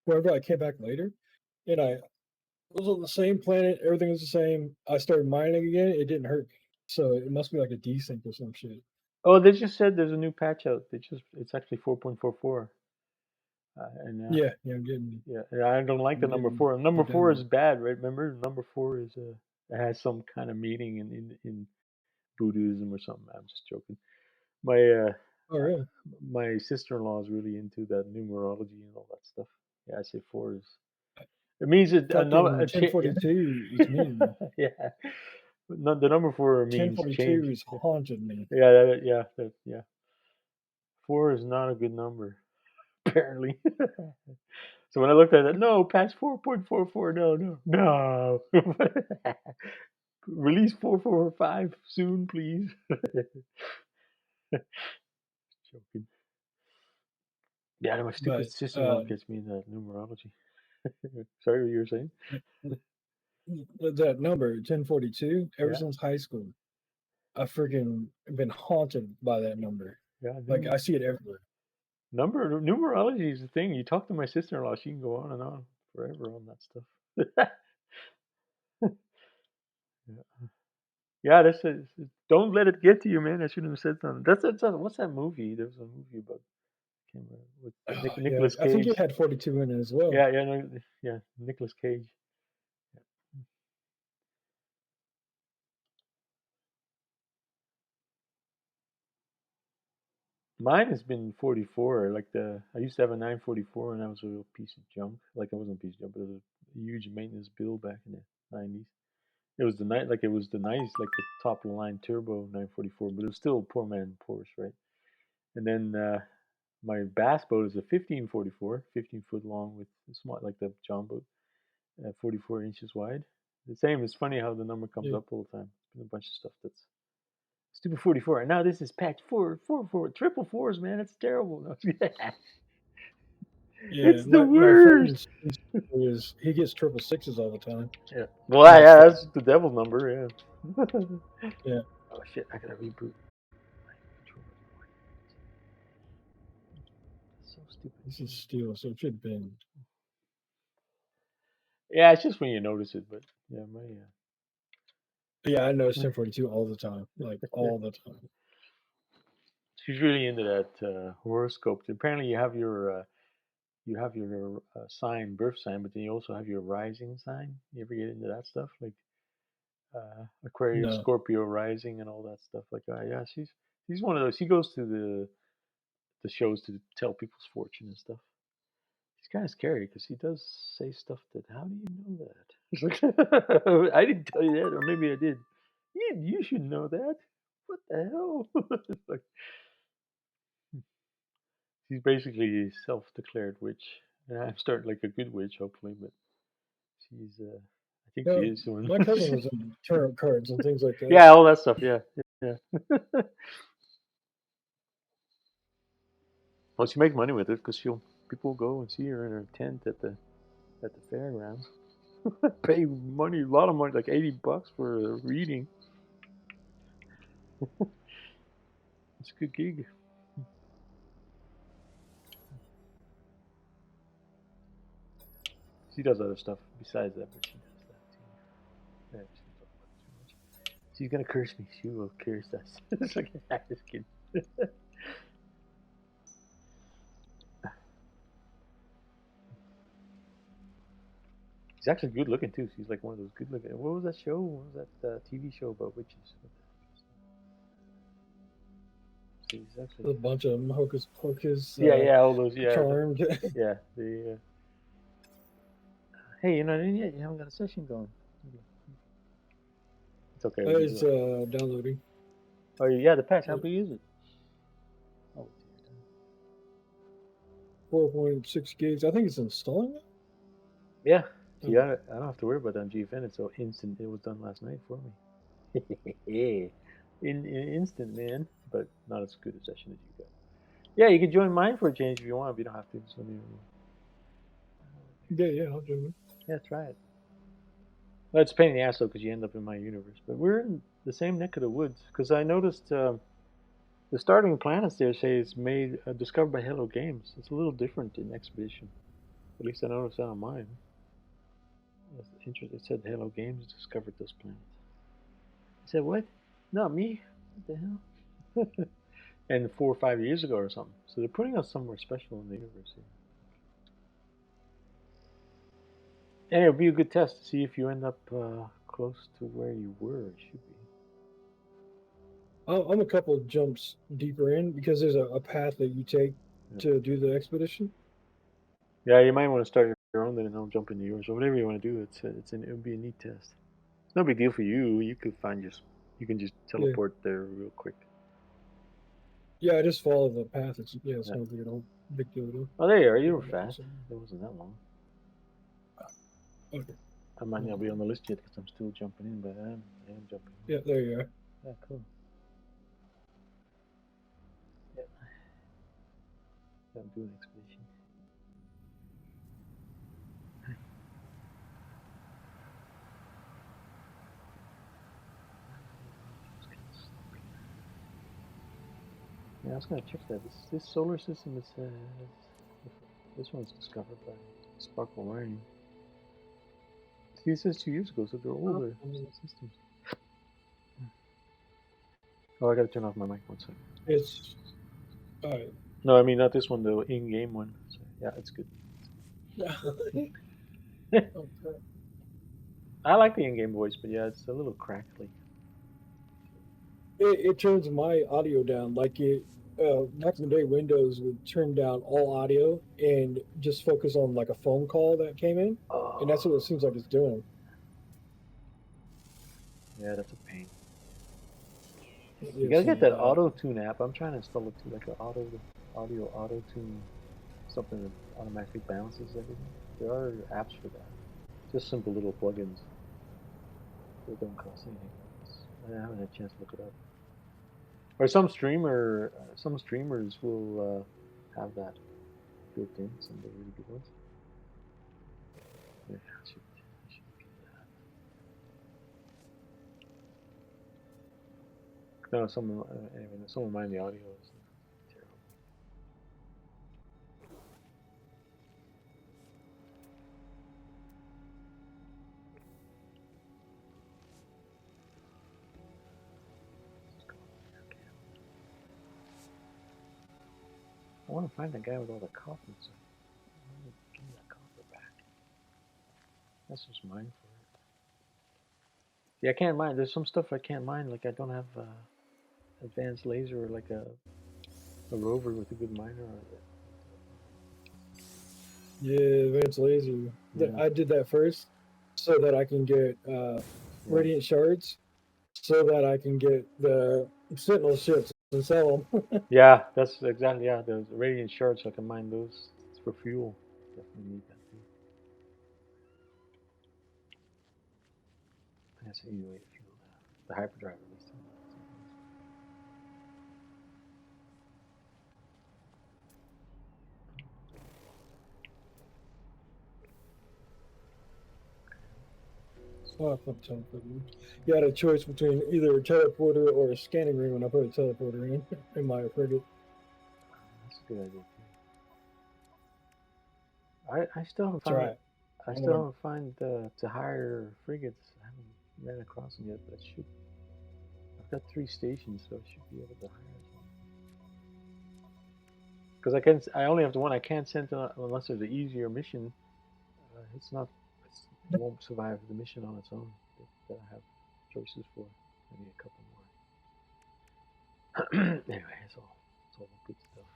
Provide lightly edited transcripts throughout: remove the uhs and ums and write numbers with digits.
wherever I came back later, and I was on the same planet, everything was the same. I started mining again, it didn't hurt me. So it must be like a desync or some shit. Oh, they just said there's a new patch out. It's actually 4.44, and Yeah, I'm getting yeah, and I don't like the I'm number getting four. the Number four is demo. bad, right? Remember, number four is it has some kind of meaning in Buddhism or something. I'm just joking. My Oh, really? my sister-in-law is really into that numerology and all that stuff. Yeah, I say four is. It means another Fucking 1042 is mean. yeah. But the number four means change. 1042 is haunted me. Yeah, yeah. Four is not a good number, apparently. So when I looked at it, no, patch 4.44, no. Release 445 soon, please. Joking. Yeah, my stupid But sister-in-law gets me in that numerology. Sorry, what you were saying? that number 1042, ever Yeah, since high school, I freaking been haunted by that number. yeah. Like I see it everywhere. Numerology is the thing. You talk to my sister-in-law, she can go on and on forever on that stuff. Yeah. Yeah, that's it. Don't let it get to you, man. I shouldn't have said something. What's that movie? There was a movie about can't remember, with Oh, yeah, Nicolas I think Cage. it had 42 in it as well. Yeah, no, yeah, Nicolas Cage. Mine has been 44. Like I used to have a 944, and that was a real piece of junk. Like it wasn't a piece of junk, but it was a huge maintenance bill back in the 90s. It was the night, like it was the nice, like the top of the line turbo 944, but it was still a poor man Porsche, right? And then my bass boat is a 1544, 15 foot long with a small, like the John boat, 44 inches wide. The same. It's funny how the number comes Yeah, up all the time. Been a bunch of stuff that's stupid 44. And now this is patch 444, triple fours, man. It's terrible. No, yeah. it's the My worst. friend is he gets triple sixes all the time. Yeah. Well, And it's yeah, like, that's the devil number. Yeah. yeah, Oh shit! I gotta reboot my controller. That's so stupid. this is steel, so it should have been. Yeah, it's just when you notice it, but yeah, Yeah, I notice 1042 all the time, like yeah. all the time. She's really into that horoscope. Apparently, you have your sign, birth sign, but then you also have your rising sign. You ever get into that stuff, like Aquarius, No, Scorpio rising, and all that stuff? Like, yeah, she's one of those. She goes to the shows to tell people's fortune and stuff. She's kind of scary because she does say stuff that. How do you know that? It's like I didn't tell you that, or maybe I did. You should know that. What the hell? It's like she's basically a self-declared witch. And I'm starting like a good witch, hopefully, but she's. I think she no. is one. My cousin was in tarot cards and things like that. Yeah, all that stuff. Yeah, yeah. Well, she makes money with it because she'll people go and see her in her tent at the fairgrounds. Pay money, a lot of money, like $80 for a reading. It's a good gig. She does other stuff besides that, but she does that too. Yeah, she don't talk about it too much. She's gonna curse me. She will curse us. It's like, I just kidding. She's actually good looking too. She's like one of those good looking. What was that show? What was that TV show about witches? What the heck is that? She's actually. A bunch of hocus pocus, Yeah, all those. Yeah, charmed. yeah. Hey, you're not in yet. You haven't got a session going. It's okay. We can do It's it. downloading. Oh yeah, the patch. How Uh, big is it? Oh, 4.6 gigs. I think it's installing it. yeah. See, Um, I don't have to worry about that on GFN. It's so instant. It was done last night for me. in instant, man. But not as good a session as you got. Yeah, you can join mine for a change if you want. But you don't have to. Just let me know. yeah, I'll do it. Yeah, try it. Well, it's a pain in the ass though because you end up in my universe. But we're in the same neck of the woods. Because I noticed the starting planets there say it's made discovered by Hello Games. It's a little different in Expedition. At least I noticed that on mine. That's interesting. It said Hello Games discovered those planets. I said, what? Not me. What the hell? And 4 or 5 years ago or something. So they're putting us somewhere special in the universe here. And it'll be a good test to see if you end up close to where you were. It should be. I'm a couple of jumps deeper in because there's a path that you take Yeah. to do the expedition. Yeah, you might want to start your own, then and I'll jump into yours or whatever you want to do. It'll be a neat test. It's no big deal for you. You can just Yeah, teleport there real quick. yeah. I just follow the path. It's Yeah. no big at all. Big deal at all. Oh, there you are. You Yeah, were fast. That wasn't that long. okay. I might not be on the list yet because I'm still jumping in, but I am jumping in. Yeah, there you are. Yeah, cool. Yeah, I'm doing expedition. Yeah, I was gonna check that. This solar system is this one's discovered by Sparkle Rain. See, it says 2 years ago, so they're older systems. Oh, I gotta turn off my mic 1 second. It's all right. No, I mean not this one, the in-game one. So, yeah, it's good. Okay. I like the in-game voice, but yeah, it's a little crackly. It turns my audio down. Like back in the day, Windows would turn down all audio and just focus on like a phone call that came in, and that's what it Oh, seems like it's doing. yeah, that's a pain. You Yeah, gotta get that so auto tune app. I'm trying to install it too, like an audio auto tune, something that automatically balances everything. There are apps for that. Just simple little plugins. They don't cost anything. I haven't had a chance to look it up. Or some streamers will have that built in. Some of the really good ones. Yeah, I should look into that. No, anyway, some of mine the audio is terrible. I want to find the guy with all the copper. So give me that copper back. That's just mine for it. See, I can't mine. There's some stuff I can't mine. Like I don't have advanced laser or like a rover with a good miner on it. yeah, it's lazy. Yeah, I did that first so that I can get yeah. radiant shards, so that I can get the sentinel ships and sell them. Yeah, that's exactly, yeah. The radiant shards, I can mine those. It's for fuel. Definitely need that too. That's an easy way to fuel the hyperdrive at least. Oh, fuck teleporter. You had a choice between either a teleporter or a scanning ring when I put a teleporter in my frigate. That's a good idea too. I still haven't That's found right. I I'm still gonna, haven't found to hire frigates. I haven't ran across them yet, but I should. I've got 3 stations, so I should be able to hire some. Because I only have the one. I can't send to, unless there's an easier mission. It's not. It won't survive the mission on its own. That I have choices for. I need a couple more. Anyway, it's all good stuff.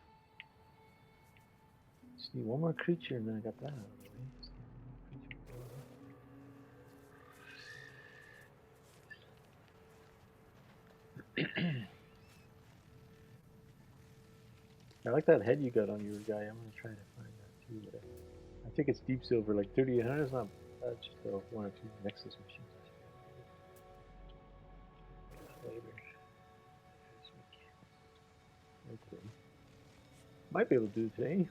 Just need one more creature, and then I got that out of the way. Just need one more creature. I like that head you got on your guy. I'm gonna try to find that too. I think it's deep silver, like 3800. It's not just 1 or 2 Nexus missions. Later. Right today. Might be able to do it today.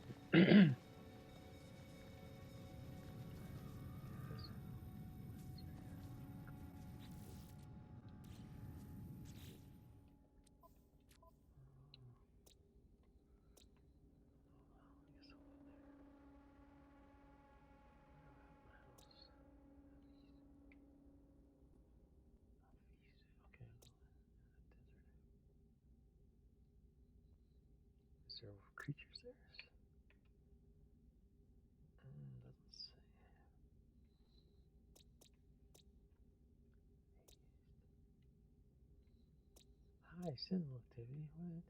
Is there creatures there? Doesn't say. High signal activity. What?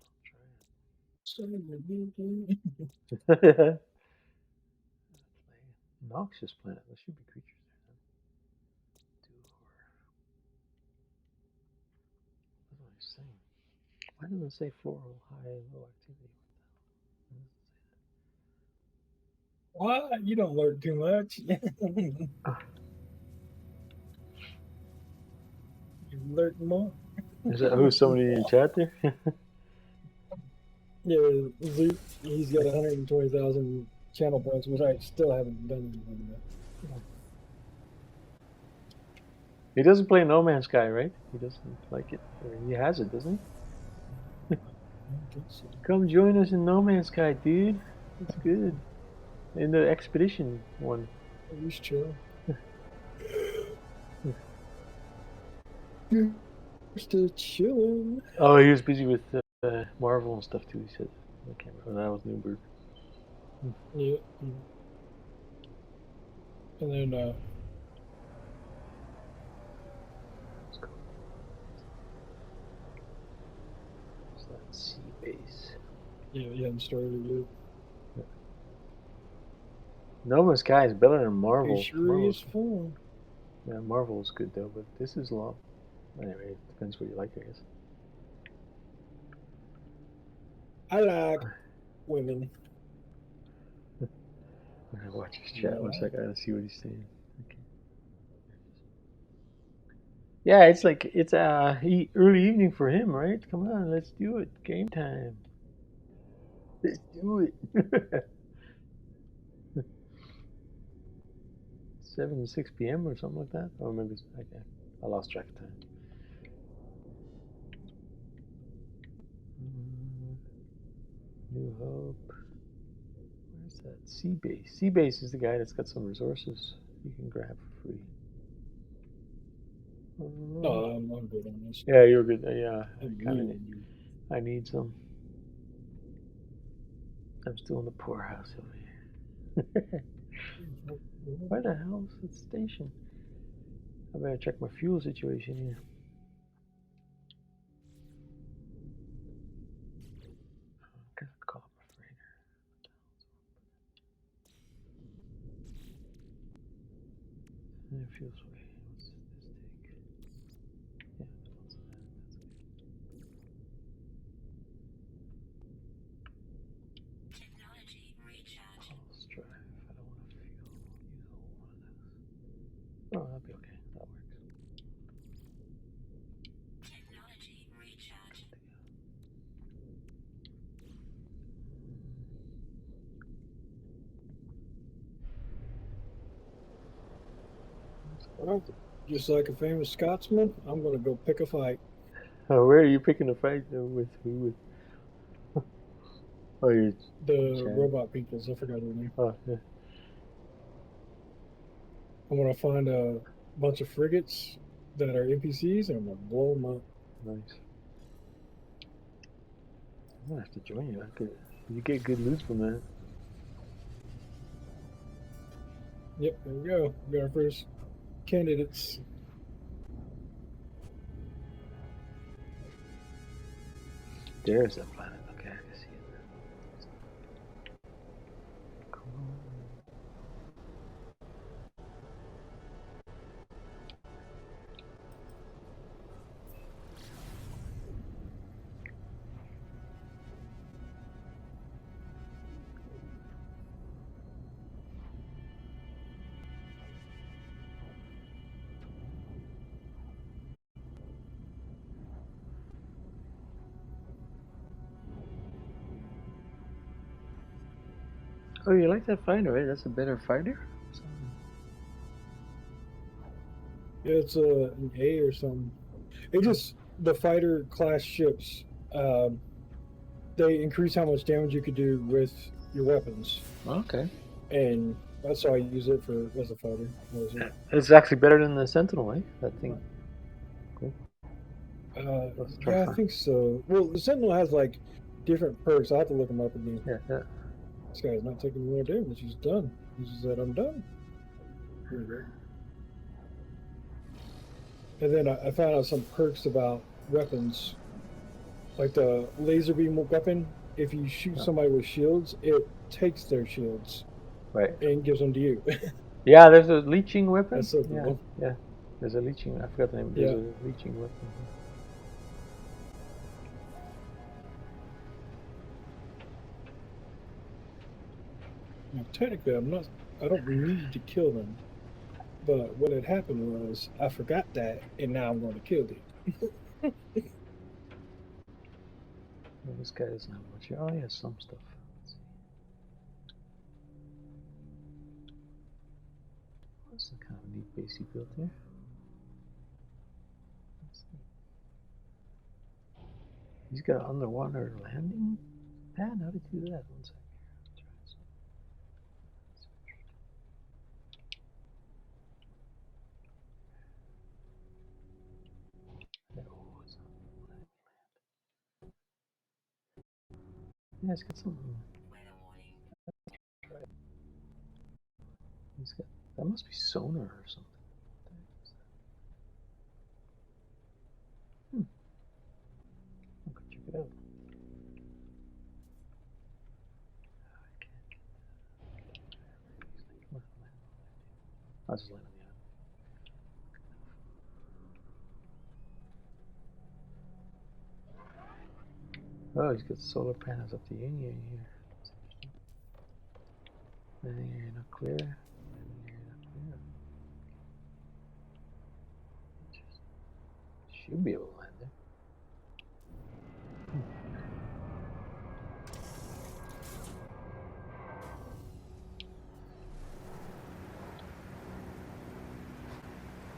I'll try it. Noxious planet. There should be creatures there. What am I saying? Why doesn't it say floral high and low activity? Why? You don't learn too much. You learn more. Is that who's somebody in your chat there? Yeah, Zoot, he's got 120,000 channel points, which I still haven't done anything with. He doesn't play No Man's Sky, right? He doesn't like it. Or he has it, doesn't he? Come join us in No Man's Sky, dude. It's good. In the expedition one. He's chill. Still chilling. Oh, he was busy with Marvel and stuff too. He said. I can't remember. That was Newberg. Yeah. And then What's that? Sea base. yeah, you haven't started yet. No Man's Sky is better than Marvel. It sure is fun. Yeah, Marvel is good though, but this is a lot. Anyway, it depends what you like, I guess. I like women. I'm gonna watch his chat one second and see what he's saying. Okay. Yeah, it's like it's early evening for him, right? Come on, let's do it. Game time. Let's do it. 7 to 6 p.m. or something like that. Or maybe it's, okay. I lost track of time. New Hope. Where's that? Seabase. Seabase is the guy that's got some resources you can grab for free. No, I'm good on this. Yeah, you're good. Yeah, I need some. I'm still in the poorhouse over here. Where the hell is the station? I better check my fuel situation here. Got a copper freighter. Fuel sway. What's this take? Yeah, what's that? Technology recharge. Pulse drive. I don't want to use a whole one of those. Oh, that'll be okay. That works. Technology recharge. Well, just like a famous Scotsman, I'm gonna go pick a fight. Oh, where are you picking a fight with who? Oh, you're the robot peoples. I forgot their name. Oh, yeah. I'm gonna find a bunch of frigates that are NPCs, and I'm gonna blow them up. Nice. I'm gonna have to join you. You get good loot from that. Yep, there we go. We got our first candidates. There's that planet. Okay, I can see it. Cool. Oh, you like that fighter, right? That's a better fighter? Yeah, it's an A or something. It just the fighter class ships. They increase how much damage you could do with your weapons. Okay. And that's how I use it for as a fighter. It's actually better than the Sentinel, eh? That thing. Cool. Let's try to Yeah, I find. think so. Well, the Sentinel has like different perks. I'll have to look them up again. Yeah, yeah. This guy's not taking more damage. He's done. He just said, "I'm done." There you go. And then I found out some perks about weapons, like the laser beam weapon. If you shoot Yeah. somebody with shields, it takes their shields Right. and gives them to you. Yeah, there's a leeching weapon. That's so Yeah, cool. yeah. There's a leeching. I forgot the name. There's Yeah. a leeching weapon. Now, technically, I'm not. I don't need to kill them. But what had happened was I forgot that, and now I'm going to kill them. Well, this guy doesn't have much. Oh, he has some stuff. Let's see. What's the kind of neat base he built here? Let's see. He's got an underwater landing pad. How did he do that? One second. Yeah, he's got something. He's got. That must be sonar or something. I could check it out. Come on, land. I'll just land on the island. Oh, he's got solar panels up the yin yang here. Landing area not clear. Landing area not clear. Should be able to land there.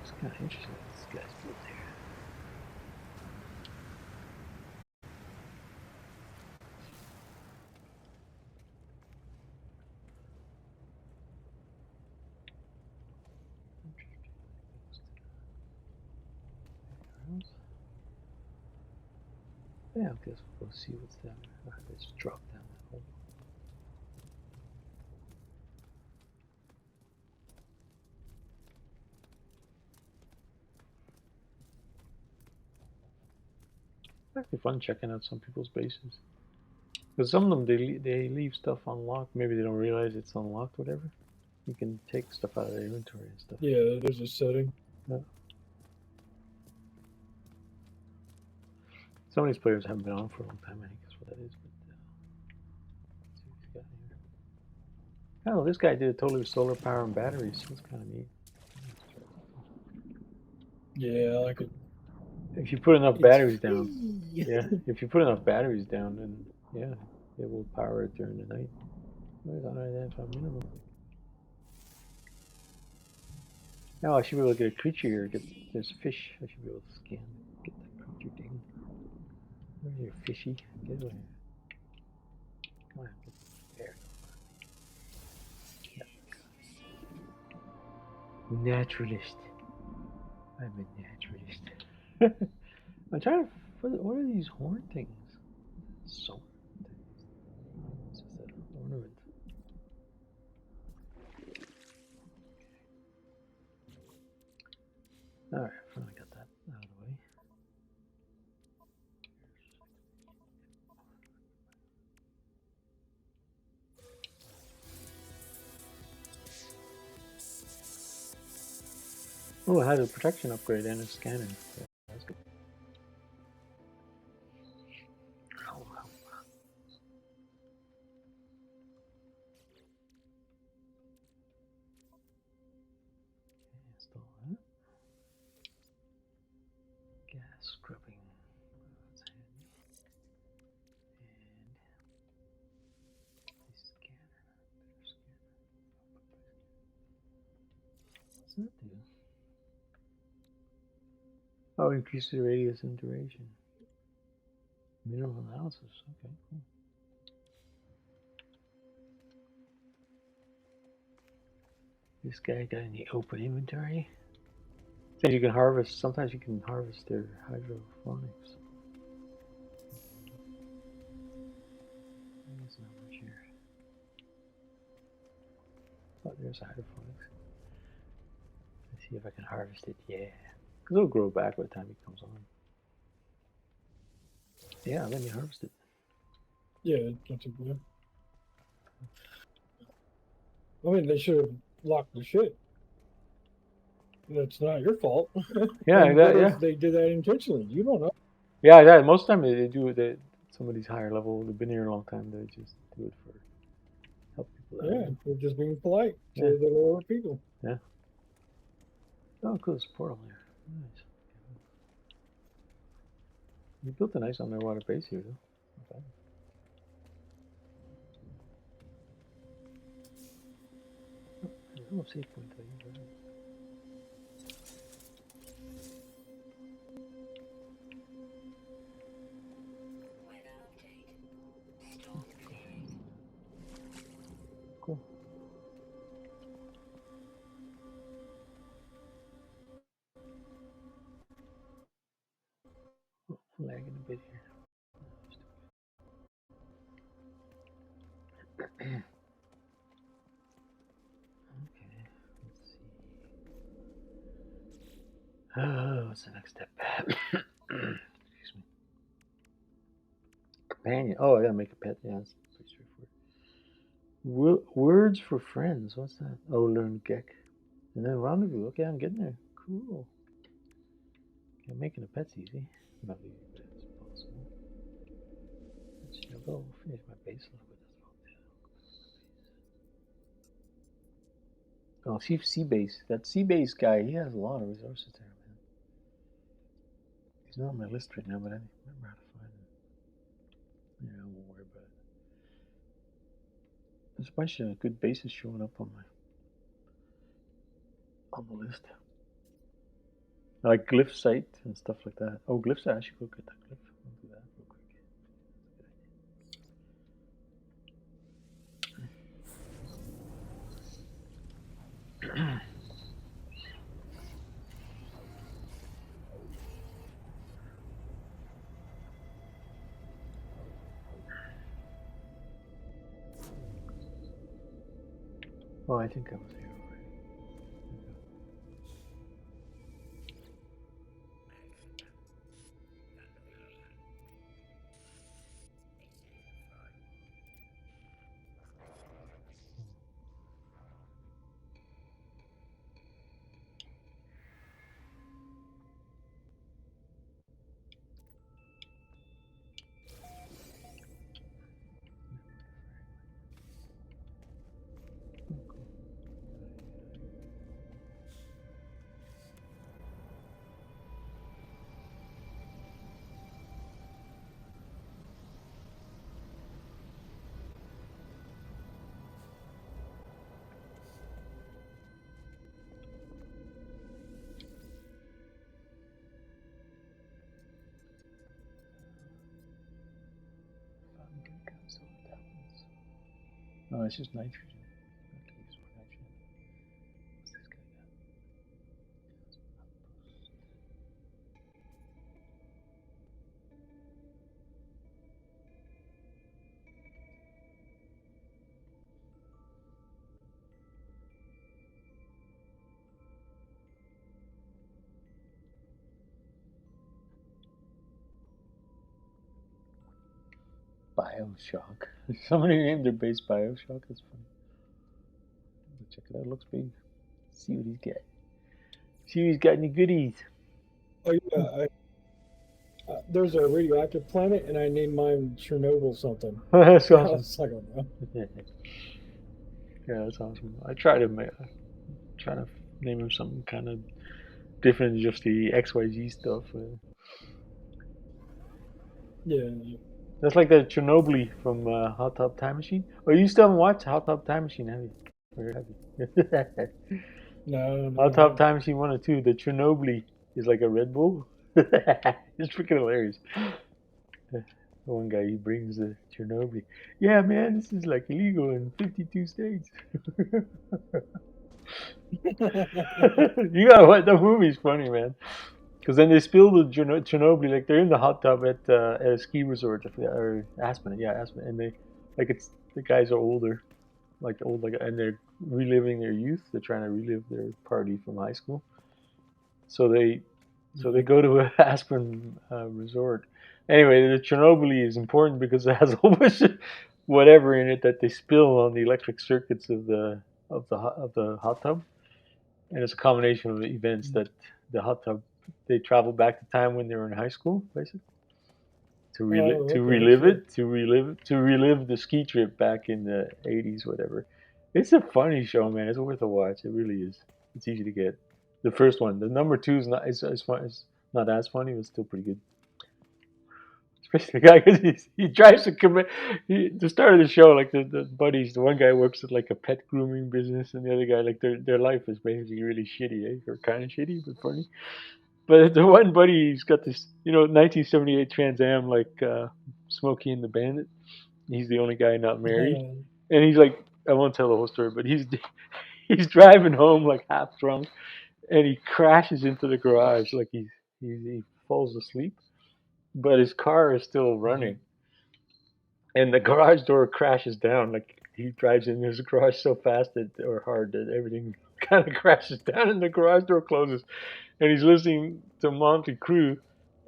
It's kind of interesting what this guy's built here. Yeah, I guess we'll go see what's down there. Let's just drop down that hole. It's actually fun checking out some people's bases. Because some of them, they leave stuff unlocked. Maybe they don't realize it's unlocked, whatever. You can take stuff out of their inventory and stuff. Yeah, there's a setting. Yeah. Some of these players haven't been on for a long time, I think that's what that is. But let's see what he's got here. Oh, this guy did it totally with solar power and batteries. That's kind of neat. Yeah, I like it. If you put enough It's batteries down, free. yeah. If you put enough batteries down, then yeah, it will power it during the night. Where's 195 minimum? Now I should be able to get a creature here. There's fish. I should be able to scan. Get that creature ding. Where's your fishy? Get away. Come on, get there. Yeah. Naturalist. I'm a naturalist. I'm trying to. What are these horn things? So. It's just an ornament. Alright, finally got that out of the way. Oh, it has a protection upgrade and a scanner. Yeah, that's good. Oh, wow. Install that. Gas scrubbing. That's handy. And the scanner. Better scanner. What's that do? Oh, increase the radius and duration. Mineral analysis. Okay, cool. This guy got any open inventory? Things you can harvest. Sometimes you can harvest their hydroponics. There's not much here. Oh, there's hydroponics. Let's see if I can harvest it. Yeah. Because it'll grow back by the time it comes on. Yeah, let me harvest it. Yeah, not too bad. I mean, they should have locked the shit. That's not your fault. Yeah, And what yeah. if they did that intentionally? You don't know. Yeah, that most of the time they do it. Some of these higher level, they've been here a long time. They just do it for help people out. Yeah, they're just being polite Yeah. to the lower people. Yeah. Oh, cool. There's a portal here. Nice. You built a nice underwater base here, though. Not bad. Oh, there's no save point there. Right. Cool. Oh, lagging a bit here. Okay, let's see. What's the next step? Excuse me. Companion. Oh, I gotta make a pet. Yeah, that's pretty straightforward. Words for friends. What's that? Oh, learn Gek. And then rendezvous. Okay, I'm getting there. Cool. Okay, making a pet's easy. Not easy, but it's possible. I'll go finish my base a little bit. Oh, sea base. That sea base guy, he has a lot of resources there, man. He's not on my list right now, but I remember how to find him. Yeah, I won't worry about it. There's a bunch of good bases showing up on the list. Like glyph site and stuff like that. Oh, glyph site. I should go get that glyph. I'll do that real quick. Oh, I think I was here already. Oh, it's just nitrogen. Okay, use more nitrogen. What's this guy got? Bioshock. Somebody named their base Bioshock. That's funny. Check it out. It looks big. See what he's got. See if he's got any goodies. Oh yeah, there's a radioactive planet, and I named mine Chernobyl something. That's I awesome. was like, oh no. Yeah, that's awesome. I try to name him something kind of different than just the XYZ stuff. Yeah. That's like the Chernobyl from Hot Tub Time Machine. Oh, you still haven't watched Hot Tub Time Machine, have you? Or have you? No, Hot no. Tub Time Machine 1 and 2. The Chernobyl is like a Red Bull. It's freaking hilarious. The one guy, he brings the Chernobyl. Yeah, man, this is like illegal in 52 states. You got what? The movie's funny, man. Because then they spill the Chernobyl, like they're in the hot tub at a ski resort, I forgot, or Aspen, yeah, Aspen, and they like it's the guys are older, like old, like, and they're reliving their youth. They're trying to relive their party from high school. So they go to a Aspen resort. Anyway, the Chernobyl is important because it has a whole bunch of whatever in it that they spill on the electric circuits of the hot tub, and it's a combination of events that the hot tub they travel back to time when they were in high school, basically Oh, okay, so to relive the ski trip back in the 80s, whatever. It's a funny show, man. It's worth a watch. It really is. It's easy to get. The first one, the number two is not it's fun. It's not as funny, but it's still pretty good. Especially the guy because he tries to commit. The start of the show, like the buddies, the one guy works at like a pet grooming business, and the other guy, like their life is basically really shitty, eh? Or kind of shitty, but funny. But the one buddy, he's got this, 1978 Trans Am, like Smokey and the Bandit. He's the only guy not married, yeah. and he's like, I won't tell the whole story, but he's driving home like half drunk, and he crashes into the garage, like he falls asleep, but his car is still running, and the garage door crashes down. Like he drives in his garage so fast that or hard that everything kind of crashes down, and the garage door closes, and he's listening to Monty Crew.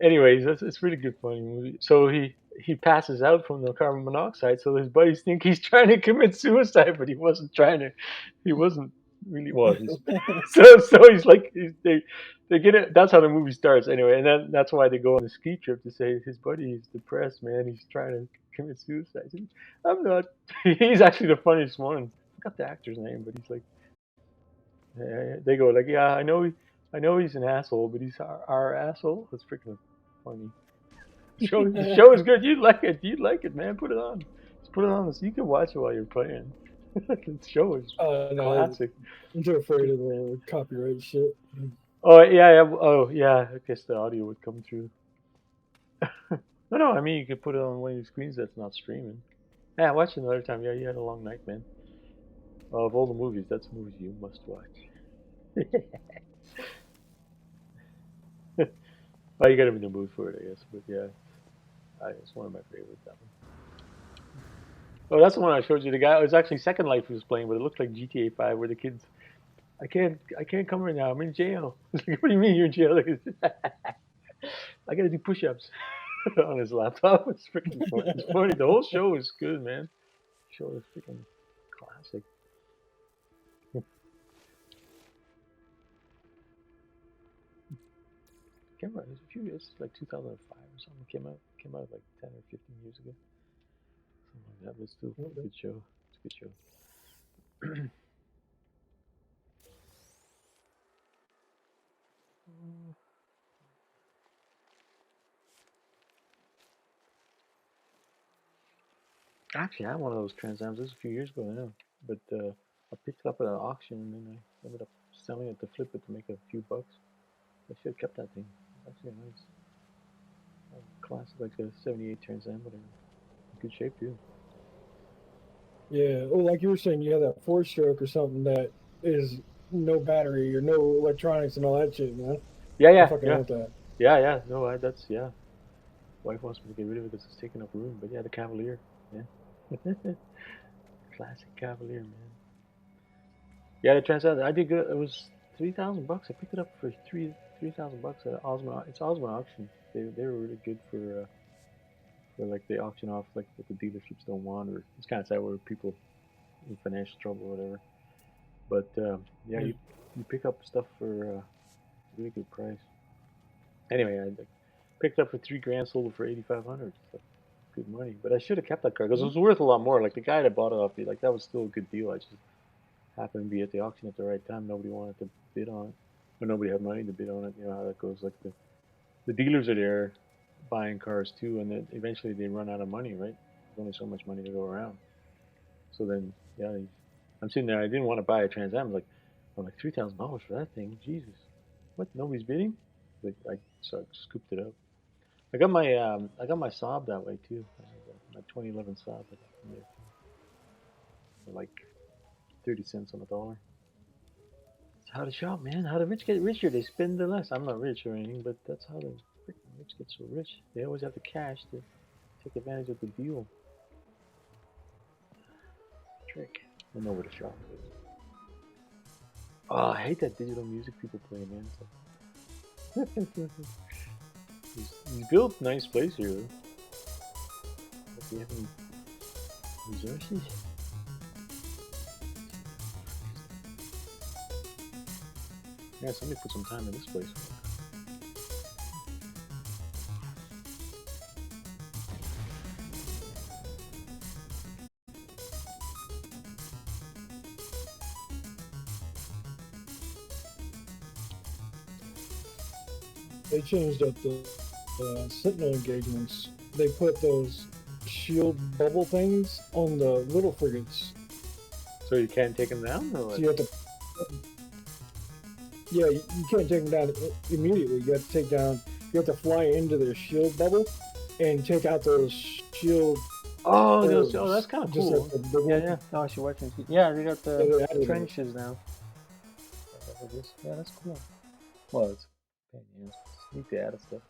Anyways, it's really good funny movie. So he passes out from the carbon monoxide. So his buddies think he's trying to commit suicide, but he wasn't trying to. He wasn't really. Well, he's so he's like they get it. That's how the movie starts anyway, and then that's why they go on the ski trip to say his buddy is depressed, man. He's trying to commit suicide. I'm not. He's actually the funniest one. I forgot the actor's name, but he's like they go like, yeah, I know he's an asshole, but he's our asshole. It's freaking funny. The show is good. You'd like it. You'd like it, man. Put it on. Just put it on so you can watch it while you're playing. The show is No, classic. I'm too afraid of the copyright shit. Oh yeah, yeah. Oh yeah. I guess the audio would come through. No, I mean you could put it on one of your screens that's not streaming. Yeah, watch it another time. Yeah, you had a long night, man. Of all the movies, that's movies you must watch. Well, you got to be in the mood for it, I guess. But yeah, it's one of my favorites. That one. Oh, that's the one I showed you. The guy it was actually Second Life he was playing, but it looked like GTA 5, where the kids, I can't come right now. I'm in jail. Like, what do you mean you're in jail? I got to do push-ups on his laptop. It's freaking funny. It's funny. The whole show is good, man. The show is freaking classic. Came out. It was a few years, like 2005 or something. Came out like 10 or 15 years ago. Something like that. But it's still a good show. It's a good show. Actually, I had one of those Trans Ams. This was a few years ago now, but I picked it up at an auction and then I ended up selling it to flip it to make a few bucks. I should have kept that thing. It's actually a nice, classic, like a '78 Trans Am, but in good shape too. Yeah. Oh, like you were saying, you have that four stroke or something that is no battery or no electronics and all that shit, man. Yeah, I yeah, fucking yeah, want that. yeah, yeah. No, that's yeah. Wife wants me to get rid of it because it's taking up room. But yeah, the Cavalier, yeah, classic Cavalier, man. Yeah, the Trans Am. I did good. It was $3,000. I picked it up for $3,000 at Osmond. It's Osmond auction. They were really good for like they auction off like what the dealerships don't want, or it's kind of sad where people in financial trouble or whatever. But yeah, Yeah. you pick up stuff for a really good price. Anyway, I like, picked up for 3 grand, sold it for 8,500. So good money. But I should have kept that car because it was worth a lot more. Like the guy that bought it off me, like that was still a good deal. I just happened to be at the auction at the right time. Nobody wanted to bid on it, or nobody had money to bid on it. You know how that goes. Like the dealers are there buying cars too, and then eventually they run out of money, right? There's only so much money to go around. So then, yeah, I'm sitting there. I didn't want to buy a Trans Am. I'm like $3,000 for that thing. Jesus, what? Nobody's bidding. But so I scooped it up. I got my Saab that way too. My 2011 Saab I got from there too. For like 30 cents on the dollar. That's how to shop, man. How the rich get richer. They spend the less. I'm not rich or anything, but that's how the freaking rich get so rich. They always have the cash to take advantage of the deal. Trick. I know where to shop. Oh, I hate that digital music people play, man. It's like, he's built nice place here, though. But do you have any resources? Yeah, somebody put some time in this place. They changed up the Sentinel engagements. They put those shield bubble things on the little frigates. So you can't take them down, or what? So you have to. Yeah, you can't take them down immediately. You have to take down. You have to fly into their shield bubble and take out those shield. Oh, orbs, oh, that's kind of just cool. like the Yeah, yeah. Oh, I should watch them. Yeah, they got Yeah, they added trenches now. Yeah, that's cool. Well, it's pain in the ass. It's neat to add stuff.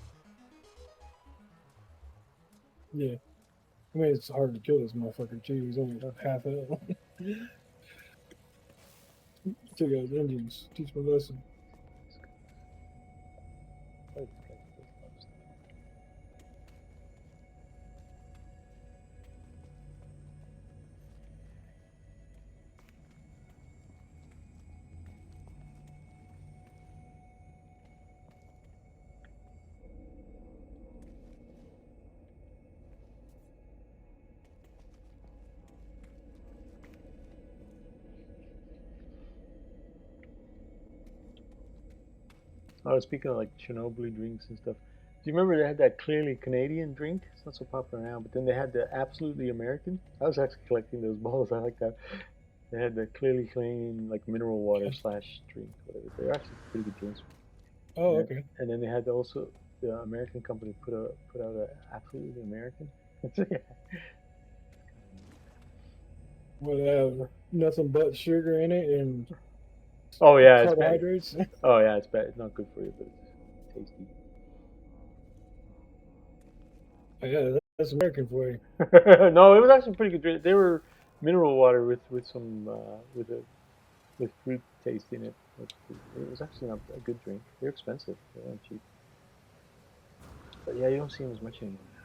Yeah. I mean, it's hard to kill this motherfucker, too. He's only half health. Take out his engines. Teach him a lesson. Oh, speaking of like Chernobyl drinks and stuff, do you remember they had that clearly Canadian drink? It's not so popular now, but then they had the absolutely American. I was actually collecting those bottles. I like that. They had the clearly Canadian like mineral water slash drink, whatever. They're actually pretty good drinks. Oh, okay. And then they had also the American company put out a absolutely American. Whatever. Nothing but sugar in it and Oh yeah, it's bad. carbohydrates. Oh yeah, it's bad. It's not good for you, but it's tasty. Yeah, that's American for you. No, it was actually pretty good drink. They were mineral water with some with fruit taste in it. It was actually not a good drink. They're expensive. They weren't cheap. But yeah, you don't see them as much anymore now.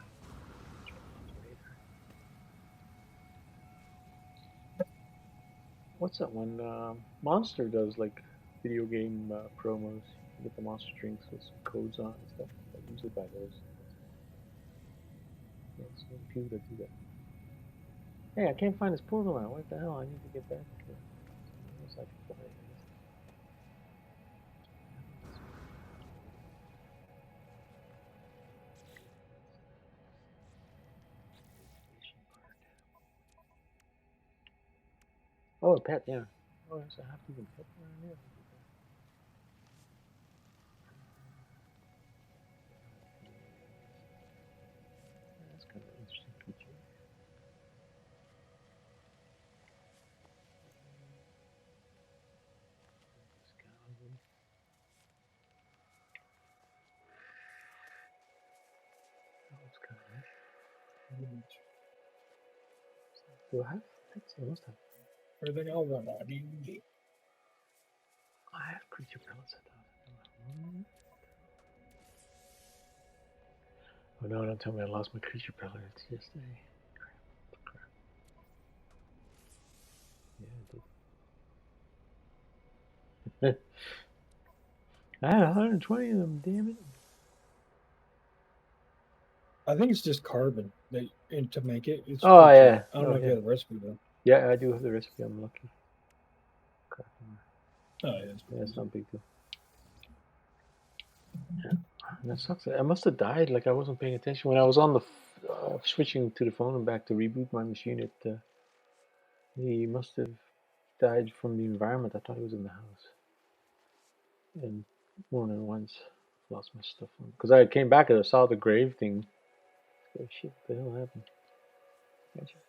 What's that one? Monster does like video game promos. You can get the Monster drinks with some codes on it and stuff. I usually buy those. Yeah, so many people that do that. Hey, I can't find this portal now. What the hell? I need to get back. What's that for? Oh, a pet, yeah. Oh, there's a half even pet around here. Yeah, that's kind of an interesting creature. Skeleton. That looks kind of nice. Do I have pets? I must have. Everything I want. I have creature pellets, I thought. Oh no, don't tell me I lost my creature pellets yesterday. Crap. Yeah, I did. I had 120 of them, damn it. I think it's just carbon and to make it. It's Oh, for cheap. yeah. I don't know if you have the recipe though. Yeah, I do have the recipe. I'm lucky. Crap. Oh yeah, It's not a big deal. Yeah. And that sucks. I must have died. Like I wasn't paying attention when I was on the switching to the phone and back to reboot my machine. He must have died from the environment. I thought he was in the house, and more than once lost my stuff because I came back and I saw the grave thing. Oh shit! What the hell happened? Gotcha.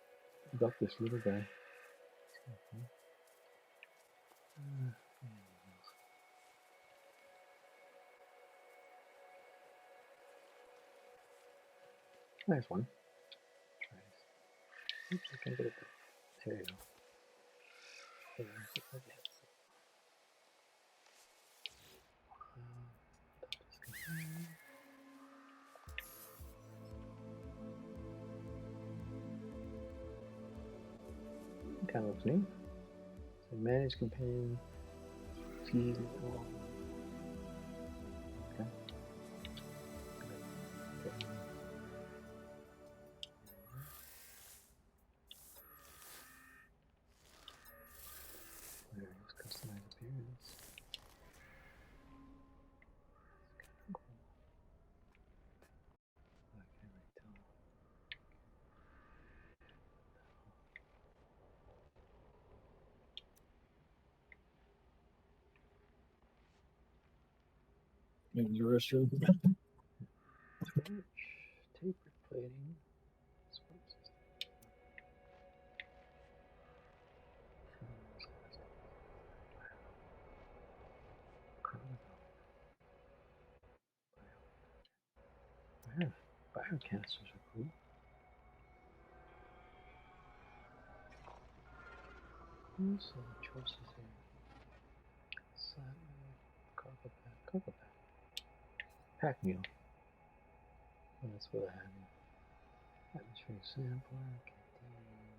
Got this little guy. Nice one. Try this. Oops, I can't get it. There you go. Kind of looks neat. So manage companion. Feed. Okay. There it is. Customize appearance. Cool. I can't really tell. In the restroom. Tapered plating. Biocanisters are cool. So the choices here. Satin, cargo pack. Pack meal. Oh, that's what I had. Atmospheric sampler, canteen,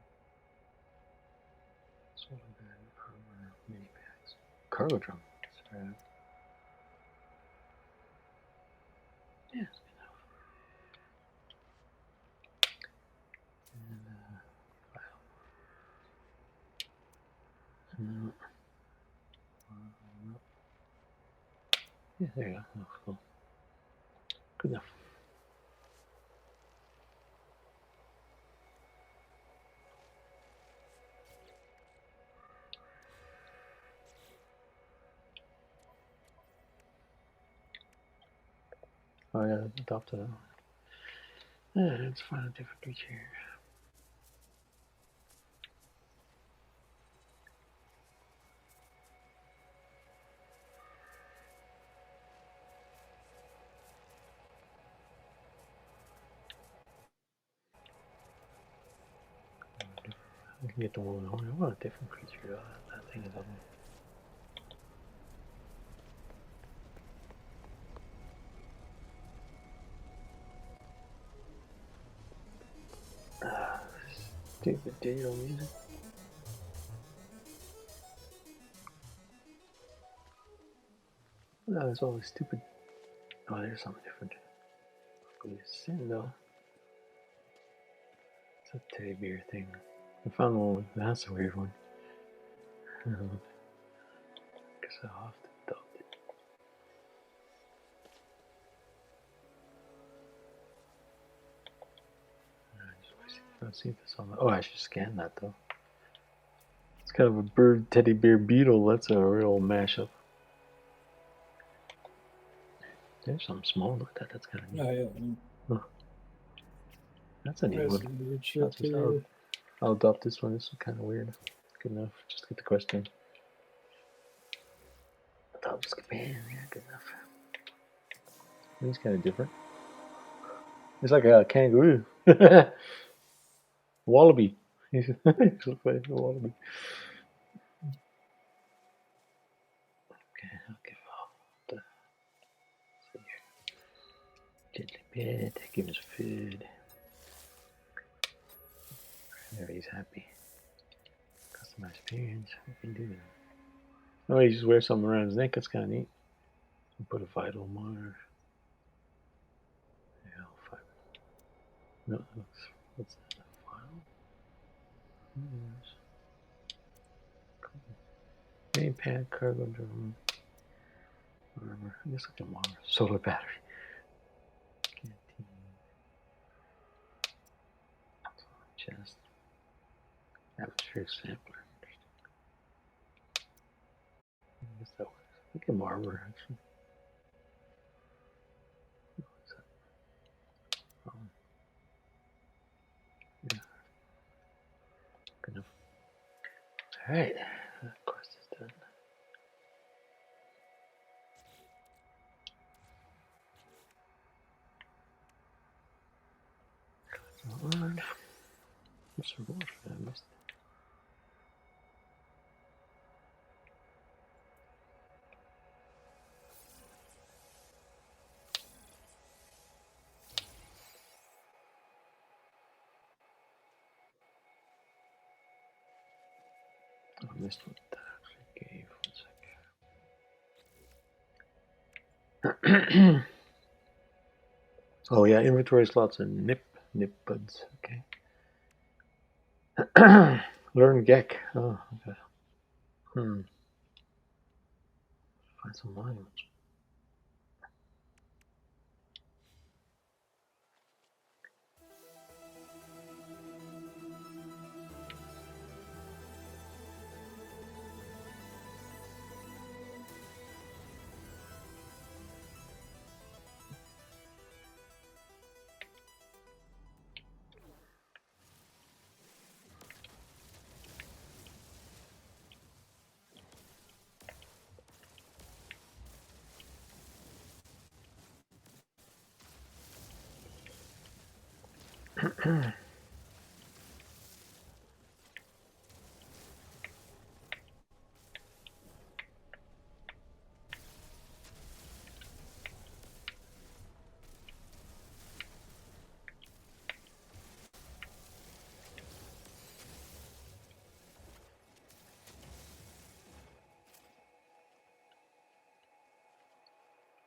solar battery, armor, mini packs. Cargo drum. That's right. Yeah, it's good enough. And, no. Yeah, there you go. Oh, cool. Good enough. Oh, yeah, adopted it. Yeah, let's find a different creature here. I can get the one horn. I want a different creature. That thing is ugly. Stupid digital music. No, it's always stupid. Oh, there's something different. Go to sin though. It's a teddy bear thing. I found one with that's a weird one. Guess I'll have to adopt it. Let's see if this on. Oh, I should scan that though. It's kind of a bird teddy bear beetle. That's a real mashup. There's something small. Look at that. That's kind of neat. Oh, yeah. Huh. That's a neat one. Weird shit too. I'll adopt this one. This is kind of weird. Good enough. Just get the question. Adopt this companion. Yeah, good enough. He's kind of different. It's like a kangaroo. Wallaby. He's like a wallaby. Okay, I'll give off the. Gently pet. Give him some food. There, he's happy. Customize appearance. What can do that? Oh, he just wears something around his neck. That's kind of neat. Put a vital marker. Yeah, fiber. No, that looks. What's that? A file? Yes. Cool. Main pad, cargo drum. Armor. I guess I can monitor. Solar battery. Canteen. Chest. Atmospheric sampler. I guess that works. I think I'm armor actually. Yeah. Good enough. Alright. That quest is done. on. What's the more I missed? I missed what that actually gave. 1 second. Oh yeah, inventory slots and nip buds. Okay. Learn Gek. Oh, okay. Find some language.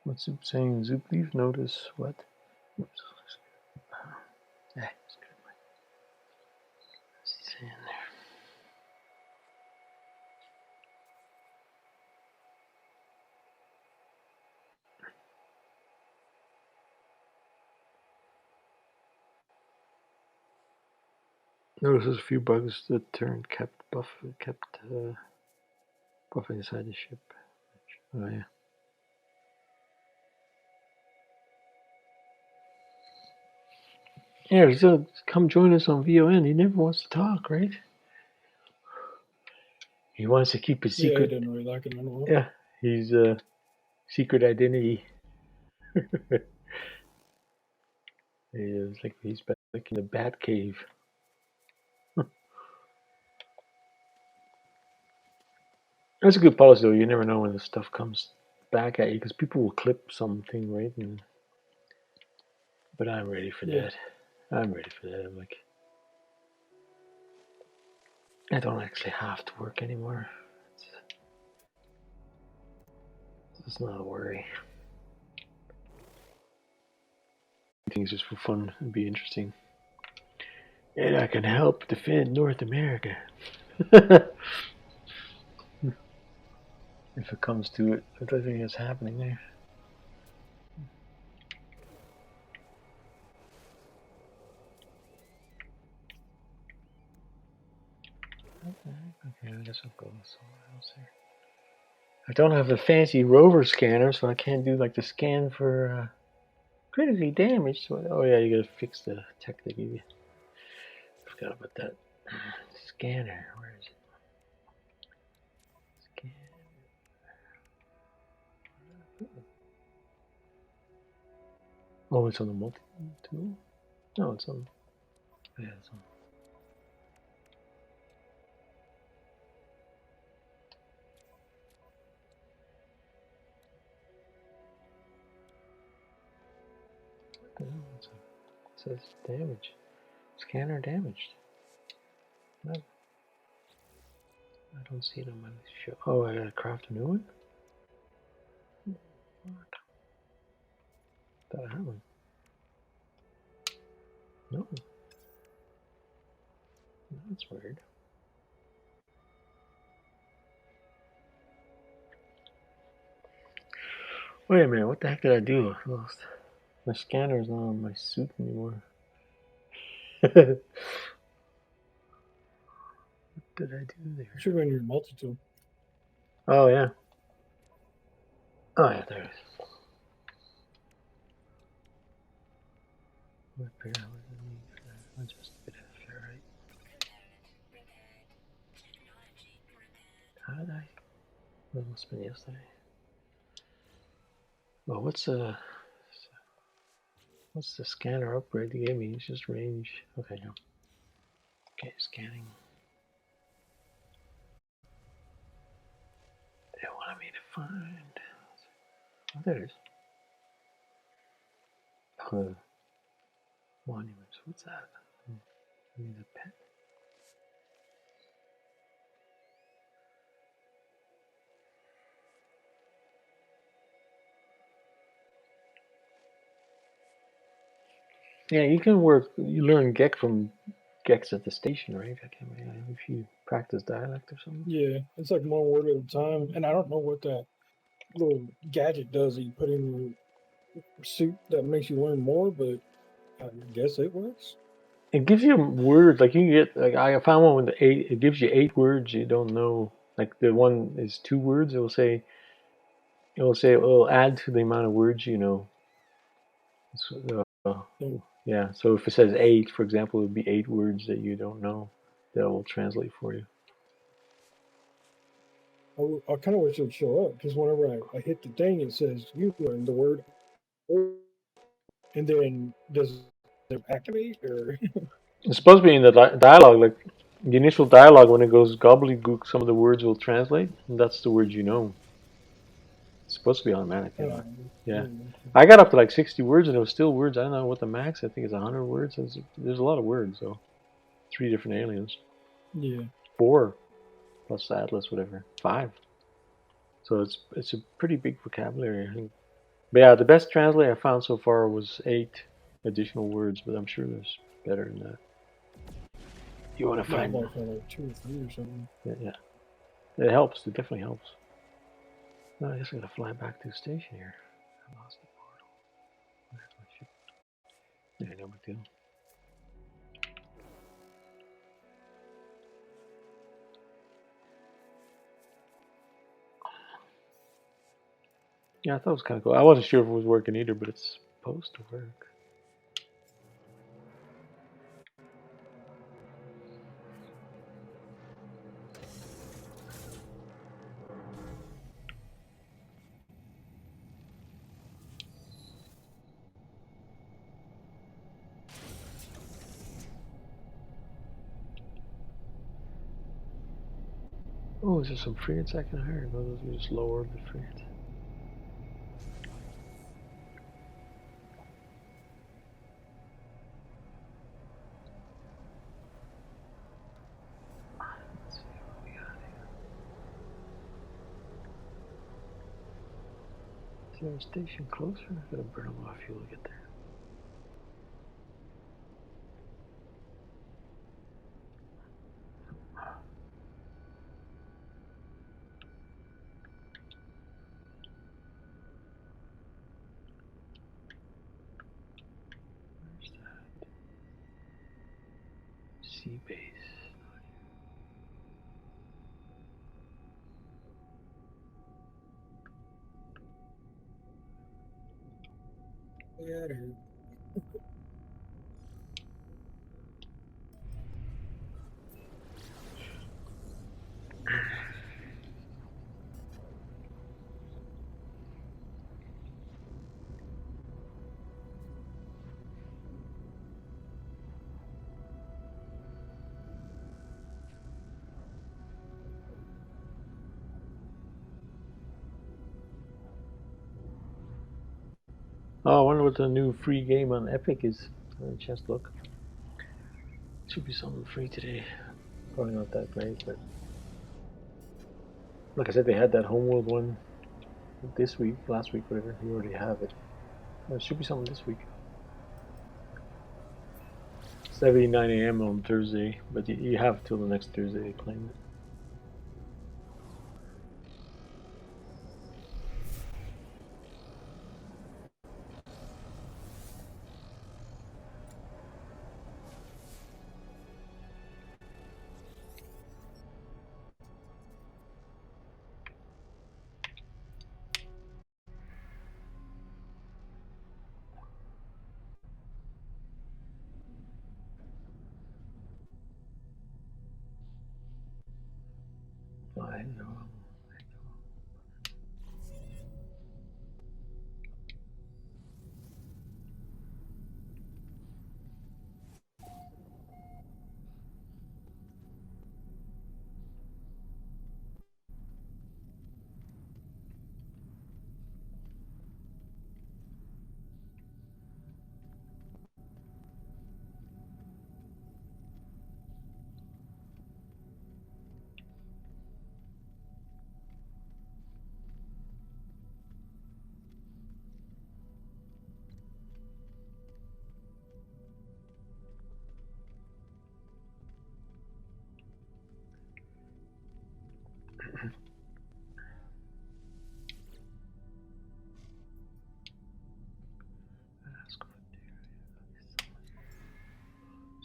What's Zoop saying? Zoop leave notice. What? Oops. It's good. What's he saying there? Notices a few bugs that kept buffing inside the ship. Oh yeah. Yeah, so come join us on VON. He never wants to talk, right? He wants to keep a secret. Yeah, he didn't really like it at all. Yeah, he's secret identity. It's like he's back in the bat cave. That's a good policy, though. You never know when the stuff comes back at you because people will clip something, right? But I'm ready for that. I'm ready for that. I'm like, I don't actually have to work anymore. It's not a worry. Things just for fun and be interesting. And I can help defend North America. If it comes to it, I don't think it's happening there. Okay, I guess I'll go somewhere else here. I don't have the fancy rover scanner, so I can't do like the scan for critically damaged. So, oh yeah, you gotta fix the tech they give you. Forgot about that. Scanner, where is it? Scan. Oh, it's on the multi tool? No, it's on. Yeah, it's on. What the hell? It says damage. Scanner damaged. No, I don't see it on my show. Oh, I gotta craft a new one? What? Thought I had one. No. That's weird. Wait a minute, what the heck did I do? I lost. My scanner's not on my suit anymore. What did I do there? It should be on your multi-tool. Oh, yeah. Oh, yeah, there it is. Repair, what does it mean for that? Adjust a bit after, right? How did I? Well, it must have been yesterday. Well, what's What's the scanner upgrade they gave me? It's just range. Okay, no. Okay, scanning. They wanted me to find. Oh, there it is. Monuments. What's that? I need a pen. Yeah, you can work. You learn Gek from Geks at the station, right? If you practice dialect or something. Yeah, it's like one word at a time, and I don't know what that little gadget does that you put in your suit that makes you learn more, but I guess it works. It gives you words like you can get. Like I found one with the 8. It gives you 8 words you don't know. Like the one is 2 words. It will say. It will add to the amount of words you know. So, So yeah. So if it says 8, for example, it would be 8 words that you don't know that will translate for you. I kind of wish it would show up because whenever I hit the thing, it says you learned the word, and then does it activate or? It's supposed to be in the dialogue, like the initial dialogue when it goes gobbledygook. Some of the words will translate, and that's the words you know. It's supposed to be automatic anyway. Yeah, I got up to like 60 words, and it was still words. I don't know what the max. I think it's 100 words. There's a lot of words, though. 3 different aliens. Yeah. 4 plus Atlas, whatever. 5. So it's a pretty big vocabulary, I think. But yeah, the best translate I found so far was 8 additional words, but I'm sure there's better than that. You want to Yeah, I've find? only found like 2 or 3 or something. Yeah, yeah. It helps. It definitely helps. No, I guess I gotta fly back to the station here. I lost the portal. Where's my ship? Yeah, no big deal. Yeah, I thought it was kind of cool. I wasn't sure if it was working either, but it's supposed to work. Oh, is there some frigates I can hire? No, those are just low orbit frigates. Let's see what we got here. Is there a station closer? I gotta burn a lot of fuel to get there. Where's that? Sea base. Yeah. Oh, I wonder what the new free game on Epic is. I haven't chance to look. Should be something free today. Probably not that great, but like I said, they had that Homeworld one this week, last week, whatever. You already have it. There should be something this week. 7:09 a.m. on Thursday, but you have till the next Thursday to claim it. I know.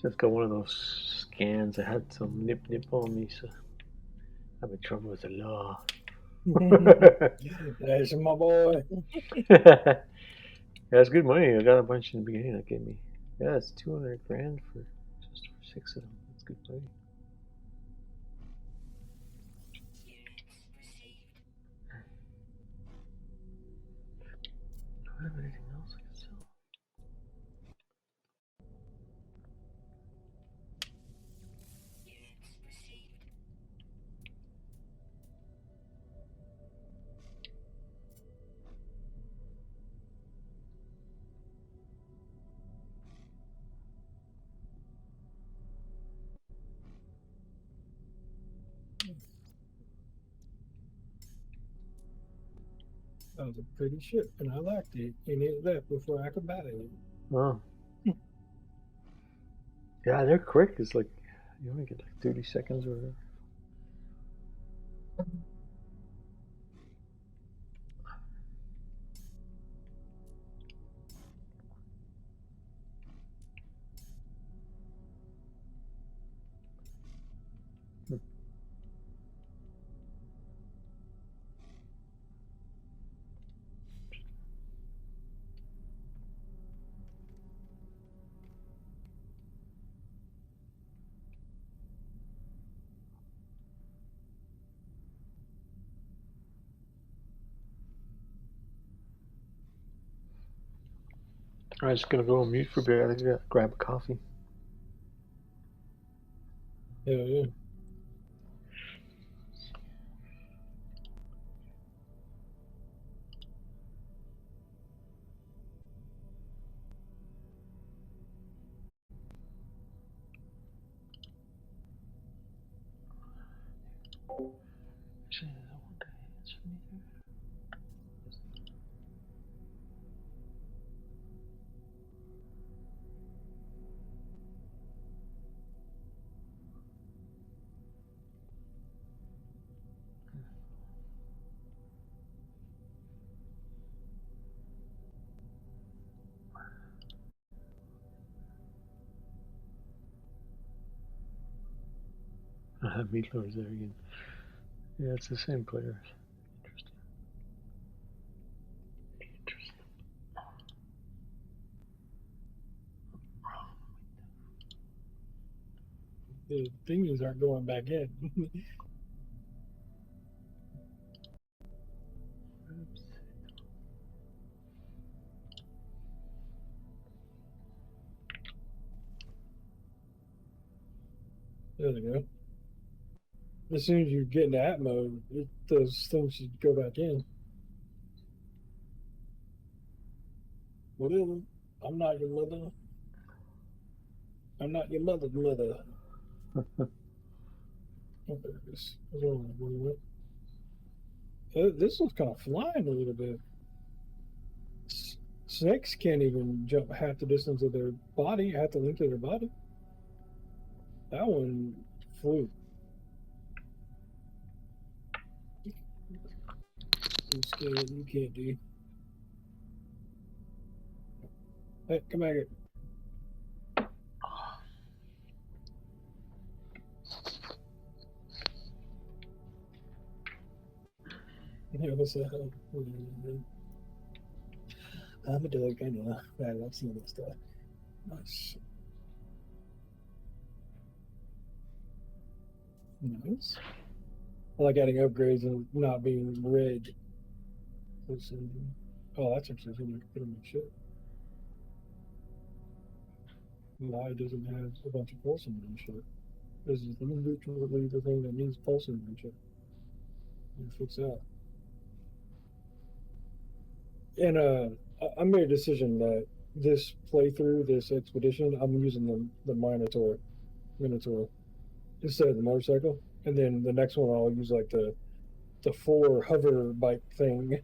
Just got one of those scans that had some nip on me, so I'm in trouble with the law. That's my boy. Yeah, it's good money. I got a bunch in the beginning that gave me. Yeah, it's 200 grand for just for 6 of them. That's good money. Do I have anything else I can sell? That was a pretty ship, and I liked it, and it left before I could buy it. Oh. Yeah, they're quick. It's like you only get like 30 seconds or whatever. I'm just gonna go on mute for a bit. I gotta grab a coffee. Yeah. Meatloaf's there again. Yeah, it's the same players. Interesting. The thingies aren't going back in. Oops. There they go. As soon as you get into that mode, those things should go back in. Whatever. I'm not your mother. I'm not your mother's mother. Oh, there it is. This one's kind of flying a little bit. Snakes can't even jump half the distance of their body, half the length of their body. That one flew. You scared, you can't do. Hey, come back here. Yeah, what's that? I'm a dog, I know. I love seeing that stuff. Nice. Nice. I like adding upgrades and not being red. Oh, that's actually really pretty much shit. Why doesn't have a bunch of pulsing and shit? This is literally the thing that needs pulsing and shit. You fix that. And I made a decision that this playthrough, this expedition, I'm using the Minotaur instead of the motorcycle. And then the next one I'll use like the 4 hover bike thing.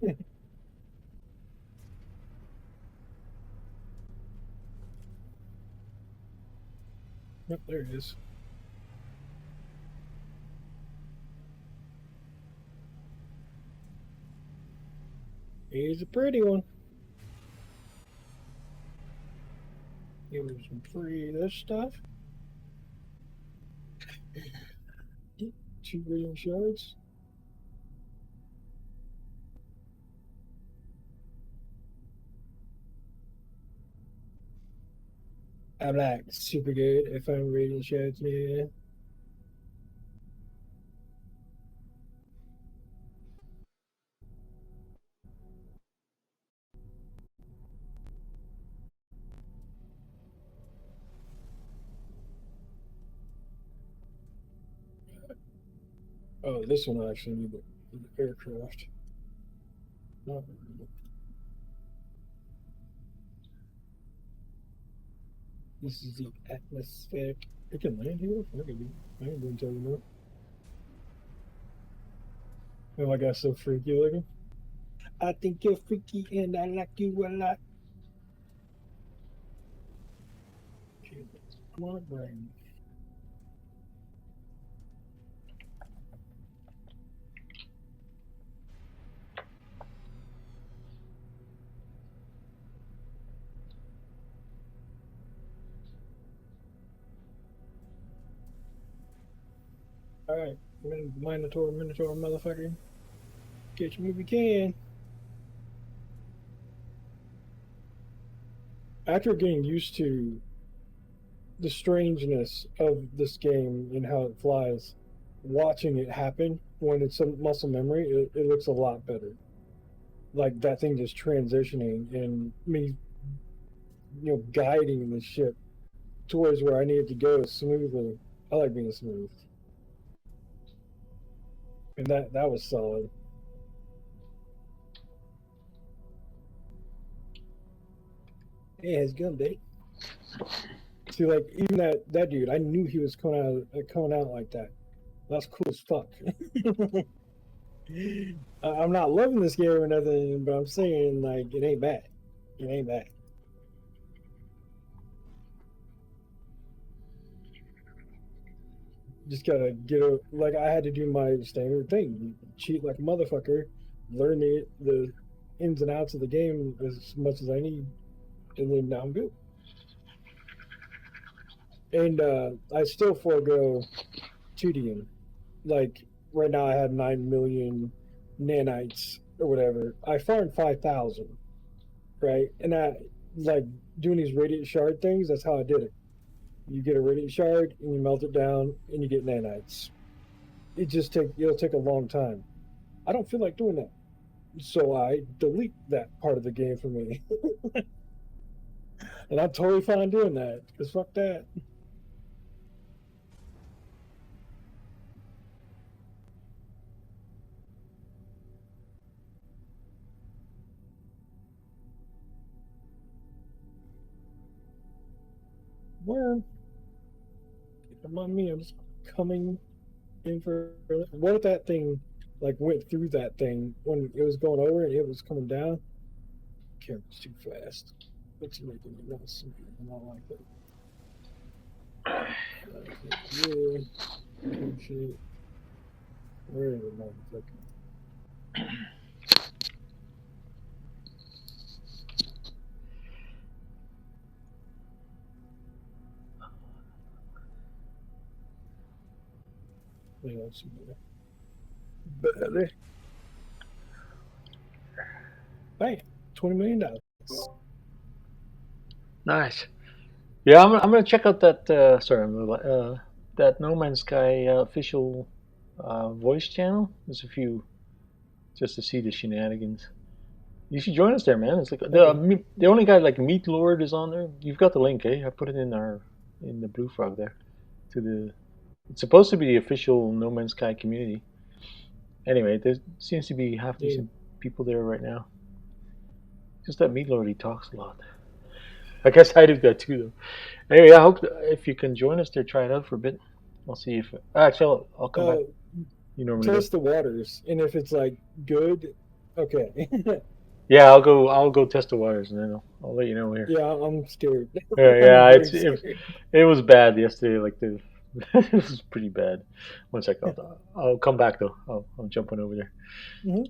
Yep, there it is. Here's a pretty one. Give me some free this stuff. 2 radiant shards. I'm like super good if I'm radiant shards, man. Oh, this one I actually need the aircraft. Not This is the atmospheric. It can land here? I ain't gonna tell you no. Oh my god, so freaky looking. I think you're freaky and I like you a lot. Come on, brain. Alright, Minotaur, motherfucker. Catch me if you can. After getting used to the strangeness of this game and how it flies, watching it happen when it's a muscle memory, it looks a lot better. Like that thing just transitioning and me, guiding the ship towards where I need it to go smoothly. I like being smooth, and that was solid. Hey, how's it going, babe? See, like even that dude, I knew he was coming out like that. That's cool as fuck. I'm not loving this game or nothing, but I'm saying like it ain't bad. It ain't bad. Just gotta get a like I had to do my standard thing, cheat like a motherfucker, learn the ins and outs of the game as much as I need, and then now I'm good. And I still forego 2Ding. Like right now, I have 9 million nanites or whatever. I farmed 5,000, right? And I like doing these radiant shard things. That's how I did it. You get a radiant shard and you melt it down and you get nanites. It'll take a long time. I don't feel like doing that, so I delete that part of the game for me, and I'm totally fine doing that because fuck that. Where remind me, I'm just coming in for what if that thing like went through that thing when it was going over and it was coming down? Camera's too fast. It's making me nuts. I don't like that. Yeah, shit. Where is it, motherfucker? Hang on, somewhere. Better. Bam, $20 million. Nice. Yeah, I'm gonna check out that. Sorry, that No Man's Sky official voice channel. There's a few just to see the shenanigans. You should join us there, man. It's like Okay. the only guy like Meat Lord is on there. You've got the link, eh? I put it in the Blue Frog there to the. It's supposed to be the official No Man's Sky community. Anyway, there seems to be half Yeah. decent people there right now. Just that Meat Lord, he talks a lot. I guess I do that too, though. Anyway, I hope if you can join us there, try it out for a bit. I'll see if actually I'll come back. Uh, You normally go. Test the waters, and if it's like good, okay. Yeah, I'll go test the waters, and then I'll let you know here. Yeah, I'm scared. I'm Yeah, very it scared. it was bad yesterday. Like the it was pretty bad. One sec, I'll come back though. I'm jumping over there. Mhm.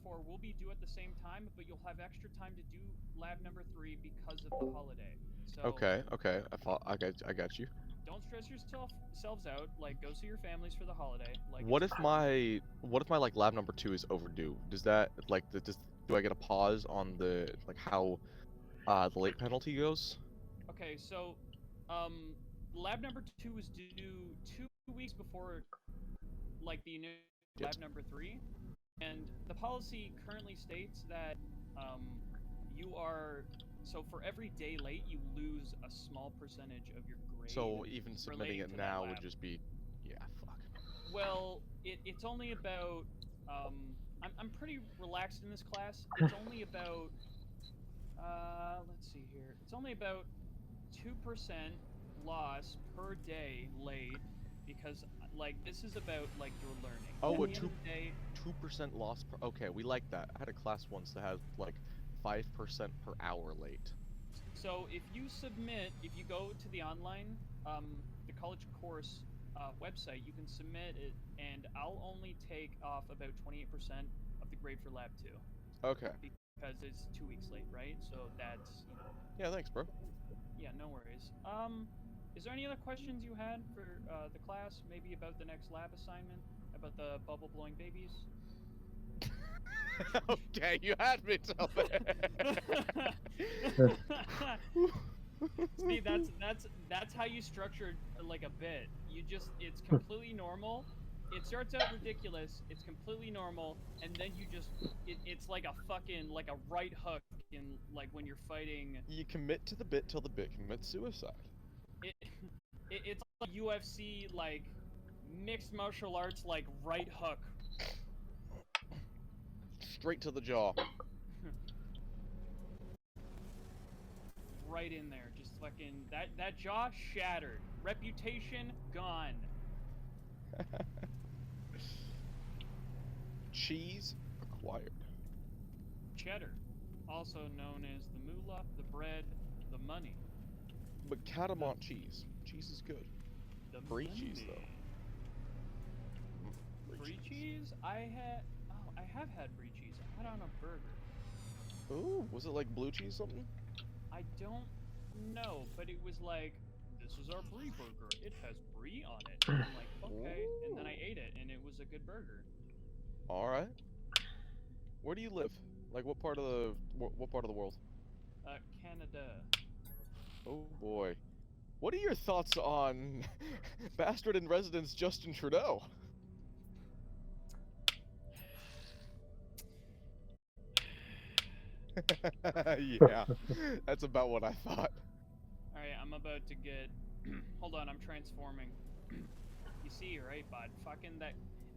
Four will be due at the same time, but you'll have extra time to do lab number 3 because of the holiday. So Okay, okay. I got you. don't stress yourselves out. Like, go see your families for the holiday. Like, What it's if important. my like lab number 2 is overdue? Does that like do I get a pause on the like how the late penalty goes? Okay, so lab number 2 is due 2 weeks before like the initial lab Yep. number 3, and the policy currently states that um, you are so for every day late you lose a small percentage of your grade So even submitting relating it to that now would lab. just be, yeah, fuck. Well, it's only about I'm pretty relaxed in this class. It's only about let's see here. It's only about 2% loss per day late because like this is about like your learning. At Oh, a the end of the day, 2% loss per. Okay, we like that. I had a class once that had like 5% per hour late. so if you go to the online the college course website, you can submit it, and I'll only take off about 28% of the grade for lab 2 Okay. because it's 2 weeks late, right? So that's Yeah, thanks, bro. yeah, no worries. Is there any other questions you had for the class? Maybe about the next lab assignment, about the bubble blowing babies? Okay, you had me till See, that's how you structure like a bit. You just it's completely normal. It starts out ridiculous. It's completely normal, and then you just it's like a fucking like a right hook in like when you're fighting. You commit to the bit till the bit commits suicide. It, it's like UFC like mixed martial arts like right hook. Straight to the jaw. Right in there, just fucking that jaw shattered, reputation gone. Cheese acquired. Cheddar, also known as the moolah, the bread, the money, But the Catamount cheese. Cheese is good. the Brie money. cheese, though. Brie cheese? I have had brie cheese. I had it on a burger. Ooh, was it like blue cheese something? I don't know, but it was like this is our brie burger. It has brie on it. And I'm like, okay, and then I Ooh. ate it, and it was a good burger. All right. Where do you live? Like what part of the world? Canada. Oh boy. What are your thoughts on bastard in residence Justin Trudeau? Yeah, that's about what I thought. All right, I'm about to get. Hold on, I'm transforming. You see, right, bud? Fucking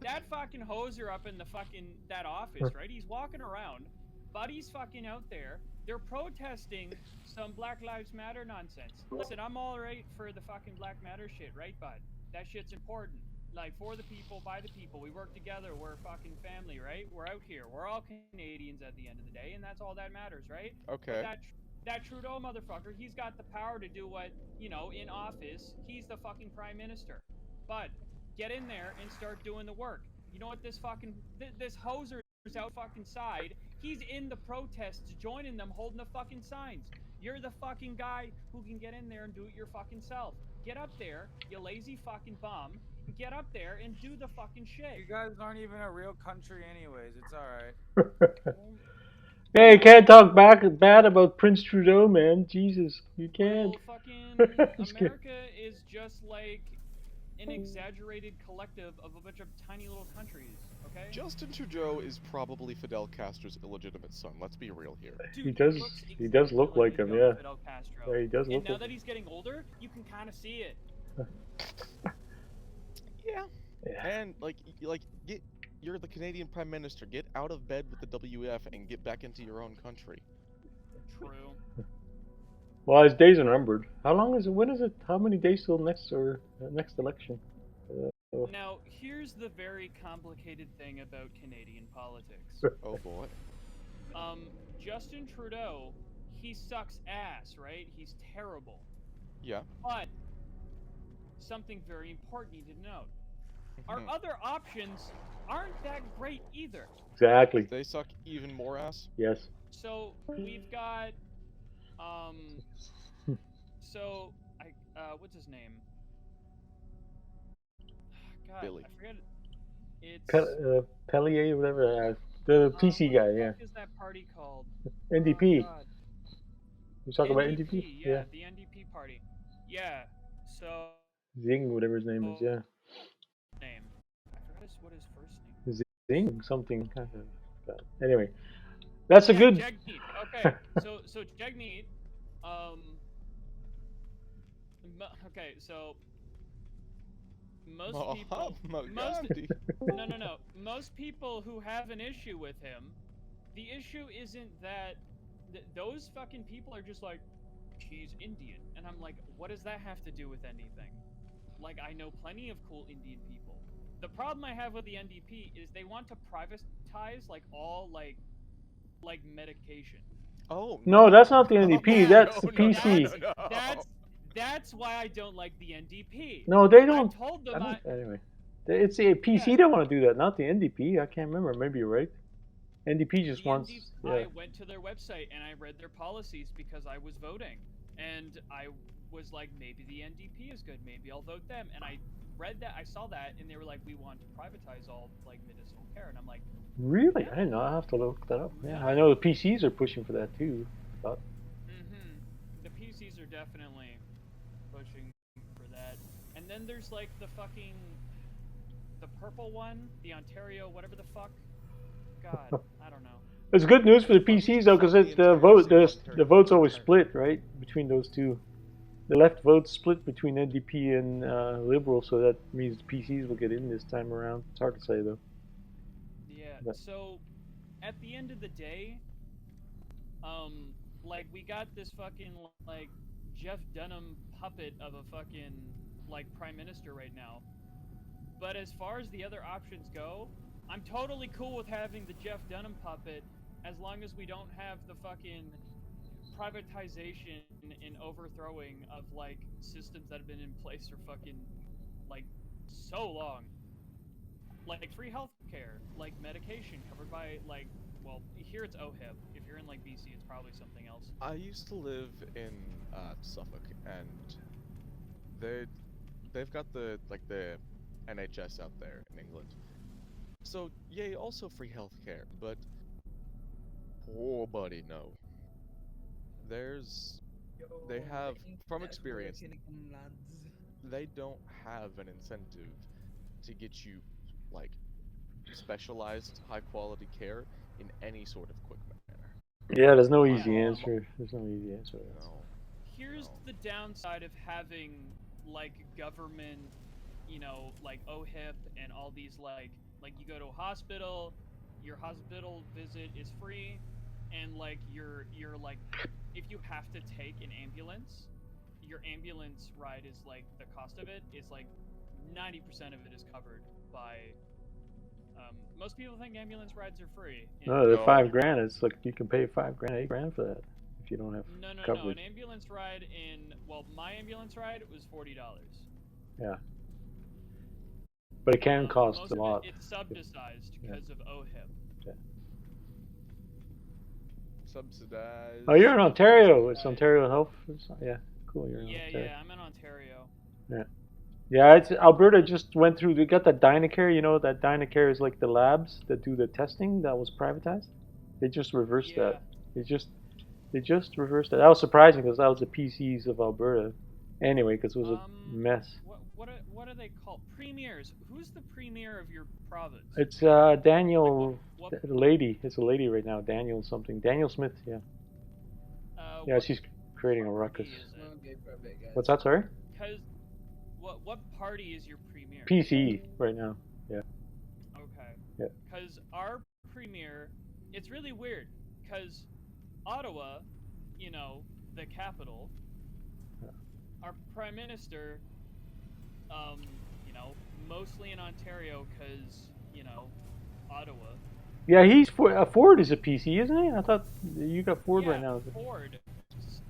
that fucking hoser up in the fucking that office, right? He's walking around. Buddy's fucking out there. They're protesting some Black Lives Matter nonsense. Listen, I'm all right for the fucking Black Matter shit, right, bud? That shit's important. Like for the people, by the people. We work together. We're a fucking family, right? We're out here. We're all Canadians at the end of the day, and that's all that matters, right? But Okay. that Trudeau motherfucker, he's got the power to do what, in office, he's the fucking prime minister. But get in there and start doing the work. You know what this fucking this hoser's out fucking side. He's in the protests, joining them, holding the fucking signs. You're the fucking guy who can get in there and do it your fucking self. Get up there, you lazy fucking bum. Get up there and do the fucking shit. You guys aren't even a real country, anyways. It's all right. Well, Hey, you can't talk bad about Prince Trudeau, man. Jesus, you can't. well, fucking Just kidding. America is just like an exaggerated collective of a bunch of tiny little countries. Okay. Justin Trudeau is probably Fidel Castro's illegitimate son. Let's be real here. Dude, He does. looks He does exactly look like like a him. young Yeah. Fidel Castro. Yeah, he does And look now like that him. he's getting older, you can kind of see it. Yeah. Yeah. And like get you're the Canadian Prime Minister. Get out of bed with the WF and get back into your own country. True. Well, his days are numbered. How long is it? When is it? How many days till next election? Now, here's the very complicated thing about Canadian politics. Oh boy. Justin Trudeau, he sucks ass, right? He's terrible. Yeah. But something very important you need to note. Our other options aren't that great either. Exactly. They suck even more ass. Yes. So we've got um So what's his name? God, Billy. I forget. It's Pellier, whatever. The PC what guy, the yeah. fuck is that party called? NDP. God. You talk about NDP, NDP? yeah, the NDP party. Yeah. So Zing, whatever his name is, yeah. name. I forgot what his first name. Zing, something. Anyway, that's a Yeah, good. Jagmeet. Okay. So Jagmeet, um, okay, so most people, most Gandhi. no, most people who have an issue with him, the issue isn't that those fucking people are just like, he's Indian, and I'm like, what does that have to do with anything? Like, I know plenty of cool Indian people. The problem I have with the NDP is they want to privatize like all like medication. Oh No, that's not the no, NDP. Yeah, That's the no, PC. no. that's why I don't like the NDP. No, they I don't. told them Anyway, it's the PC yeah, that want to do that, not the NDP. I can't remember. Maybe you're right. NDP just the wants. NDP. Yeah. I went to their website and I read their policies because I was voting, and I was like, maybe the NDP is good. Maybe I'll vote them. And I read that, I saw that, and they were like, we want to privatize all like medicinal care, and I'm like, Really? yeah. I didn't know. I have to look that up. Yeah, Yeah. I know the PCs are pushing for that too. But The PCs are definitely pushing for that. And then there's like the purple one, the Ontario, whatever the fuck. God, I don't know. it's good news for the Why would you PCs though, sell because the the entire vote, city of the Ontario votes to always China? split right between those two. The left votes split between NDP and Liberal, so that means the PCs will get in this time around. It's hard to say though. Yeah, But so at the end of the day, like we got this fucking like Jeff Dunham puppet of a fucking like prime minister right now. But as far as the other options go, I'm totally cool with having the Jeff Dunham puppet as long as we don't have the fucking privatization and overthrowing of like systems that have been in place for fucking like so long. Like free healthcare, like medication covered by like, well, here it's OHIP. If you're in like BC, it's probably something else. I used to live in Suffolk, and they've got the NHS out there in England. So yay, also free healthcare, but oh buddy, no. They have, from experience, they don't have an incentive to get you like specialized high quality care in any sort of quick manner. yeah, there's no Yeah, easy answer. There's no easy answer. No. Here's No. the downside of having like government, you know, like OHIP and all these like you go to a hospital, your hospital visit is free, and like you're like if you have to take an ambulance, your ambulance ride is like the cost of it is like 90% of it is covered by most people think ambulance rides are free. No, they're No. $5,000. It's like you can pay $5,000, $8,000 for that if you don't have No. coverage. An ambulance ride my ambulance ride was $40. Yeah, but it can cost Most a of lot. it's subsidized because of OHIP. Yeah. Subsidized. Oh, you're in Ontario. It's Right. Ontario Health. Yeah, cool. You're in Yeah, Ontario. I'm in Ontario. Yeah, it's Alberta just went through. They got that Dynacare. You know that Dynacare is like the labs that do the testing that was privatized. They just reversed Yeah. that. They just reversed that. That was surprising because that was the PCs of Alberta. Anyway, because it was a mess. What are they called? Premiers. Who's the premier of your province? It's Daniel, What the lady. It's a lady right now. Daniel something. Daniel Smith. Yeah. Yeah, she's creating a ruckus. What's that? Sorry. Because what party is your premier? PC right now. Yeah. Okay. Yeah. Because our premier, it's really weird. Because Ottawa, you know, the capital, our prime minister, you know, mostly in Ontario, because you know, Ottawa. Yeah, he's Ford is a PC, isn't he? I thought you got Ford Yeah, right now. Ford.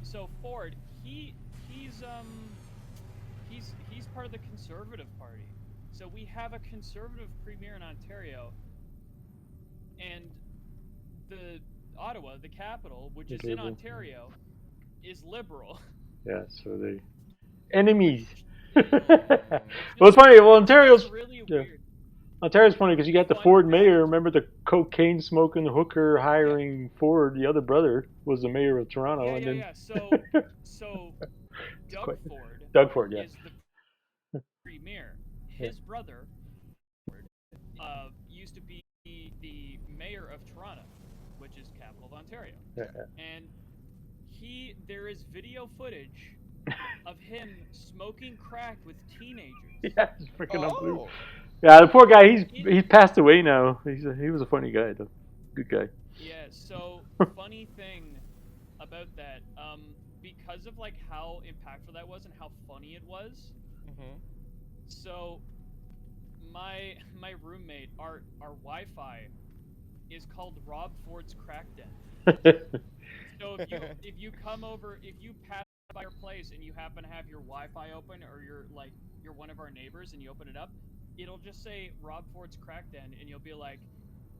So Ford, he's part of the Conservative Party. So we have a Conservative premier in Ontario, and the Ottawa, the capital, which is in Liberal. Ontario, is Liberal. Yeah, so they enemies. Which Well, it's just- funny. Well, it's just Ontario's really yeah. weird. Ontario's funny because you got the Fun Ford fact. mayor. Remember the cocaine smoking hooker hiring Ford? The other brother was the mayor of Toronto, Yeah, and yeah, then yeah. So Doug quite Ford Doug Ford. Yeah. is the premier. Yeah. His brother used to be the mayor of Toronto, which is capital of Ontario. Yeah. And there is video footage of him smoking crack with teenagers. Yeah, it's freaking unbelievable. Oh, Yeah, the poor guy. He's passed away now. He was a funny guy, though. Good guy. Yeah, so funny thing about that, because of like how impactful that was and how funny it was. mm-hmm. So my roommate, our Wi-Fi is called Rob Ford's Crack Den. So if you come over, if you pass by your place and you happen to have your Wi-Fi open, or you're one of our neighbors and you open it up, it'll just say Rob Ford's Crack Den, and you'll be like,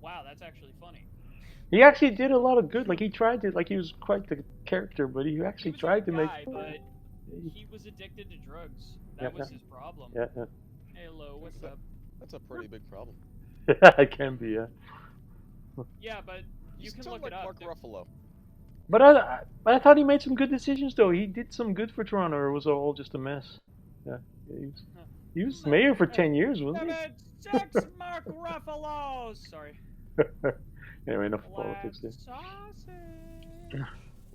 wow, that's actually funny. He actually did a lot of good. Like he tried to, like he was quite the character, but he actually He was tried a to good make. guy, but he was addicted to drugs. That was his problem. Yeah. Hey, hello, what's up? That's a pretty big problem. It can be, yeah. Yeah, but you can sound look like it up. Mark Ruffalo. But I thought he made some good decisions, though. He did some good for Toronto, or was it all just a mess? Yeah, he was mayor for 10 years, wasn't he? Sex Mark Ruffalo. Sorry. Anyway, enough Black politics there. sausage. What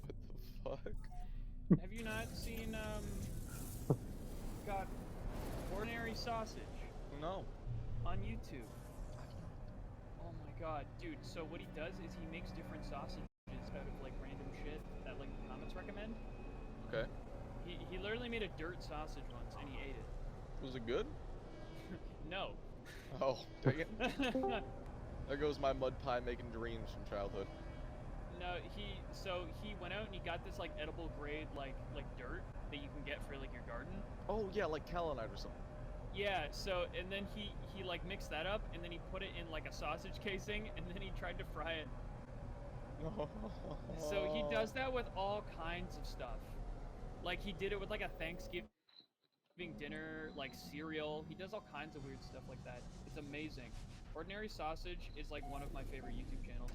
the fuck? Have you not seen God, ordinary sausage No. on YouTube? Oh my god, dude! So what he does is he makes different sausages out of like random shit that like the comments recommend. Okay. He literally made a dirt sausage once and he ate it. Was it good? No. Oh, dang it. There goes my mud pie making dreams from childhood. No, he went out and he got this like edible grade like dirt that you can get for like your garden. Oh yeah, like calanite or something. Yeah, so and then he like mixed that up and then he put it in like a sausage casing and then he tried to fry it. So he does that with all kinds of stuff. Like he did it with like a Thanksgiving dinner, like cereal. He does all kinds of weird stuff like that. It's amazing. Ordinary Sausage is like one of my favorite YouTube channels.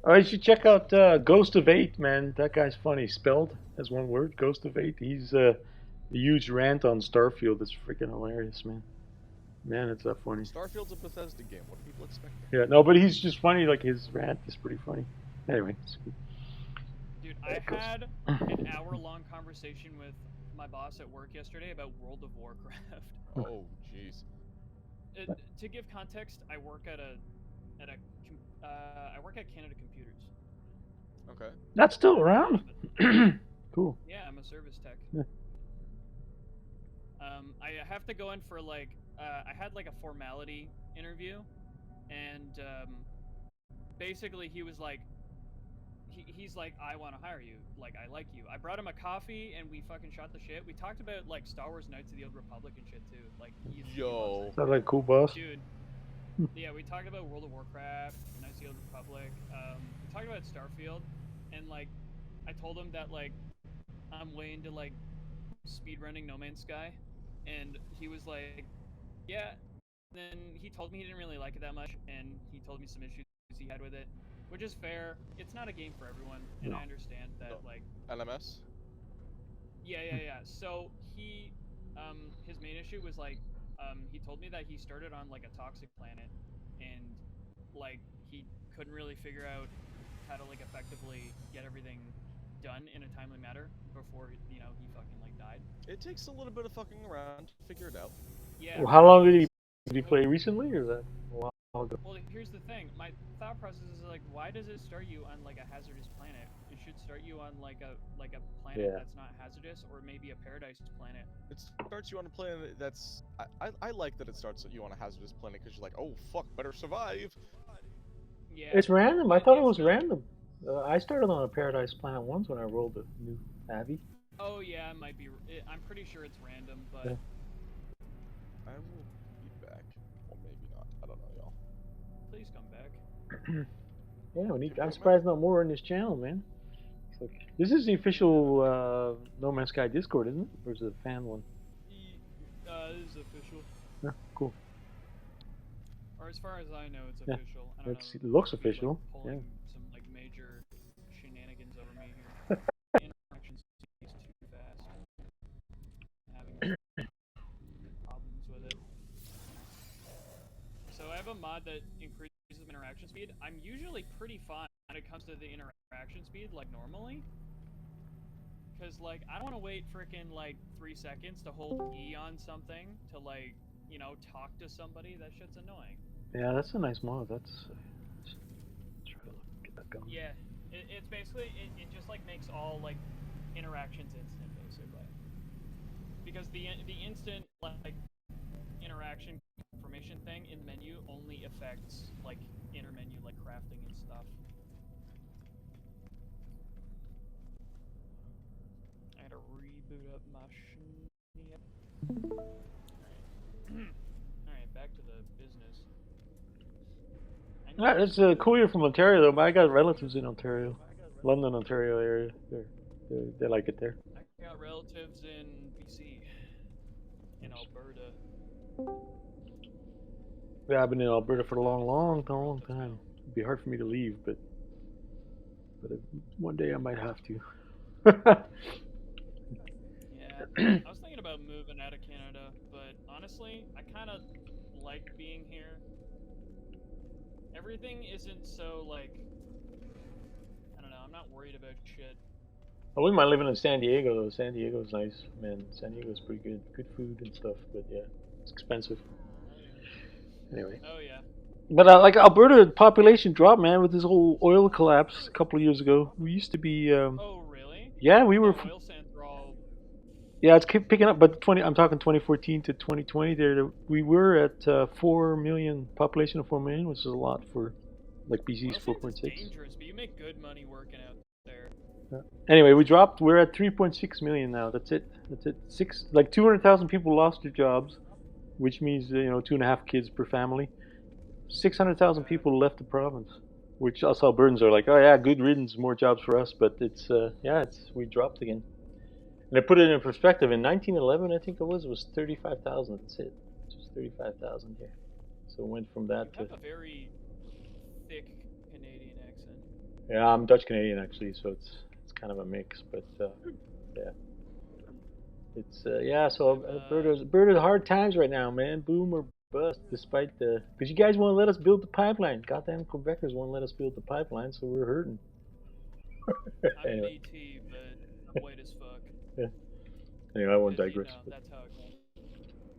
Oh, you should check out Ghost of 8, man. That guy's funny. Spelled as one word, Ghost of 8. He's a huge rant on Starfield. It's freaking hilarious, man. Man, it's that funny. Starfield's a Bethesda game. What do people expect? Yeah, no, but he's just funny. Like his rant is pretty funny. Anyway, it's good. Dude, I had an hour-long conversation with my boss at work yesterday about World of Warcraft. Oh, jeez. To give context, I work at I work at Canada Computers. Okay. That's still around. Cool. Yeah, I'm a service tech. Yeah. I have to go in for like I had like a formality interview, and basically he was like, he's like, I want to hire you. Like, I like you. I brought him a coffee and we fucking shot the shit. We talked about like Star Wars Knights of the Old Republic and shit too. Like, Yo. Sounds like a cool boss. dude. Yeah, we talked about World of Warcraft, Knights of the Old Republic. We talked about Starfield, and like, I told him that like, I'm way into like speedrunning No Man's Sky, and he was like, yeah. Then he told me he didn't really like it that much, and he told me some issues he had with it, which is fair. It's not a game for everyone, and I understand that. No. Like, NMS? yeah. So he, his main issue was like, he told me that he started on like a toxic planet, and like he couldn't really figure out how to like effectively get everything done in a timely manner before he fucking like died. It takes a little bit of fucking around to figure it out. Yeah. Well, how long did he play recently, or is that a while ago? Well, here's the thing. My thought process is like, why does it start you on like a hazardous planet? It should start you on like a planet that's not hazardous, or maybe a paradise planet. It starts you on a planet that's... I like that it starts you on a hazardous planet, because you're like, oh fuck, better survive! Yeah. It's random. I thought it was random. I started on a paradise planet once when I rolled a new Abby. Oh yeah, it might be. I'm pretty sure it's random, but Yeah. I will be back. Or maybe not. I don't know, y'all. please come back. Yeah, I'm surprised not more on this channel, man. Like, this is the official No Man's Sky Discord, isn't it? Or is it a fan one? This is official. Yeah, cool. Or as far as I know, it's Yeah, official. I don't it know. looks Might be, official. Like, Yeah. pulling some like major shenanigans over me here. Interactions is too fast. Having problems with it. So I have a mod that increases interaction speed. I'm usually pretty fine when it comes to the interaction speed, like normally. Cause like I don't want to wait freaking like 3 seconds to hold E on something to like, you know, talk to somebody. That shit's annoying. Yeah, that's a nice mod. That's try to get that going. Yeah, it's basically it just like makes all like interactions instant basically. Because the instant like interaction information thing in menu only affects like inner menu like crafting and stuff. I had to reboot up my Alright, back to the business. Yeah, it's cool you're from Ontario though. But I got relatives in Ontario, London, Ontario area. They like it there. I got relatives in BC, in Alberta. Yeah, I've been in Alberta for a long time. It'd be hard for me to leave, but one day I might have to. Yeah, I was thinking about moving out of Canada, but honestly, I kind of like being here. Everything isn't so like, I don't know, I'm not worried about shit. I wouldn't mind living in San Diego though. San Diego's nice, man. San Diego's pretty good food and stuff. But yeah, it's expensive. Anyway. Oh yeah. But like Alberta population dropped, man, with this whole oil collapse a couple of years ago. We used to be. Oh really? Yeah, we were. Oil sands are all. Yeah, it's keep picking up, but I'm talking 2014 to 2020. We were at 4 million population of 4 million, which is a lot for like BC's 4.6. Dangerous, but you make good money working out there. Yeah. Anyway, we dropped. We're at 3.6 million now. That's it. 200,000 people lost their jobs, which means 2.5 kids per family. 600,000 people left the province, which us Albertans are like, oh yeah, good riddance, more jobs for us. But we dropped again. And I put it in perspective. In 1911, I think it was 35,000. That's it. Just 35,000 here. So it went from that You to. have a very thick Canadian accent. Yeah, I'm Dutch Canadian actually, so it's kind of a mix. But yeah, it's So Alberta's hard times right now, man. Boom or bust. Despite because you guys won't let us build the pipeline. Goddamn Quebecers won't let us build the pipeline, so we're hurting. I'm Anyway. BT, but I'm white as fuck. Yeah. Anyway, I won't digress. That's how it goes.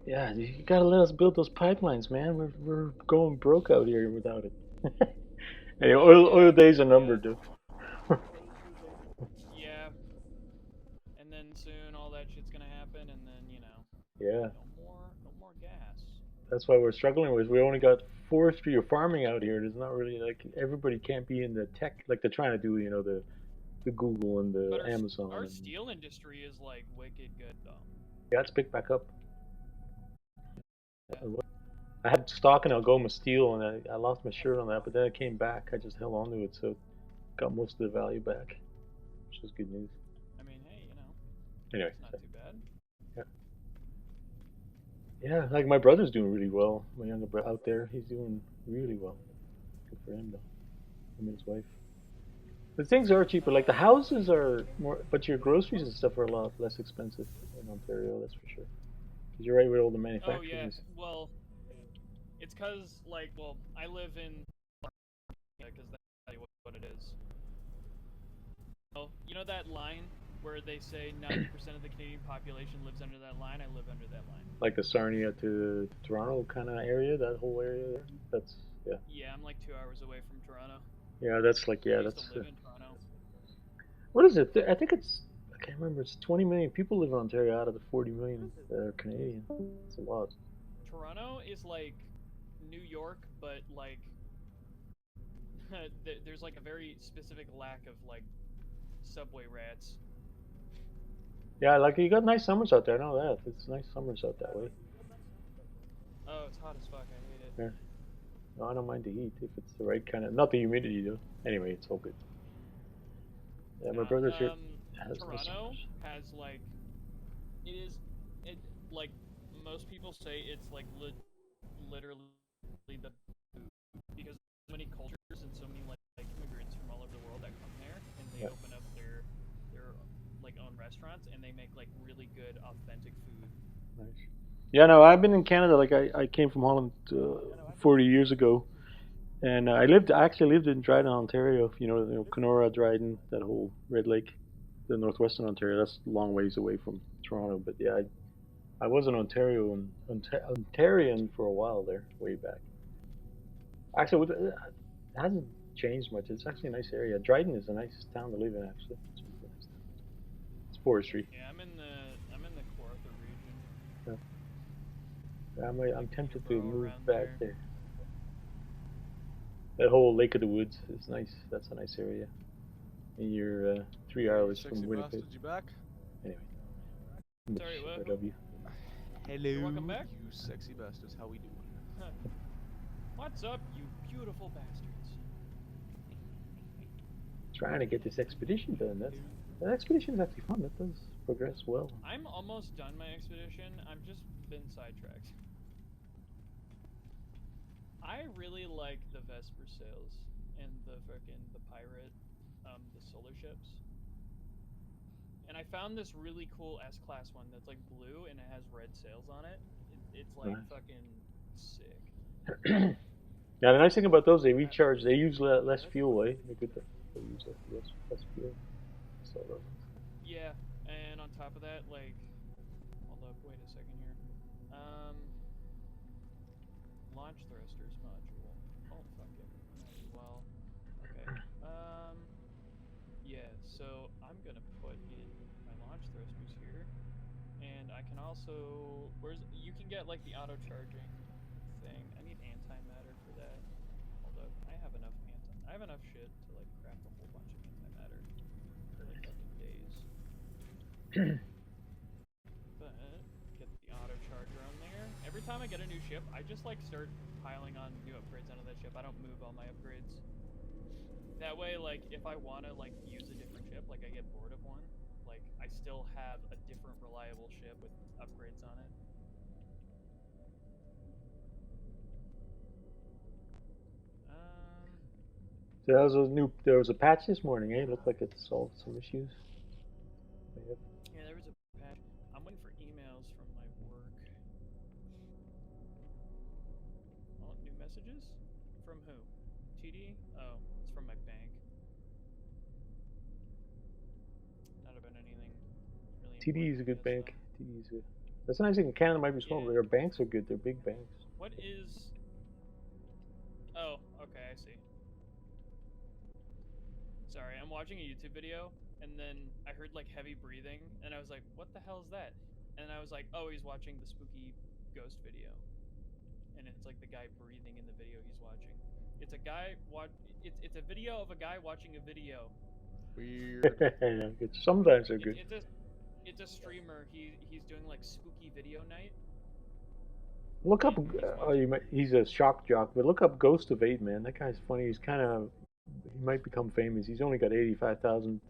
Yeah, you gotta let us build those pipelines, man. We're going broke out here without it. Anyway, oil days are numbered, dude. Yeah. And then soon all that shit's gonna happen, and then Yeah. No more gas. That's why we're struggling with. We only got forestry or farming out here. There's not really like everybody can't be in the tech like they're trying to do. The Google and the Amazon. Our steel industry is like wicked good though. Yeah, it's picked back up. I had stock in Algoma Steel and I lost my shirt on that, but then it came back. I just held on to it, so got most of the value back, which is good news. I mean, hey, Anyway, it's not too bad. Yeah, like my brother's doing really well. My younger brother out there, he's doing really well. Good for him though. Him and his wife. The things are cheaper. Like the houses are more, but your groceries and stuff are a lot less expensive in Ontario. That's for sure. Because you're right with all the manufacturers. Oh yeah. Well, it's because I live in because that's what it is. Well, you know that line where they say 90% of the Canadian population lives under that line? I live under that line. Like the Sarnia to Toronto kind of area, that whole area there. That's Yeah, I'm like 2 hours away from Toronto. Yeah, that's like I that's. used to live in Toronto. What is it? I think I can't remember. It's 20 million people live in Ontario out of the 40 million that are Canadian. It's a lot. Toronto is like New York, but like there's like a very specific lack of like subway rats. Yeah, like you got nice summers out there. I know that. It's nice summers out that way. Oh, it's hot as fuck. I hate it. Yeah. No, I don't mind the heat if it's the right kind of. Not the humidity though. Anyway, it's all good. Yeah, my brother's here. Has Toronto has like it like most people say it's like literally the because so many cultures and so many like immigrants from all over the world that come there and they open up their like own restaurants and they make like really good authentic food. Nice. Yeah, no, I've been in Canada. Like I came from Holland 40 years ago, and I actually lived in Dryden, Ontario. Kenora, Dryden, that whole Red Lake, the northwestern Ontario. That's a long ways away from Toronto, but yeah, I was in Ontarian for a while there, way back. Actually, it hasn't changed much. It's actually a nice area. Dryden is a nice town to live in. Actually, it's a really nice town. It's forestry. Yeah, I'm in the Kawartha region. Yeah. I'm tempted to Peterborough move around back there. there. That whole Lake of the Woods is nice. That's a nice area. And you're 3 Hey, hours sexy from Winnipeg. bastard, you back? Anyway. Sorry, what? RW. Hello, welcome back. you sexy bastards. How we doing? What's up, you beautiful bastards? Trying to get this expedition done. That expedition is actually fun. That does progress well. I'm almost done my expedition. I've just been sidetracked. I really like the Vesper sails and the pirate, the solar ships. And I found this really cool S-class one that's like blue and it has red sails on it. It's like Nice. fucking sick. Yeah, the nice thing about those, they recharge. They use less fuel, eh? They use less fuel. So, Yeah, and on top of that, like, hold up, wait a second here. Launch thrusters module. Oh fucking might as well. Okay. Yeah. So I'm gonna put in my launch thrusters here, and I can also you can get like the auto charging thing. I need antimatter for that. Hold up, I have enough shit to like craft a whole bunch of antimatter for like fucking days. But get the auto charger on there. Every time I get a new ship, I just like start piling on new upgrades onto that ship. I don't move all my upgrades. That way, like if I want to like use a different ship, like I get bored of one, like I still have a different reliable ship with upgrades on it. So there was a patch this morning, eh? It looked like it solved some issues. Yeah, there was a patch. I'm waiting for emails from my work. Oh, new messages? From who? TD? Oh, it's from my bank. Not about anything really important. TD is a good I guess, bank. TD is good. That's the nice thing. In Canada might be small, but their banks are good. They're big banks. What is... Oh, okay, I see. Sorry, I'm watching a YouTube video, and then I heard like heavy breathing, and I was like, what the hell is that? And I was like, oh, he's watching the spooky ghost video. And it's like the guy breathing in the video he's watching. It's a guy it's a video of a guy watching a video. Weird. Sometimes they're good. It's a streamer. He's doing like spooky video night. Look up. He's a shock jock, but look up Ghost of 8, man. That guy's funny. He might become famous. He's only got 85,000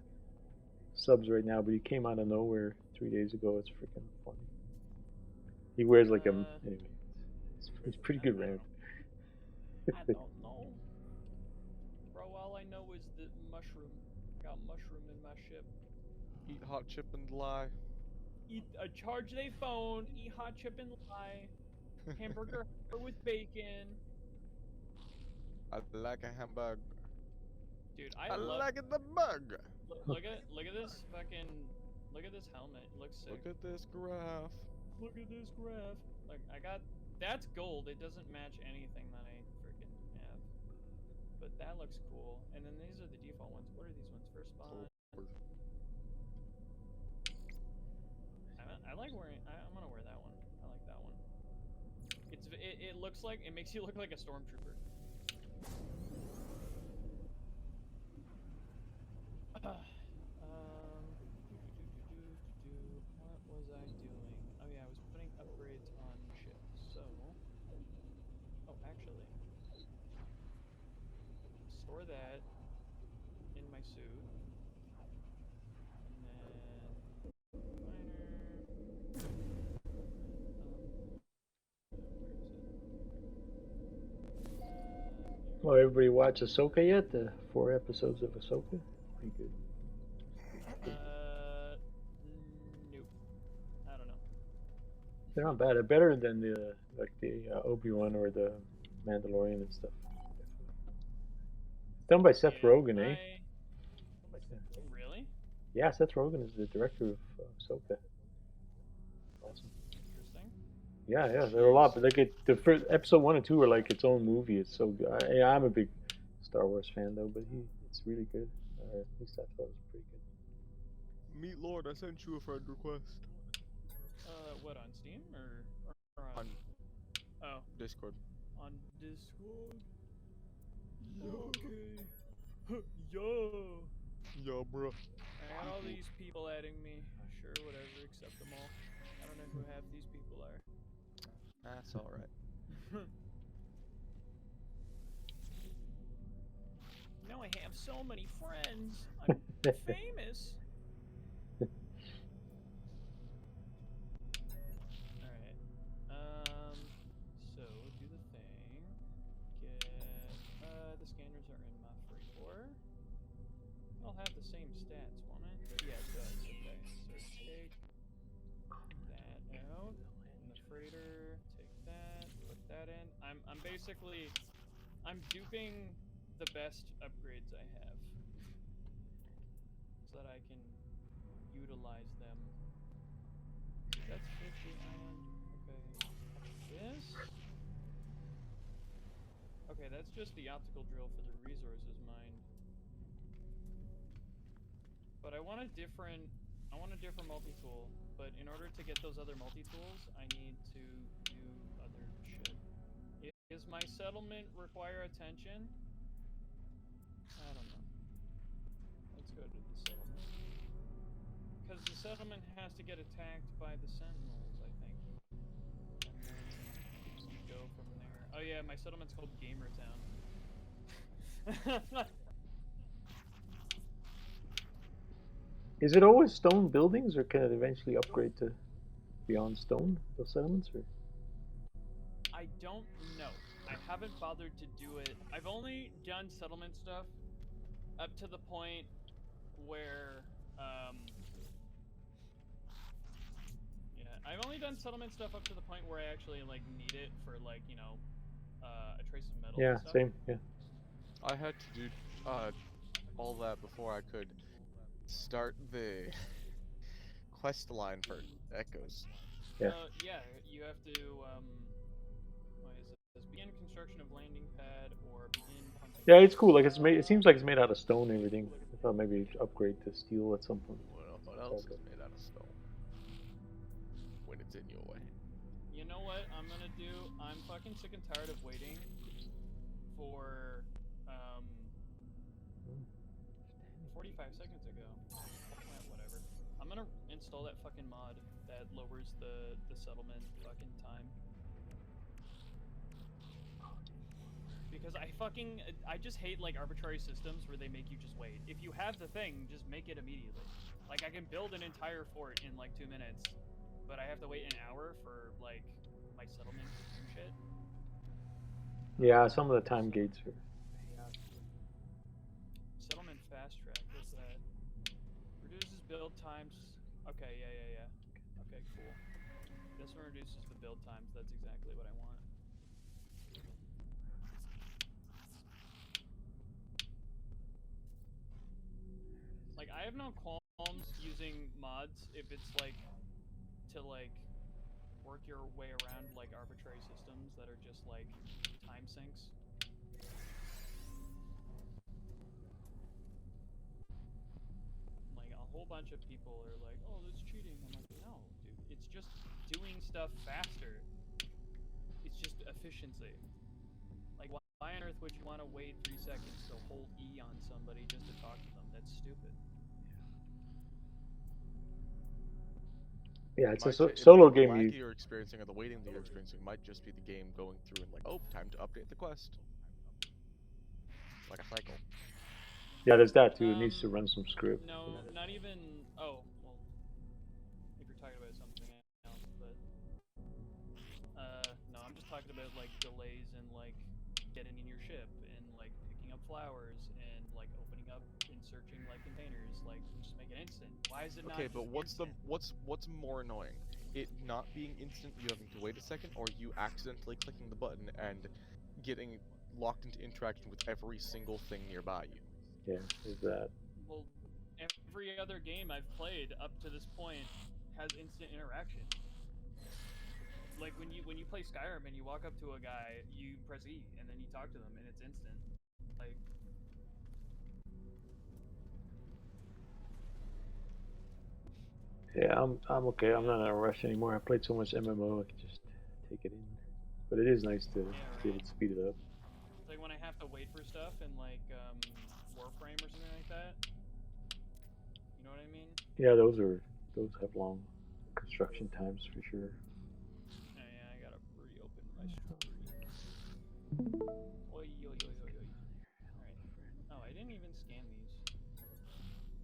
subs right now, but he came out of nowhere 3 days ago. It's freaking funny. He wears like anyway. He's pretty good, man. I don't know, bro. All I know is the mushroom. I got mushroom in my ship. Eat hot chip and lie. Charge they phone. Eat hot chip and lie. Hamburger with bacon. I like a hamburger. Dude, I like it the burger. Look at this fucking. Look at this helmet. It looks sick. Look at this graph. Look at this graph. Like I got. That's gold. It doesn't match anything that I freaking have. But that looks cool. And then these are the default ones. What are these ones? First spawn. I like wearing. I'm gonna wear that one. I like that one. It looks like it makes you look like a stormtrooper. What was I doing? Oh yeah, I was putting upgrades on ships. So, oh actually, store that in my suit. Well, everybody watch Ahsoka yet? The 4 episodes of Ahsoka? Pretty good. Nope. I don't know. They're not bad. They're better than the Obi-Wan or the Mandalorian and stuff. It's done by Seth Yeah, Rogen, eh? Really? Yeah, Seth Rogen is the director of Ahsoka. Awesome. Interesting. Yeah, they're a lot, but like the first episode 1 and 2 are like its own movie. It's so good. I'm a big Star Wars fan though, but it's really good. Or at least I thought it was pretty good. Meat Lord, I sent you a friend request. What, on Steam or on? Oh, Discord. on Discord. Okay. Yo. Yo, bro. I got all these people adding me. Sure, whatever, accept them all. I don't know who half these people are. That's alright. Now I have so many friends. I'm famous. Alright. So do the thing. Get the scanners are in my freighter. It'll have the same stats, won't it? Yeah, it does. Okay. So take that out. In the freighter, take that, put that in. I'm basically duping the best upgrades I have. So that I can utilize them. That's 50 iron. Okay. This. Okay, that's just the optical drill for the resources mined. But I want a different multi-tool. But in order to get those other multi-tools, I need to do other shit. Does my settlement require attention? I don't know. Let's go to the settlement. Because the settlement has to get attacked by the sentinels, I think. And then you go from there. Oh yeah, my settlement's called Gamertown. Is it always stone buildings, or can it eventually upgrade to beyond stone, those settlements? Or? I don't know. I haven't bothered to do it. I've only done settlement stuff up to the point where, yeah, I've only done settlement stuff up to the point where I actually, like, need it for, like, you know, a trace of metal Yeah, and stuff. same, yeah. I had to do all that before I could start the quest line for Echoes. Yeah. Yeah, you have to, what is it? Begin construction of landing pad or begin punching. Yeah, it's cool. Like it seems like it's made out of stone and everything. I thought maybe upgrade to steel at some point. What else is made out of stone? When it's in your way. You know what I'm gonna do? I'm fucking sick and tired of waiting for 45 seconds ago. Whatever. I'm gonna install that fucking mod that lowers the settlement fucking time. Because I just hate like arbitrary systems where they make you just wait. If you have the thing, just make it immediately. Like I can build an entire fort in like 2 minutes, but I have to wait an hour for like my settlement to do shit. Yeah, some of the time gates are. Settlement fast track, what's that? Reduces build times. Okay, yeah. Okay, cool. This one reduces the build times, that's exactly what I want. Like, I have no qualms using mods if it's like to like work your way around like arbitrary systems that are just like time sinks. Like a whole bunch of people are like, oh, that's cheating. I'm like, no, dude, it's just doing stuff faster. It's just efficiency. Like, why on earth would you want to wait 3 seconds to hold E on somebody just to talk to them? That's stupid. Yeah, it's a solo game. The lag you're experiencing or the waiting that you're experiencing might just be the game going through and like, oh, time to update the quest. Like a cycle. Yeah, there's that too. It needs to run some script. No, not even. Oh, well, if you're talking about something else, but no, I'm just talking about like delays and like getting in your ship and like picking up flowers and like opening up and searching like containers, like just make it instant. Why is it not? Okay, but just what's more annoying? It not being instant, you having to wait a second, or you accidentally clicking the button and getting locked into interaction with every single thing nearby you? Yeah, there's that. Well, every other game I've played up to this point has instant interaction. Like when you play Skyrim and you walk up to a guy, you press E and then you talk to them and it's instant. Like Yeah, I'm okay. I'm not in a rush anymore. I played so much MMO, I can just take it in. But it is nice to be able to speed it up. it's like when I have to wait for stuff in like Warframe or something like that. You know what I mean? Yeah, those have long construction times for sure. Oh, yeah, I gotta reopen my stream. Oi, oi, oi, oi, oi. Alright. Oh, I didn't even scan these.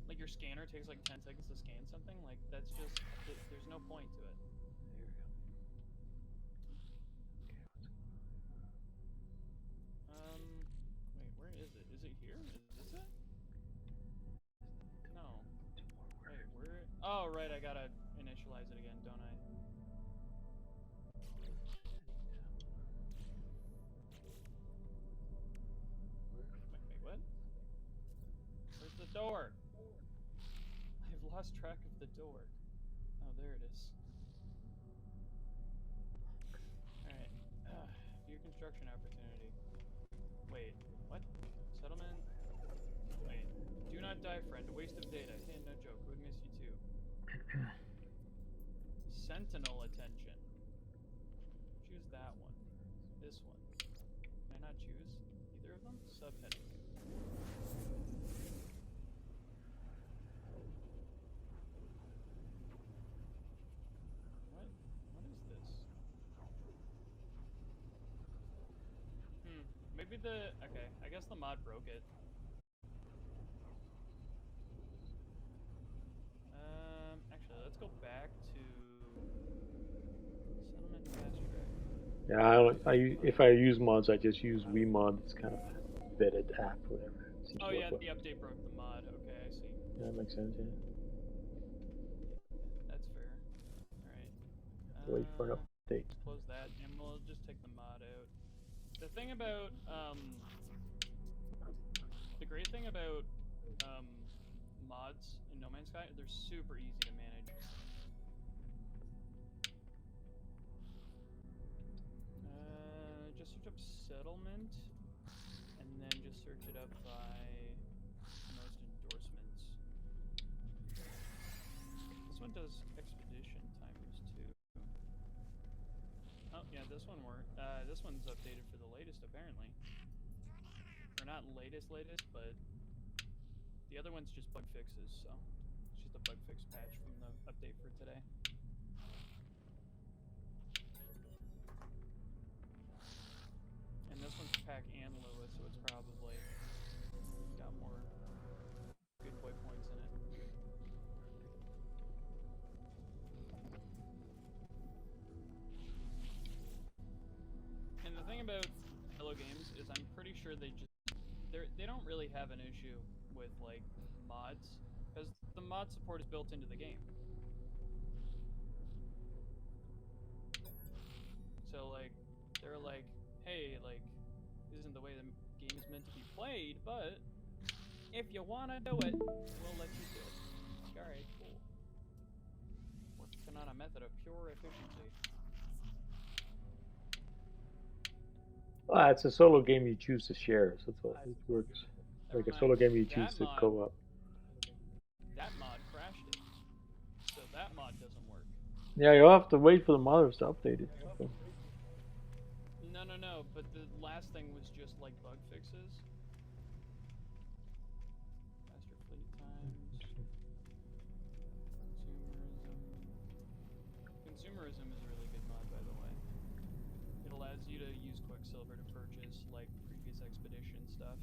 Like your scanner takes like 10 seconds to scan something? Like that's just there's no point to it. Wait, where is it? Is it here? Is this it? No. Wait, where? Oh, right, I gotta initialize it again, don't I? Wait, what? Where's the door? I've lost track of the door. Oh, there it is. Alright. View construction opportunity. Wait, what? Settlement? Wait. Do not die, friend. A waste of data. Hey, no joke. Would miss you too. Sentinel attention. Choose that one. This one. Can I not choose either of them? Subheading. What? What is this? Maybe the... Okay, I guess the mod broke it. Actually, let's go back to... Settlement Fast Track. Yeah, if I use mods, I just use WeMod. It's kind of vetted app, whatever. Oh yeah, the update broke the mod. Okay, I see. Yeah, that makes sense. Yeah. That's fair. All right. Wait for an update. Close that, and we'll just take the mod out. The thing about the great thing about mods in No Man's Sky, they're super easy to manage. Just search up settlement, and then just search it up by most endorsements. This one does expedition timers too. Oh yeah, this one worked. This one's updated for the latest apparently. Or not latest, but the other one's just bug fixes, so it's just a bug fix patch from the update for today. And this one's Pack and Lewis, so it's probably got more good boy points in it. And the thing about Hello Games is I'm pretty sure they don't really have an issue with like mods, because the mod support is built into the game. So like they're like, hey, like this isn't the way the game is meant to be played, but if you wanna do it, we'll let you do it. Like, alright, cool. Working on a method of pure efficiency. Well, it's a solo game you choose to share, so that's what it works. Like a solo game you choose to co-op. That mod crashed it, so that mod doesn't work. Yeah, you'll have to wait for the modders to update it. So. No, but the last thing was just like bug fixes. Faster fleet times. Consumerism is a really good mod, by the way. It allows you to use Quicksilver to purchase like previous expedition stuff.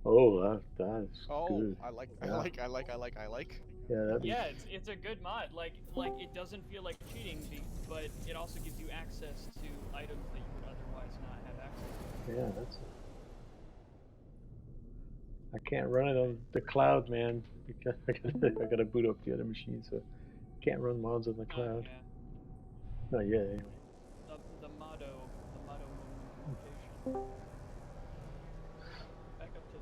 Oh, that is good. I like. Yeah, it's a good mod. Like it doesn't feel like cheating, but it also gives you access to items that you would otherwise not have access Yeah, that's. I can't run it on the cloud, man. I gotta boot up the other machine, so can't run mods on the cloud. Yeah. Not yet, anyway. The motto implementation. Back up to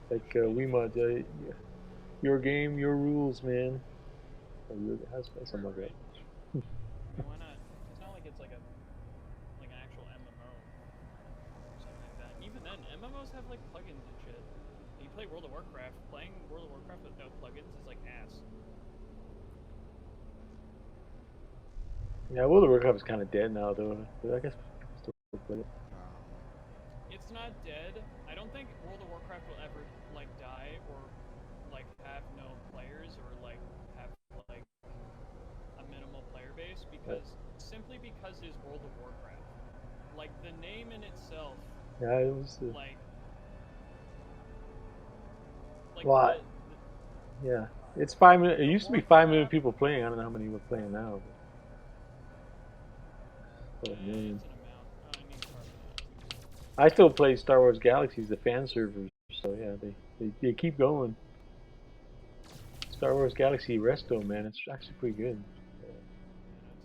the. Like Wiimods, your game, your rules, man. Or has something like that. I mean, why not? It's not like it's like an actual MMO or something like that. And even then, MMOs have like plugins and shit. You play World of Warcraft. Playing World of Warcraft without plugins is like ass. Yeah, World of Warcraft is kind of dead now, though. But I guess people still play it. It's not dead. I don't think World of Warcraft will ever like die or like have no players or like have like a minimal player base because simply because it's World of Warcraft. Like the name in itself. Yeah, it was. Like Well, yeah, it's 5 minutes. It used to be 5 million people playing. I don't know how many we're playing now. But, it's an amount. I need to I still play Star Wars Galaxies, the fan servers. So yeah, they keep going. Star Wars Galaxy Resto, man, it's actually pretty good.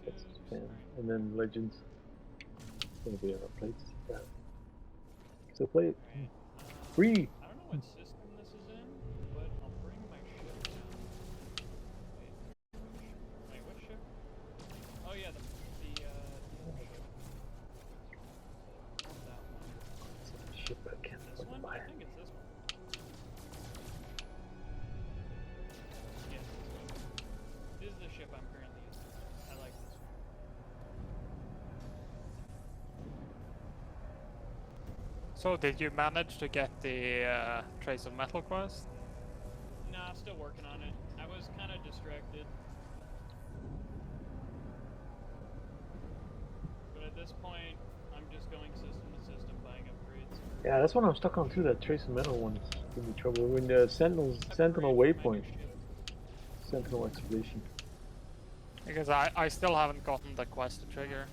That's fan. And then Legends. Nobody ever played that. So play it. Free. I don't know what system this is in, but I'll bring my ship down. Wait, what ship? Oh yeah, the other ship. That one. Ship, I can't This one? buy I it. think it's this one. Yes, this one. This is the ship I'm currently using. I like this one. So did you manage to get the Trace of Metal quest? Nah, still working on it. I was kind of distracted. But at this point, I'm just going system to system, buying upgrades. Yeah, that's what I'm stuck on too. That Trace of Metal one is giving me trouble. When the Sentinel Waypoint, Sentinel Expedition. Because I still haven't gotten the quest to trigger.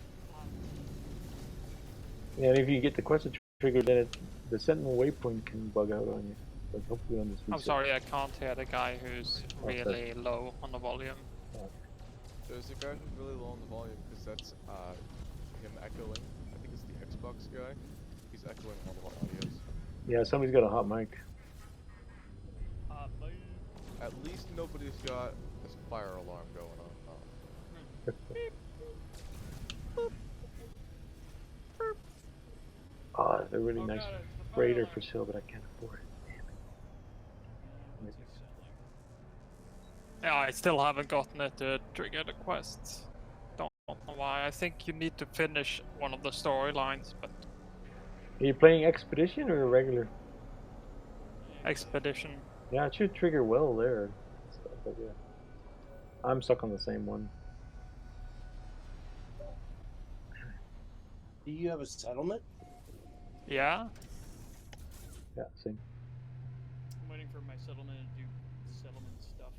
Yeah, and if you get the quest to trigger, then the Sentinel Waypoint can bug out on you. But hopefully on this reset. I'm sorry, I can't hear the guy who's really low on the volume. There's a guy who's really low on the volume because that's him echoing. I think it's the Xbox guy. He's echoing all of our audios. Yeah, somebody's got a hot mic. At least nobody's got a fire alarm going on. Oh, it's a really nice freighter for sale, but I can't afford it. Damn it. Yeah, I still haven't gotten it to trigger the quests. Don't know why. I think you need to finish one of the storylines, but... Are you playing Expedition or regular? Expedition. Yeah, it should trigger well there. But yeah. I'm stuck on the same one. Do you have a settlement? Yeah? Yeah, same. I'm waiting for my settlement to do settlement stuff.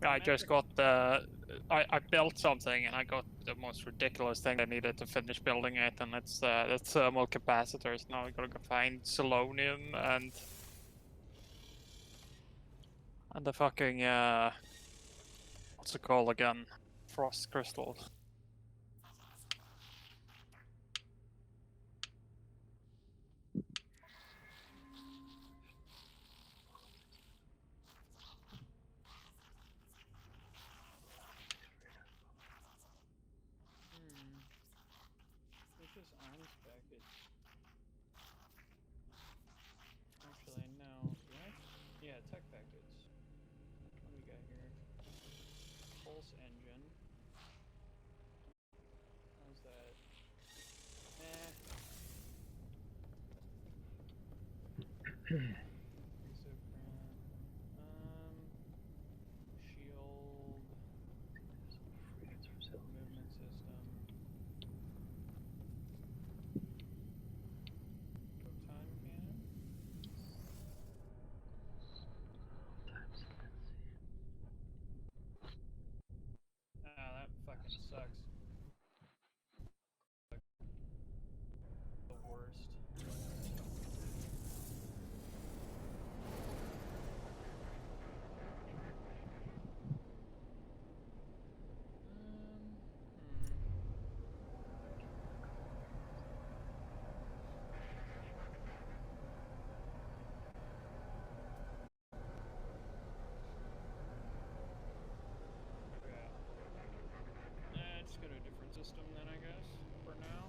Yeah, I just got the... I built something and I got the most ridiculous thing I needed to finish building it, and it's the thermal capacitors. Now I gotta go find selenium and the fucking what's it called again? Frost crystals. Which is arms package? Actually, no. Yeah, tech package. What do we got here? Pulse engine. How's that? Shield. Movement system. Photon cannon. Ah, that fucking sucks. system then, I guess, for now.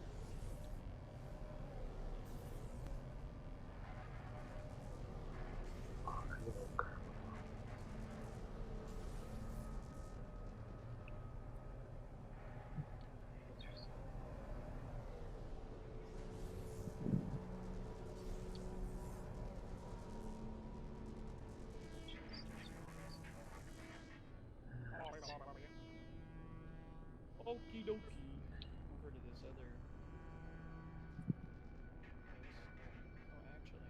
Okie dokie. Over to this other place. Oh, actually.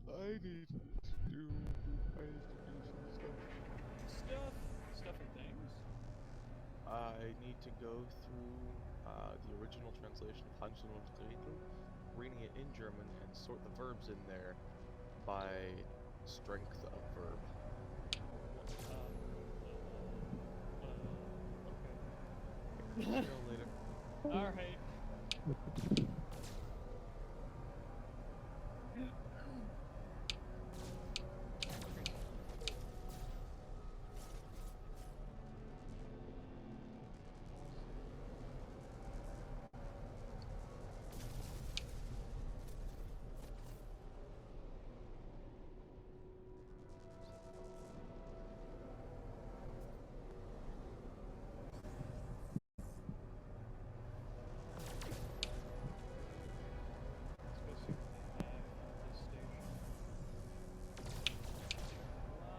I need to do some stuff. Stuff and things. I need to go through the original translation of Hanselman's Gretel, reading it in German, and sort the verbs in there by strength of verb. Okay. See you later. All right.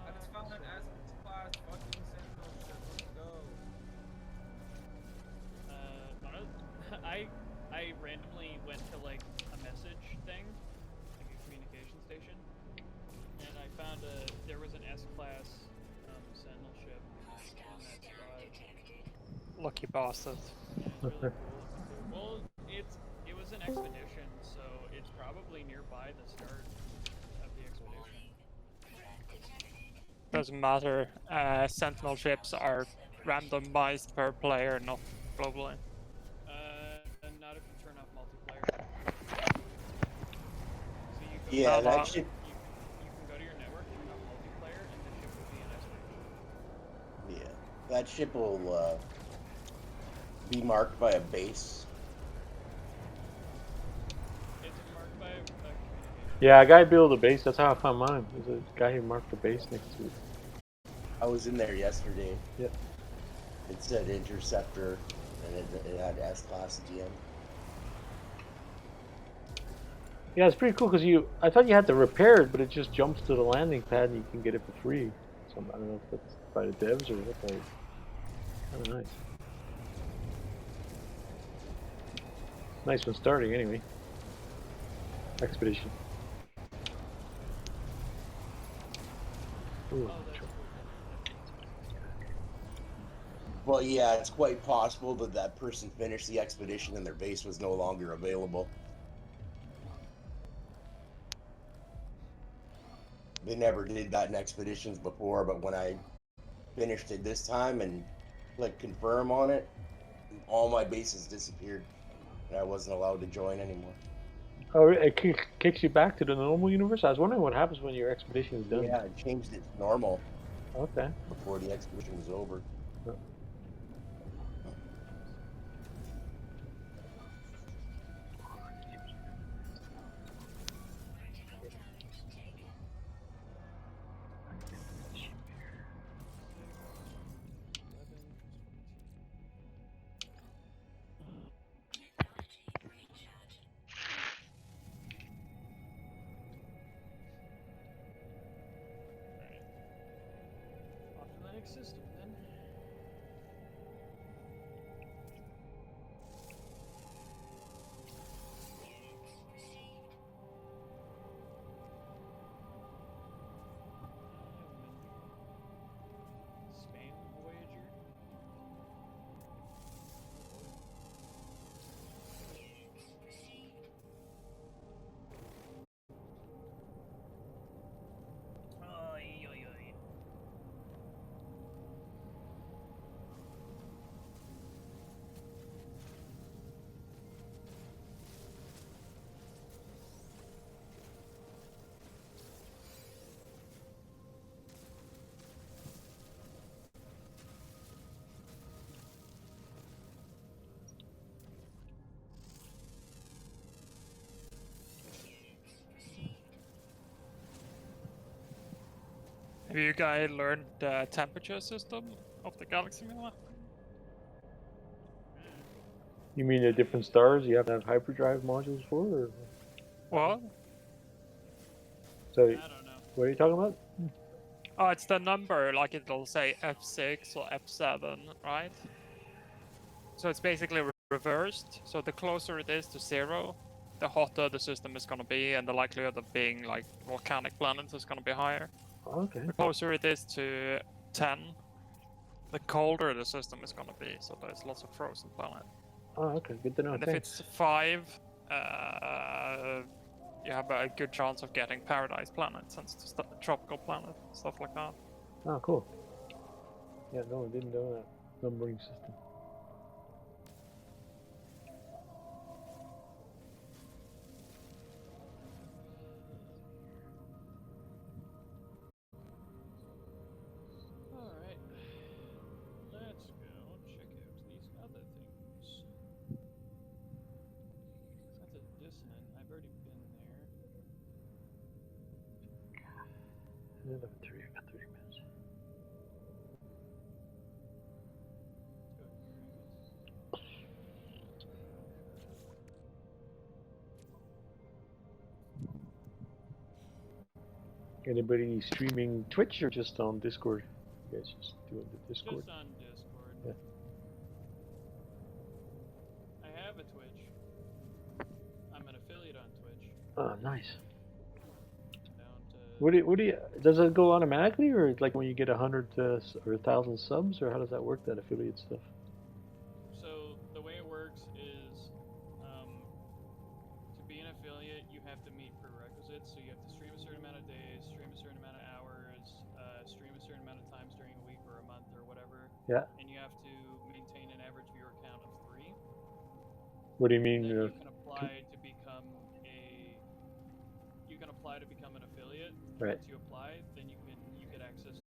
I just found an S-class fucking Sentinel ship. Let's go. I randomly went to like a message thing, like a communication station, and I found there was an S-class Sentinel ship in that spot. Lucky bastard. Yeah, it's really cool. Well, it was an expedition, so it's probably nearby the start of the expedition. Doesn't matter. Sentinel ships are randomized per player, not globally. Not if you turn off multiplayer. So you go Yeah, No, that no. should. you can go to your network, turn off multiplayer, and the ship will be in isolation. Yeah, that ship will be marked by a base. It's marked by a communication. Yeah, a guy built a base. That's how I found mine. There's a guy who marked a base next to it. I was in there yesterday. Yep. It said interceptor, and it had S-class at the end. Yeah, it's pretty cool because I thought you had to repair it, but it just jumps to the landing pad and you can get it for free. So I don't know if that's by the devs or what. Kind of nice. Nice one starting anyway. Expedition. Ooh, Oh, that's cool. Well, yeah, it's quite possible that that person finished the expedition and their base was no longer available. They never did that in expeditions before, but when I finished it this time and clicked confirm on it, all my bases disappeared, and I wasn't allowed to join anymore. Oh, it kicks you back to the normal universe? I was wondering what happens when your expedition is done. Yeah, it changed it to normal Okay. before the expedition was over. Off to the next system then. you guys learned the temperature system of the Galaxy Miller? You mean the different stars you have to have hyperdrive modules for? Or? What? So, I don't know. what are you talking about? Oh, it's the number, like it'll say F6 or F7, right? So it's basically reversed. So the closer it is to 0, the hotter the system is going to be, and the likelihood of being like volcanic planets is going to be higher. Okay. The closer it is to 10, the colder the system is going to be. So there's lots of frozen planets. Oh, okay. Good to know. And if Thanks. it's 5, you have a good chance of getting paradise planets and tropical planets, stuff like that. Oh, cool. Yeah, no, I didn't know that numbering system. Alright. Let's go check out these other things. That's a dissonant. I've already been there. Another 3 minutes. Let's go here, I guess. Anybody streaming Twitch or just on Discord? You guys just doing the Discord? Just on Discord. Yeah. I have a Twitch. I'm an affiliate on Twitch. Oh, nice. Don't, What do you, does it go automatically, or like when you get 100 or 1,000 subs, or how does that work, that affiliate stuff? So the way it works is, to be an affiliate, you have to meet prerequisites. So you have to stream a certain amount of days, stream a certain amount of hours, stream a certain amount of times during a week or a month or whatever. Yeah. And you have to maintain an average viewer count of 3. What do you mean? Then you can apply to become an affiliate. Right. Once you apply, then you get access to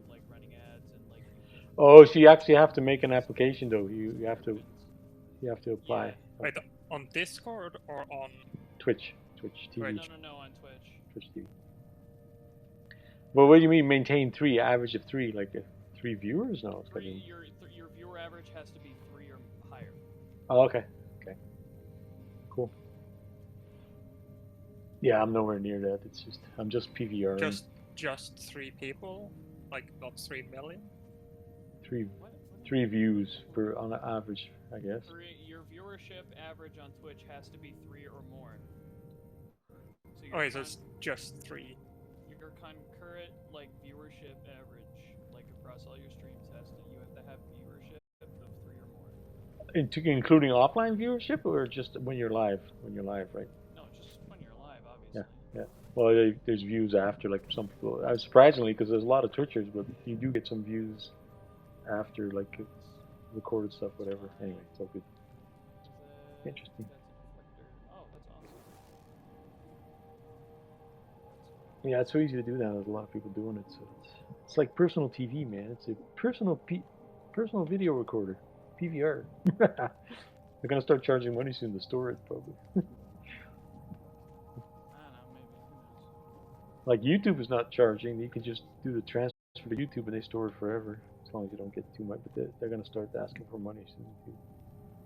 like running ads and like. Oh, so you actually have to make an application, though. You have to apply. Yeah. Wait, on Discord or on Twitch TV. Twitch. No, on Twitch. Twitch TV. Well, what do you mean maintain 3? Average of 3, like 3 viewers? No, it's like. Your viewer average has to be 3 or higher. Oh, okay. Okay. Cool. Yeah, I'm nowhere near that. It's just I'm just PVR. Just 3 people, like not 3 million. 3 views per on an average, I guess. Your viewership average on Twitch has to be 3 or more. So Okay, so it's just 3. Your concurrent like viewership average, like across all your streams, you have to have viewership of 3 or more. Including offline viewership, or just when you're live? When you're live, right? No, just when you're live, obviously. Yeah. Well, there's views after, like some people. Surprisingly, because there's a lot of Twitchers, but you do get some views after, like recorded stuff, whatever. Anyway, it's all good. Interesting. Oh, that's awesome. Yeah, it's so easy to do now. There's a lot of people doing it, so it's like personal TV, man. It's a personal video recorder, PVR. They're gonna start charging money soon to store it, probably. I don't know, maybe. Who knows? Like YouTube is not charging. You can just do the transfer to YouTube and they store it forever, as long as you don't get too much. But they're gonna start asking for money soon, too,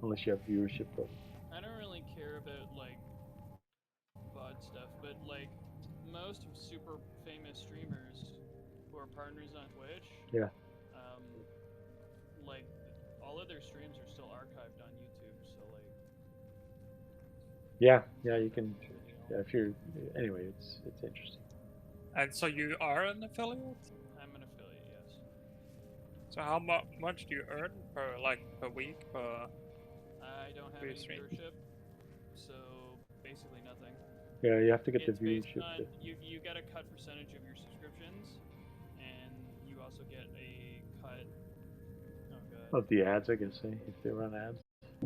unless you have viewership problems. I don't really care about like VOD stuff, but like most super famous streamers who are partners on Twitch, Yeah. like all of their streams are still archived on YouTube, so like. Yeah, you can. Yeah, if you're anyway, it's interesting. And so you are an affiliate? I'm an affiliate, yes. So how much do you earn per week per? I don't have any viewership, so basically nothing. Yeah, you have to get It's the based viewership. on, you get a cut percentage of your subscriptions, and you also get a cut. Oh god. Of the ads, I guess, if they run ads.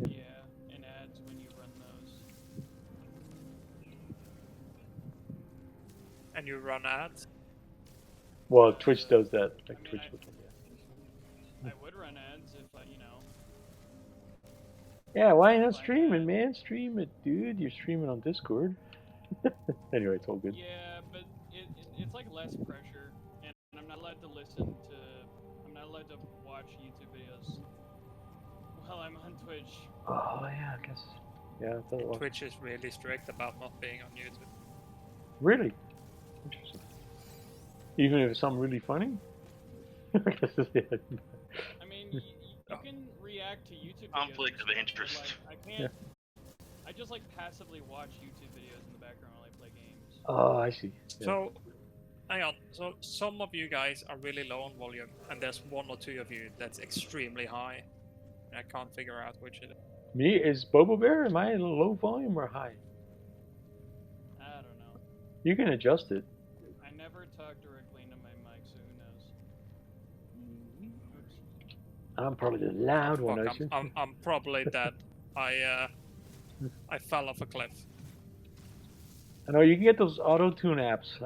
Yeah, and ads when you run those. And you run ads? Well, Twitch does that. Like Twitch would, yeah. I would run ads if you know. Yeah, why not streaming, man? Stream it, dude. You're streaming on Discord. Anyway, it's all good. Yeah, but it's like less pressure, and I'm not allowed to listen to. I'm not allowed to watch YouTube videos while I'm on Twitch. Oh yeah, I guess. Yeah, I thought it was. Twitch is really strict about not being on YouTube. Really? Interesting. Even if it's something really funny? I guess it's the I mean, you can react to YouTube videos. Conflict of and stuff, interest. but, like, I can't. I just like passively watch YouTube videos in the background while I play games. Oh, I see. Yeah. So, hang on. So some of you guys are really low on volume, and there's one or two of you that's extremely high. I can't figure out which it is. Me, is Bobo Bear, am I low volume or high? I don't know. You can adjust it. I never talk directly into my mic, so who knows? Oops. I'm probably the loud one, I Fuck, see. I'm probably dead. I fell off a cliff. I know you can get those auto-tune apps.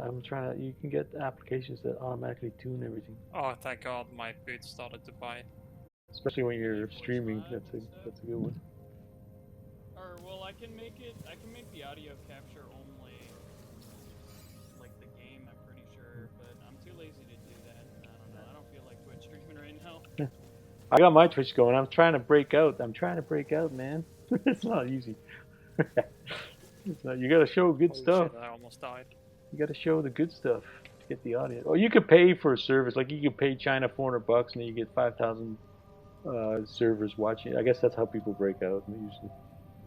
You can get applications that automatically tune everything. Oh, thank God, my boots started to bite. Especially when you're streaming, that's a good one. Or well, I can make the audio capture only like the game. I'm pretty sure, but I'm too lazy to do that. I don't know. I don't feel like Twitch streaming right now. I got my Twitch going. I'm trying to break out, man. It's not easy. It's not, you gotta show good Holy stuff. shit, I almost died. You gotta show the good stuff to get the audience. Or you could pay for a service, like you could pay China $400 and then you get 5,000 servers watching. I guess that's how people break out usually,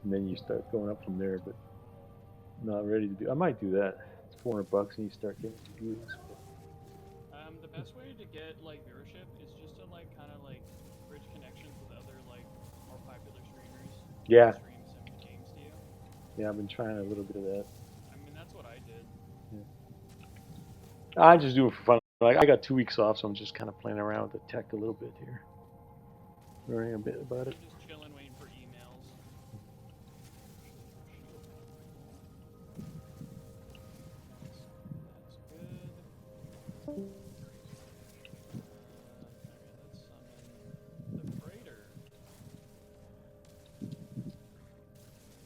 and then you start going up from there. But not ready to do. I might do that. It's $400 and you start getting views. The best way to get like viewership is just to like kind of like bridge connections with other like more popular streamers. Yeah. Stream some games to you. Yeah, I've been trying a little bit of that. I mean, that's what I did. I just do it for fun. Like I got 2 weeks off, so I'm just kind of playing around with the tech a little bit here, learning a bit about it. Just chilling, waiting for emails. That's good. Alright, let's summon the freighter.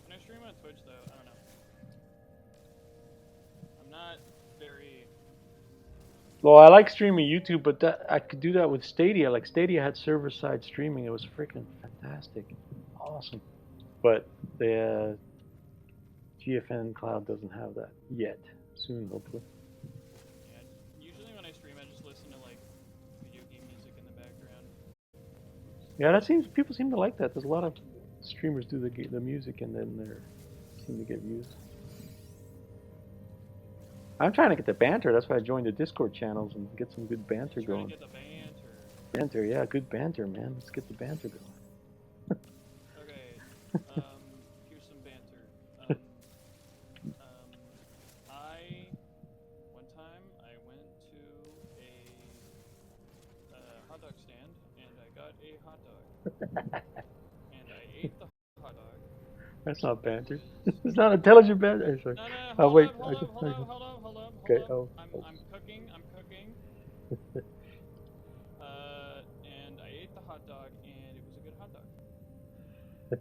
When I stream on Twitch, though, I don't know. I'm not very. Well, I like streaming YouTube, but I could do that with Stadia. Like Stadia had server-side streaming. It was freaking fantastic, awesome. But the GFN cloud doesn't have that yet. Soon, hopefully. Yeah, usually when I stream, I just listen to like video game music in the background. Yeah, people seem to like that. There's a lot of streamers do the music and then they seem to get views. I'm trying to get the banter. That's why I joined the Discord channels and get some good banter Trying going. to get the banter. Banter, yeah, good banter, man. Let's get the banter going. Okay, here's some banter. One time I went to a hot dog stand and I got a hot dog. And I ate the hot dog. That's not banter. It's not intelligent banter. Sorry. No, Oh, wait. hold up. Okay, I'm cooking. And I ate the hot dog, and it was a good hot dog. Yeah,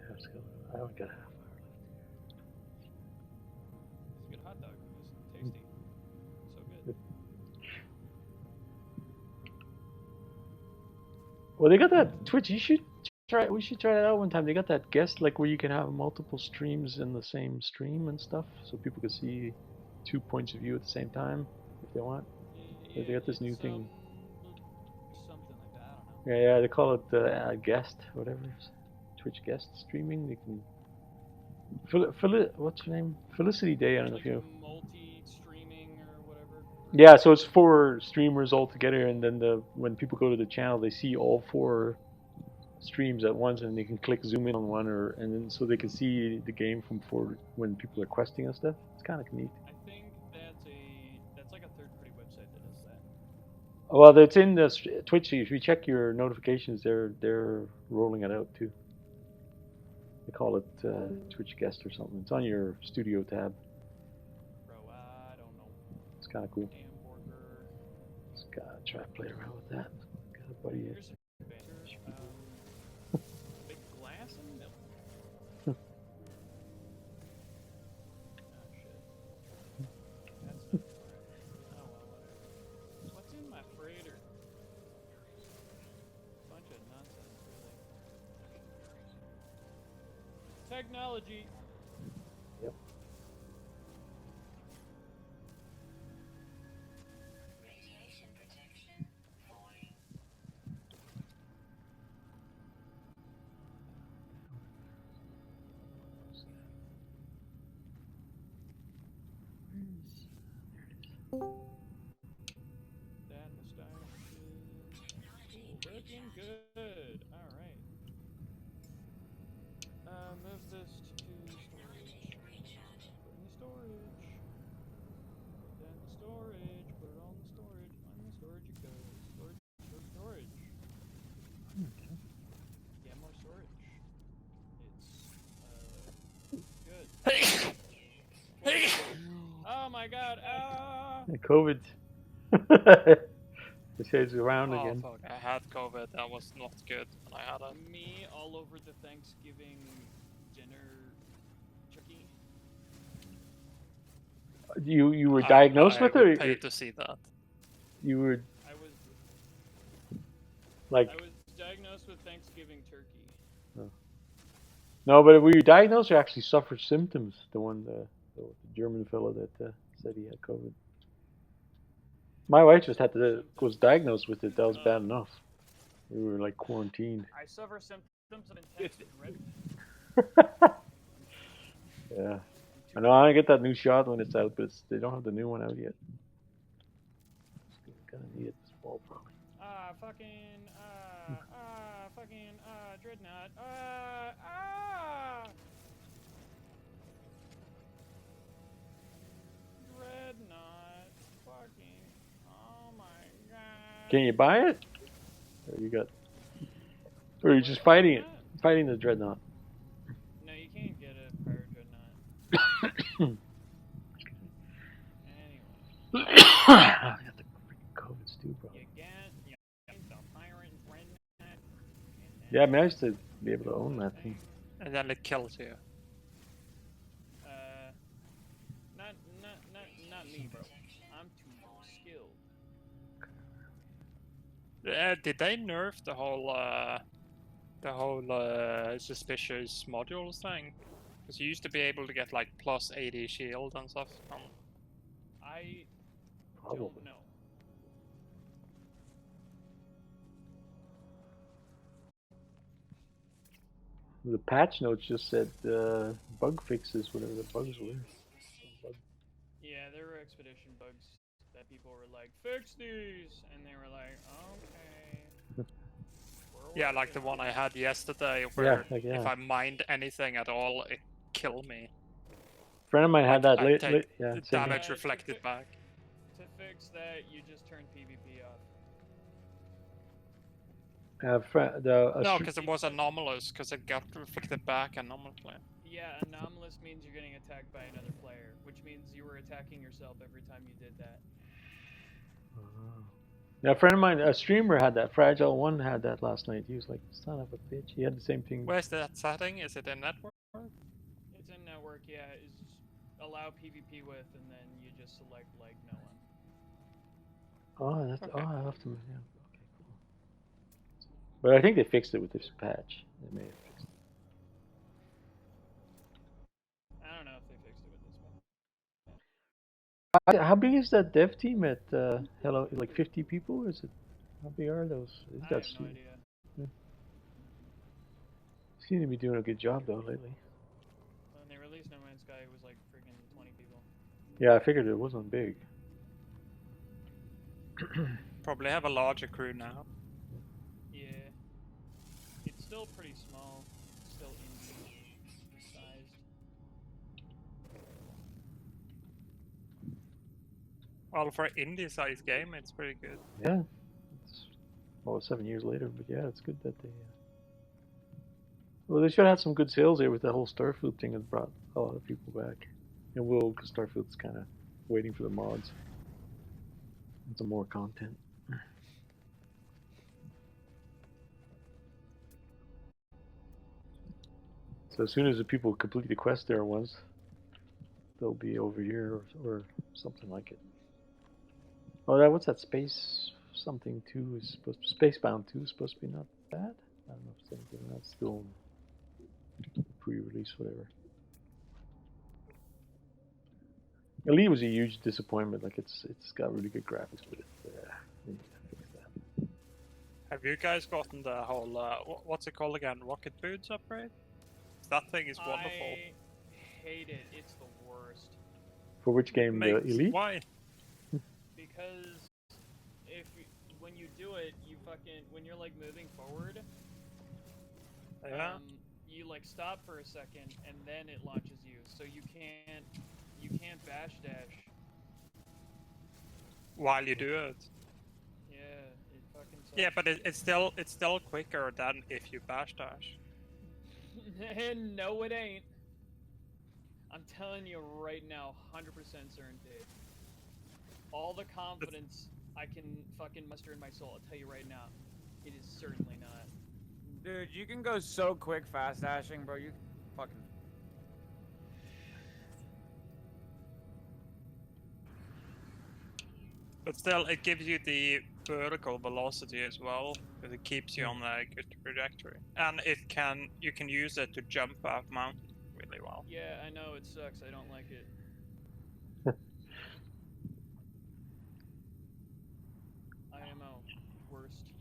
let's go. I only got a half hour left. It's a good hot dog. It was tasty. So good. Well, they got that Twitch. We should try that out one time. They got that guest, like where you can have multiple streams in the same stream and stuff, so people can see 2 points of view at the same time if they want. Yeah, They got this new thing. Something like that. I don't know. Yeah, they call it guest, whatever. Twitch guest streaming. You can. What's her name? Felicity Day. I don't know if you. Multi-streaming or whatever. Yeah, so it's 4 streamers all together, and then when people go to the channel, they see all 4 streams at once, and they can click zoom in on one, and then so they can see the game from 4 when people are questing and stuff. It's kind of neat. I think that's like a third-party website that does that. Well, it's in the Twitch. If you check your notifications, they're rolling it out too. They call it Twitch guest or something. It's on your studio tab. Bro, I don't know. It's kind of cool. Hamburger. Just gotta try to play around with that. Got a buddy. Here's some banter. Big glass of milk. Oh shit. That's not correct. Technology. Yep. That mustache is looking good. All right. Move this to storage. Put in the storage. Put that in the storage. Put it all in the storage. On the storage it goes. Storage. Get more storage. It's good. Oh my god. Ah. COVID. It says around Oh again. fuck! I had COVID. That was not good when I had it. Me all over the Thanksgiving dinner turkey. You were diagnosed with I it? would Or pay to see that. you were I was like diagnosed with Thanksgiving turkey. no, but were you diagnosed or actually suffered symptoms? The German fellow that said he had COVID. My wife just was diagnosed with it. That was bad enough. We were like quarantined. I suffer symptoms of intense dread. Yeah. I know I get that new shot when it's out, but they don't have the new one out yet. Gonna need it this fall probably. Dreadnought. Dreadnought. Fucking, oh my god. Can you buy it? Or are you just fighting it? Fighting the dreadnought. No, you can't get a pirate dreadnought. Anyway. I got the freaking COVID too, bro. You get the pirate dreadnought. Yeah, I mean, I used to be able to own that thing. And then it kills you. Not me, bro. I'm too skilled. Did they nerf the whole suspicious modules thing? Because you used to be able to get like plus 80 shield and stuff. I Probably. don't know. The patch notes just said bug fixes, whatever the bugs were. Yeah, there were expedition bugs that people were like, fix these! And they were like, okay. Yeah, like the one I had yesterday, where Yeah. if I mined anything at all, it killed me. A friend of mine had that I take yeah, the same damage here. reflected back. To fix that, you just turn PvP off. No, because it was anomalous, because it got reflected back anomalously. Yeah, anomalous means you're getting attacked by another player, which means you were attacking yourself every time you did that. Yeah, a friend of mine, a streamer, had that. Fragile One had that last night. He was like, son of a bitch. He had the same thing. Where's that setting? Is it in network? It's in network, yeah. It's allow PvP with, and then you just select like no one. Oh, that's Okay. I have to. Yeah. Okay, cool. But I think they fixed it with this patch. They may have fixed it. I don't know if they fixed it with this one. How big is that dev team at Hello? Like 50 people? Or is it? How big are those? I have no idea. Seem to be doing a good job though lately. When they released No Man's Sky, it was like freaking 20 people. Yeah, I figured it wasn't big. Probably have a larger crew now. Yeah. It's still pretty small. It's still indie sized. Well, for an indie-sized game, it's pretty good. Yeah. Well, 7 years later, but yeah, it's good that they. Well, they should have had some good sales there with that whole Starfield thing that brought a lot of people back. And because Starfield's kind of waiting for the mods and some more content. So as soon as the people complete the quest there once, they'll be over here or something like it. Oh, what's that space something 2 is supposed to, Spacebound 2 is supposed to be not bad. I don't know if it's anything that's still pre-release, whatever. Elite was a huge disappointment. Like it's got really good graphics, but they need to fix that. Have you guys gotten the whole what's it called again? Rocket boots upgrade? That thing is wonderful. I hate it. It's the worst. For which game? The Elite? Why? Because when you do it, when you're like moving forward, Yeah. you like stop for a second and then it launches you, so you can't bash dash. While you do it. Yeah, it fucking sucks. Yeah, but it's still quicker than if you bash dash. No, it ain't. I'm telling you right now, 100% certainty. All the confidence I can fucking muster in my soul, I'll tell you right now, it is certainly not. Dude, you can go so quick fast dashing, bro. You fucking. But still, it gives you the vertical velocity as well, because it keeps you on a good trajectory, and you can use it to jump off mountain really well. Yeah, I know it sucks. I don't like it. IMO, worst.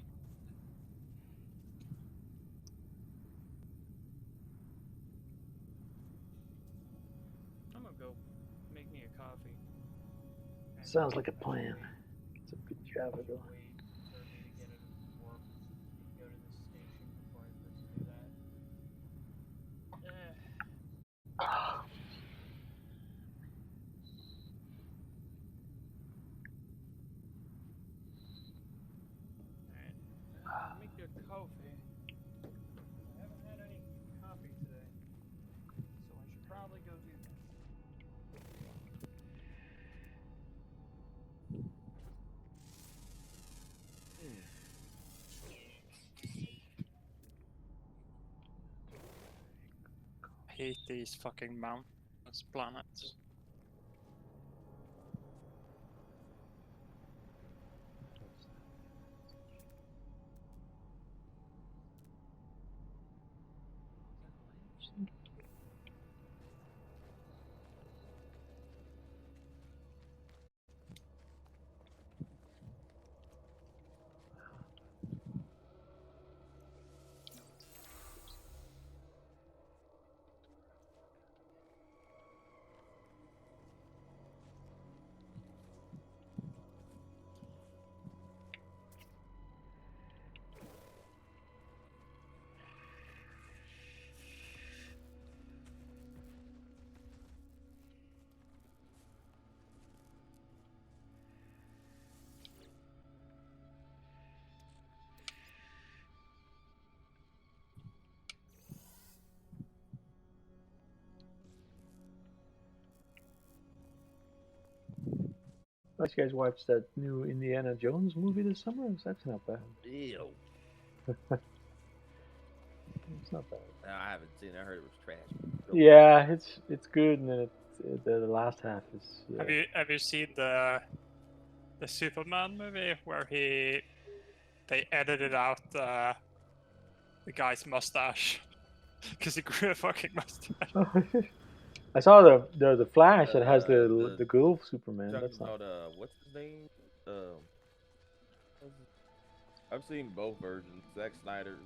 I'm gonna go make me a coffee. Sounds like a plan. It's a good job of going. Wait for me to get it work. Go to the station before I pursue that. Alright. Make a coffee. I haven't had any coffee today, so I should probably go do that. I hate these fucking mountainous planets. Oh, you guys watched that new Indiana Jones movie this summer? That's not bad. Ew. It's not bad. No, I haven't seen it. I heard it was trash. Yeah, it's good, and then the last half is. Yeah. Have you seen the Superman movie where they edited out the guy's mustache because he grew a fucking mustache? I saw the Flash that has the girl Superman. Talking That's not. about what's his name? I've seen both versions. Zack Snyder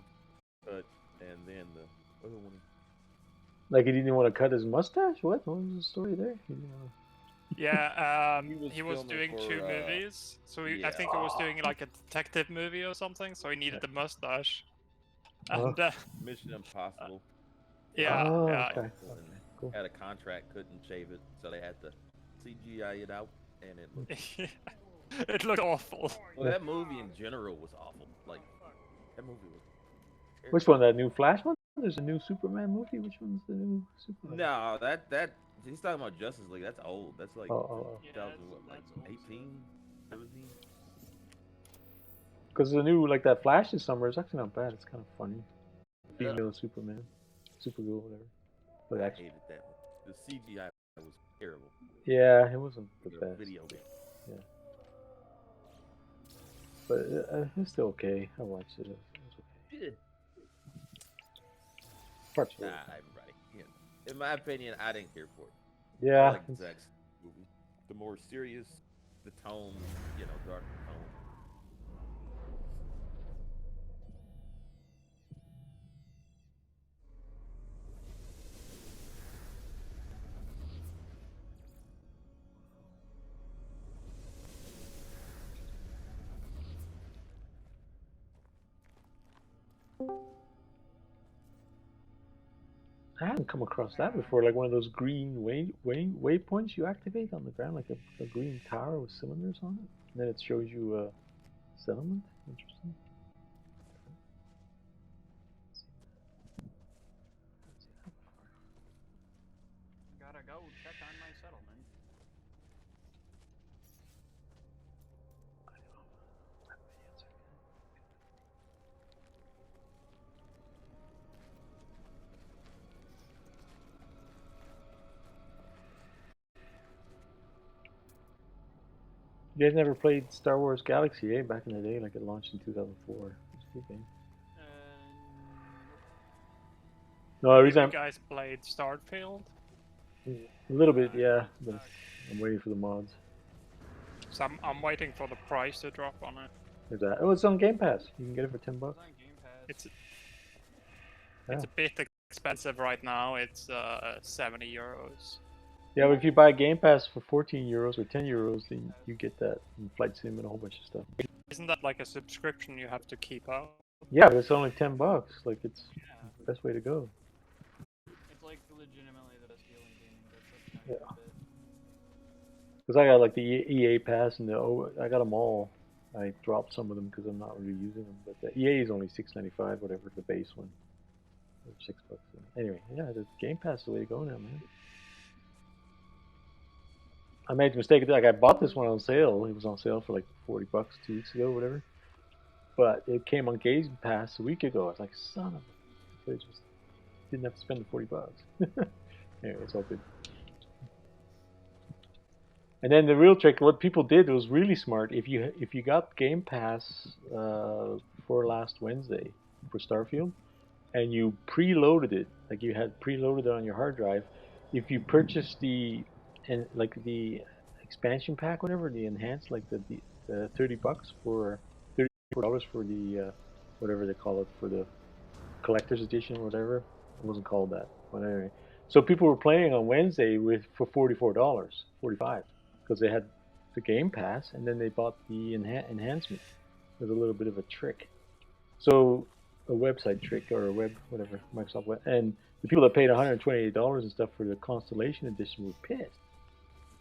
cut, and then the other one. Like he didn't want to cut his mustache. What was the story there? He didn't wanna... Yeah, He was doing filming two for, movies. So I yeah. think he was doing like a detective movie or something. So he needed the mustache. Oh. And Mission Impossible. yeah, Oh, yeah. okay. And Cool. had a contract, couldn't shave it, so they had to CGI it out, and it looked. It looked awful. Well, that movie in general was awful. Like that movie was. Which one? That new Flash one? There's a new Superman movie. Which one's the new Superman? No, that he's talking about Justice League. That's old. That's like Oh. 2000, what, like 18, 17. Because the new like that Flash this summer is actually not bad. It's kind of funny. Female Superman, Supergirl, whatever. But I actually, hated that one. The CGI was terrible. yeah, it wasn't the The best. video game. Yeah. But it's still okay. I watched it. It was okay. Yeah. Parts Nah, were everybody. in my opinion, I didn't care for it. I Yeah. like Zach's movie. The more serious, the tone, darker tone. I hadn't come across that before, like one of those green waypoints you activate on the ground, like a green tower with cylinders on it. And then it shows you a settlement. Interesting. Gotta go check on my settlement. You guys never played Star Wars Galaxy, back in the day, like it launched in 2004. It's a good game. No, the Have reason you I'm guys played Starfield? a little bit, yeah, but I'm waiting for the mods. So I'm waiting for the price to drop on it. There's that. Oh, it's on Game Pass. You can get it for $10. It's on Game Pass. It's a bit expensive right now. It's 70 euros. Yeah, but if you buy Game Pass for 14 euros or 10 euros, then you get that and Flight Sim and a whole bunch of stuff. Isn't that like a subscription you have to keep up? Yeah, but it's only $10. Like it's the best way to go. It's like legitimately the best deal in gaming. That's such Yeah. a bit. Because I got like the EA Pass and I got them all. I dropped some of them because I'm not really using them. But the EA is only $6.95, whatever the base one. Or $6. Anyway, yeah, the Game Pass is the way to go now, man. I made the mistake. Like I bought this one on sale. It was on sale for like $40 2 weeks ago, whatever. But it came on Game Pass a week ago. I was like, son of a. So I just didn't have to spend the $40. Anyway, it's all good. And then the real trick, what people did was really smart. If you got Game Pass for last Wednesday for Starfield, and you preloaded it, like you had preloaded it on your hard drive, if you purchased the expansion pack, whatever, the enhanced, like the $30 for $34 for the whatever they call it, for the collector's edition or whatever. It wasn't called that, but anyway. So people were playing on Wednesday for $44, 45, because they had the Game Pass and then they bought the enhancement. There's a little bit of a trick. So a website trick or a web whatever Microsoft web, and the people that paid $128 and stuff for the Constellation edition were pissed,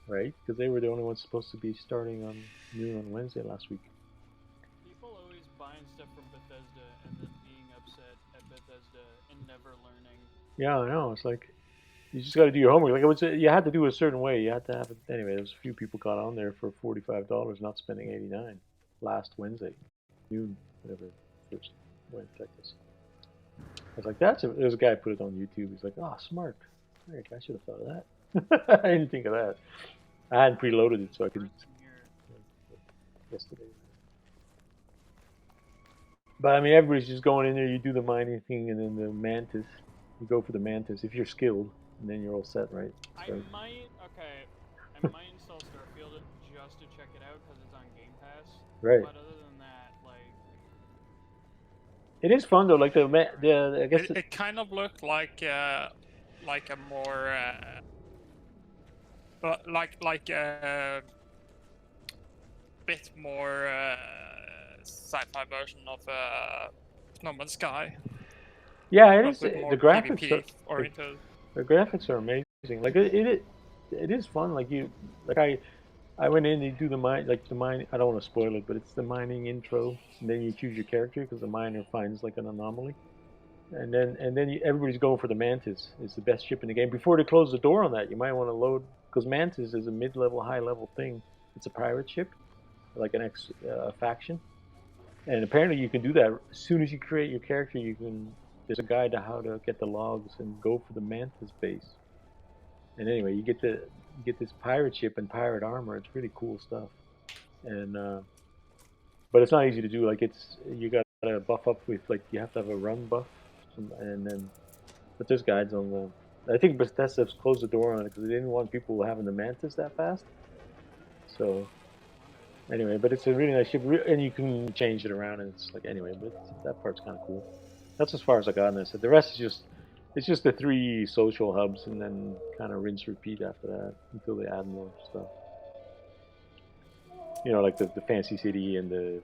right? Because they were the only ones supposed to be starting on noon on Wednesday last week. People always buying stuff from Bethesda and then being upset at Bethesda and never learning. Yeah, I know. It's like you just got to do your homework. Like you had to do it a certain way. You had to have it anyway. There's a few people got on there for $45, not spending $89 last Wednesday, noon, whatever first went Texas. I was like, there's a guy put it on YouTube. He's like, oh, smart. Rick, I should have thought of that. I didn't think of that. I hadn't preloaded it, so I couldn't. Yesterday. But I mean, everybody's just going in there. You do the mining thing, and then the mantis. You go for the mantis if you're skilled, and then you're all set, right? I might install Starfield just to check it out because it's on Game Pass. Right. But other than that, like. It is fun though. Like I guess it kind of looked like a more like a bit more sci-fi version of No Man's Sky. Yeah, it is. The graphics oriented. The graphics are amazing. Like it is fun. Like I went in and do the mine. I don't want to spoil it, but it's the mining intro, and then you choose your character because the miner finds like an anomaly, and then everybody's going for the mantis. It's the best ship in the game. Before they close the door on that, you might want to load because mantis is a mid-level, high-level thing. It's a pirate ship, like an faction, and apparently you can do that as soon as you create your character. You can. There's a guide to how to get the logs and go for the mantis base. And anyway, you get this pirate ship and pirate armor. It's really cool stuff. And but it's not easy to do. Like you got to buff up with you have to have a run buff, but there's guides on I think Bethesda's closed the door on it because they didn't want people having the Mantis that fast. So anyway, but it's a really nice ship, and you can change it around, and it's like anyway. But that part's kind of cool. That's as far as I got in this. The rest is just it's just the 3 social hubs, and then kind of rinse repeat after that until they add more stuff. You know, like the fancy city and the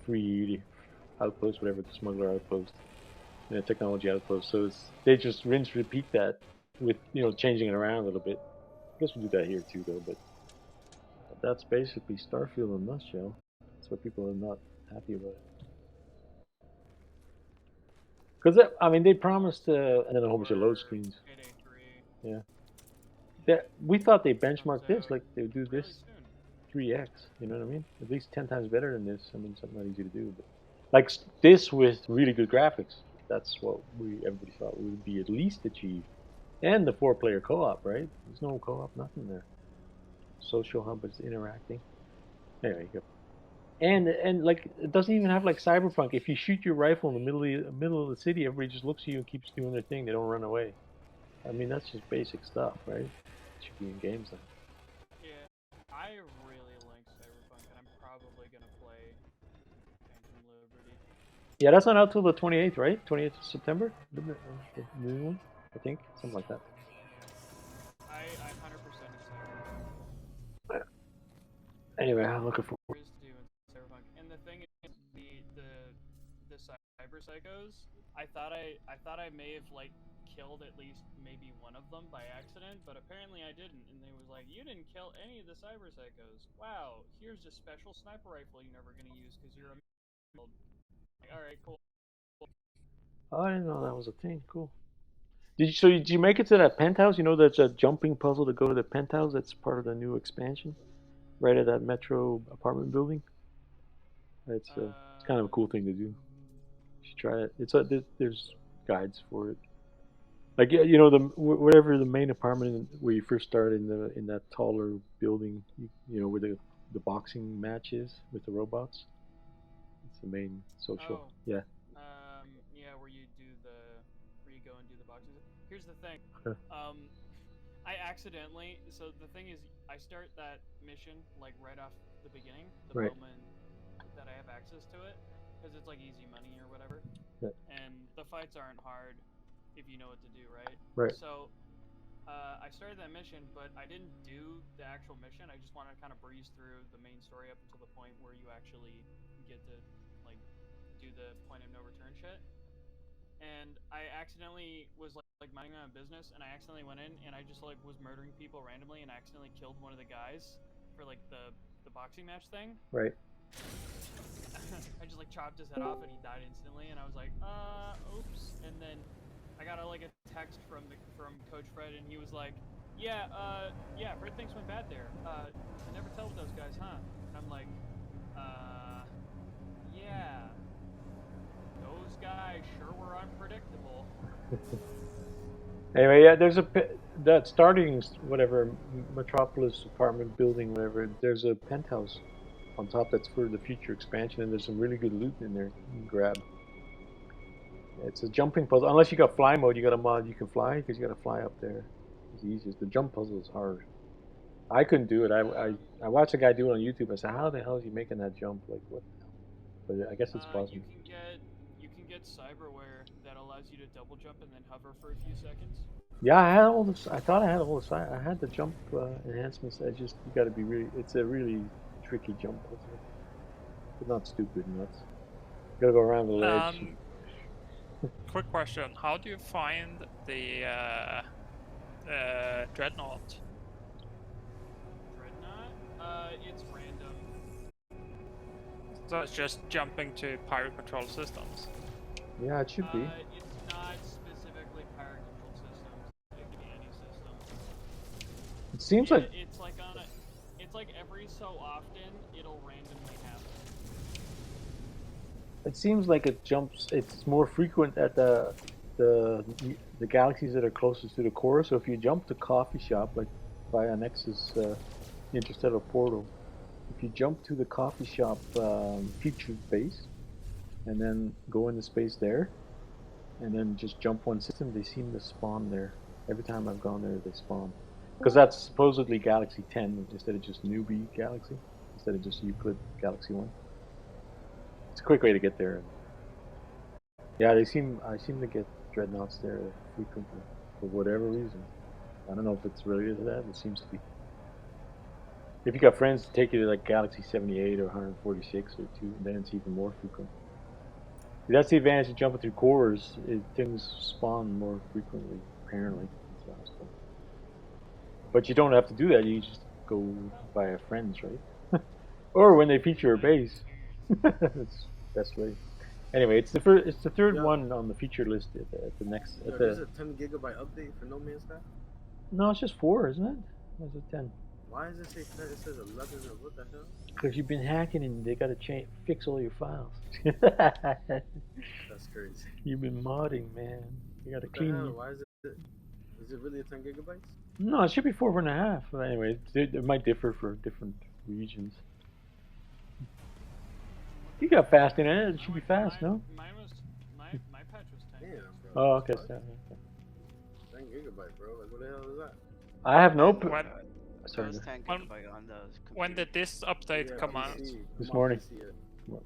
free outpost, whatever, the smuggler outpost, and the technology outpost. So they just rinse repeat that with changing it around a little bit. I guess we do that here too, though. But that's basically Starfield in a nutshell. That's why people are not happy about it. Because I mean, they promised and then a whole bunch of load screens. Payday 3 Yeah, we thought they comes benchmarked this, out like they would do really this soon. 3x. You know what I mean? At least 10 times better than this. I mean, something not easy to do, but like this with really good graphics. That's what everybody thought would be at least achieved, and the 4-player co-op, right? There's no co-op, nothing there. Social hub is interacting. There you go. And like it doesn't even have like Cyberpunk. If you shoot your rifle in the middle of the city, everybody just looks at you and keeps doing their thing. They don't run away. I mean, that's just basic stuff, right? It should be in games then. Yeah, I really like Cyberpunk, and I'm probably gonna play Phantom Liberty. Yeah, that's not out till the 28th, right? 28th of September? The new one? I think. Something like that. I 100% in Cyberpunk. Anyway, I'm looking for. There is to do in Cyberpunk, and the thing is, the cyber psychos. I thought I may have like killed at least maybe one of them by accident, but apparently I didn't. And they was like, "You didn't kill any of the cyber psychos. Wow, here's a special sniper rifle you're never gonna use because you're a." Like, all right, cool. Oh, I didn't know that was a thing. Cool. Did you make it to that penthouse? You know, there's a jumping puzzle to go to the penthouse. That's part of the new expansion, right at that metro apartment building. It's kind of a cool thing to do. You should try it. There's guides for it. Like whatever the main apartment where you first start in that taller building, where the boxing match is with the robots. It's the main social. Oh. Yeah. Yeah, where you go and do the boxes. Here's the thing. Huh. I accidentally. So the thing is, I start that mission like right off the beginning, the Right. moment that I have access to it, because it's like easy money or whatever. Yeah. And the fights aren't hard if you know what to do, right? Right. So I started that mission, but I didn't do the actual mission. I just wanted to kind of breeze through the main story up until the point where you actually get to like do the point of no return shit. And I accidentally was like minding my own business, and I accidentally went in and I just like was murdering people randomly, and I accidentally killed one of the guys for like the boxing match thing. Right. I just like chopped his head off and he died instantly, and I was like, oops. And then I got a text from Coach Fred, and he was like, yeah, Fred thinks went bad there. You never tell with those guys, huh? And I'm like, yeah. Those guys sure were unpredictable. Anyway, yeah, there's that starting whatever Metropolis apartment building, whatever. There's a penthouse on top that's for the future expansion, and there's some really good loot in there you can grab. It's a jumping puzzle. Unless you got fly mode, you got a mod you can fly because you got to fly up there. It's the easiest. The jump puzzle is hard. I couldn't do it. I watched a guy do it on YouTube. I said, how the hell is he making that jump? Like what? But I guess it's possible. You can get cyberware that allows you to double jump and then hover for a few seconds. Yeah, I had all this. I thought I had all this. I had the jump enhancements. You got to be really. It's a really tricky jump puzzle, but not stupid nuts. You gotta go around the ledge. Quick question: how do you find the dreadnought? Dreadnought? It's random. So it's just jumping to pirate control systems. Yeah, it should be. It's not specifically pirate control systems. It could be any system. It seems like it's like it's like every so often it'll randomly happen. it seems like it jumps. It's more frequent at the galaxies that are closest to the core. So if you jump to coffee shop, like via Nexus interstellar portal, if you jump to the coffee shop future base, and then go into space there, and then just jump one system, they seem to spawn there. Every time I've gone there, they spawn. Because that's supposedly Galaxy 10 instead of just newbie Galaxy, instead of just Euclid Galaxy 1. It's a quick way to get there. Yeah, I seem to get dreadnoughts there frequently for whatever reason. I don't know if it's related to that. It seems to be. If you got friends to take you to like Galaxy 78 or 146 or 2, then it's even more frequent. That's the advantage of jumping through cores. Things spawn more frequently, apparently. That's what I was told. But you don't have to do that. You just go via friends, right? Or when they feature a base. That's the best way. Anyway, it's the third one on the feature list at the next. There's a 10 gigabyte update for No Man's Sky. No, it's just 4, isn't it? Or is it 10? Why does it say 10? It says 11. Or what the hell? Because you've been hacking and they got to fix all your files. That's crazy. You've been modding, man. You got to clean. Why is it? Is it really 10 gigabytes? No, it should be 4.5. But anyway, it might differ for different regions. You got fast internet. It should be fast, no? Mine was my patch was 10. Damn, bro. Oh, okay. 10 gigabyte, bro. Like, what the hell is that? I have no. Sorry. When did this update come out? This morning.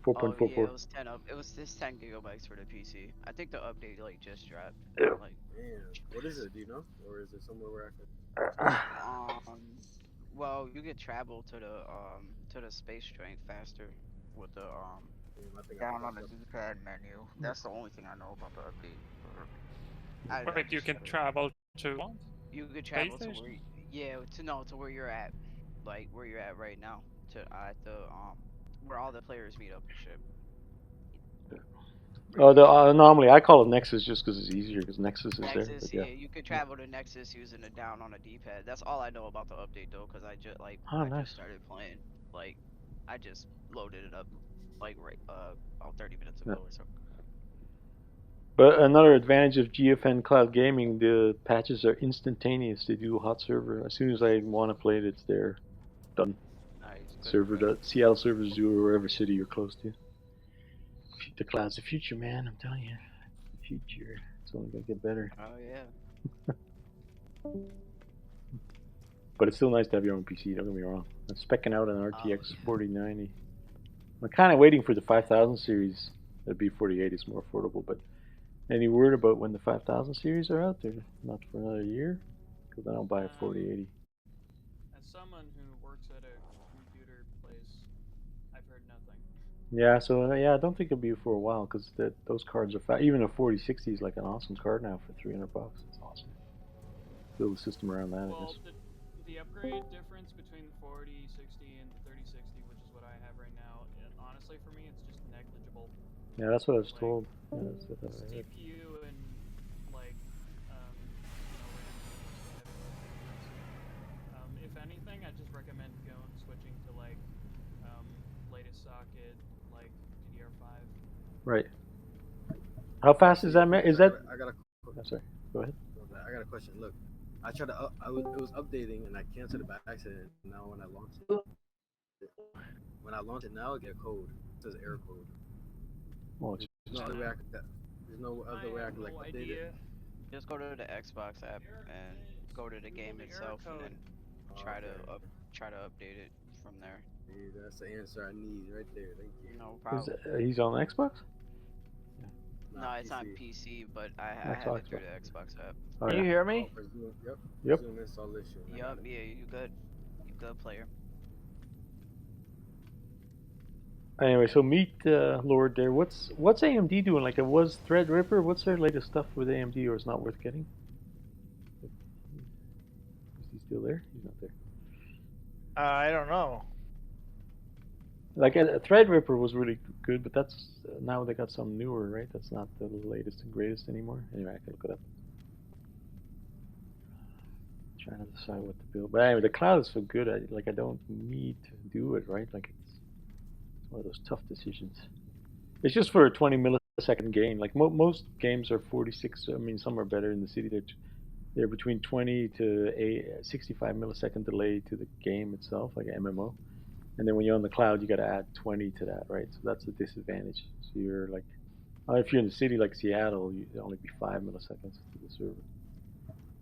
4.44. Oh, yeah, it was 10 up. It was this 10 gigabytes for the PC. I think the update like just dropped. Like, damn. What is it? Do you know? Or is it somewhere where I could? well, you could travel to the space train faster with the down on the D-pad menu. That's the only thing I know about the update. Wait, you can travel to what? You could travel to where to where you're at, like where you're at right now, to at the where all the players meet up and shit. Oh, the anomaly. I call it Nexus just because it's easier because Nexus is Nexus, there. yeah, you could travel to Nexus using the down on the D-pad. That's all I know about the update though, because I just nice. just started playing. Like, I just loaded it up like about 30 minutes ago or so. But another advantage of GFN Cloud Gaming, the patches are instantaneous. They do hot server. As soon as I want to play it, it's there. Done. Nice. Server. Seattle servers do it wherever city you're close to. The cloud's the future, man. I'm telling you. The future. It's only going to get better. Oh, yeah. But it's still nice to have your own PC, don't get me wrong. I'm specking out an RTX 4090. I'm kind of waiting for the 5000 series. The B48 is more affordable, but any word about when the 5000 series are out? They're not for another year? Because then I'll buy a 4080. As someone who works at a computer place, I've heard nothing. Yeah, so I don't think it'll be for a while because those cards are fast. Even a 4060 is like an awesome card now for $300. It's awesome. Build a system around that, I guess. The upgrade difference between the 4060 and the 3060, which is what I have right now, honestly for me, it's just negligible. Yeah, that's what I was told. Yeah, that's what CPU and like if anything, I just recommend switching to like latest socket, like DDR5. Right. How fast is that? Is that? I got a. I'm sorry. Go ahead. I got a question. Look, I tried to. It was updating and I canceled it by accident. Now when I launched it, now I get a code. It says error code. Well, there's no other way I can like update it. Just go to the Xbox app and go to the game itself, and then try to update it from there. Yeah, that's the answer I need right there. Thank you. No problem. He's on Xbox? No, it's on PC, but I have it through the Xbox app. Oh, Can you hear me? Yep. Zoom installation. Yup, yeah, you good. You good player. Anyway, so meet Lord there. What's AMD doing? Like, it was Threadripper. What's their latest stuff with AMD, or it's not worth getting? Is he still there? He's not there. I don't know. Like, Threadripper was really good, but that's now they got some newer, right? That's not the latest and greatest anymore. Anyway, I can look it up. Trying to decide what to build. But anyway, the cloud is so good. I don't need to do it, right? Like, it's one of those tough decisions. It's just for a 20 millisecond gain. Like most games are 46. I mean, some are better in the city. They're between 20 to 65 millisecond delay to the game itself, like an MMO. And then when you're on the cloud, you got to add 20 to that, right? So that's a disadvantage. So you're like If you're in the city like Seattle, it'll only be 5 milliseconds to the server.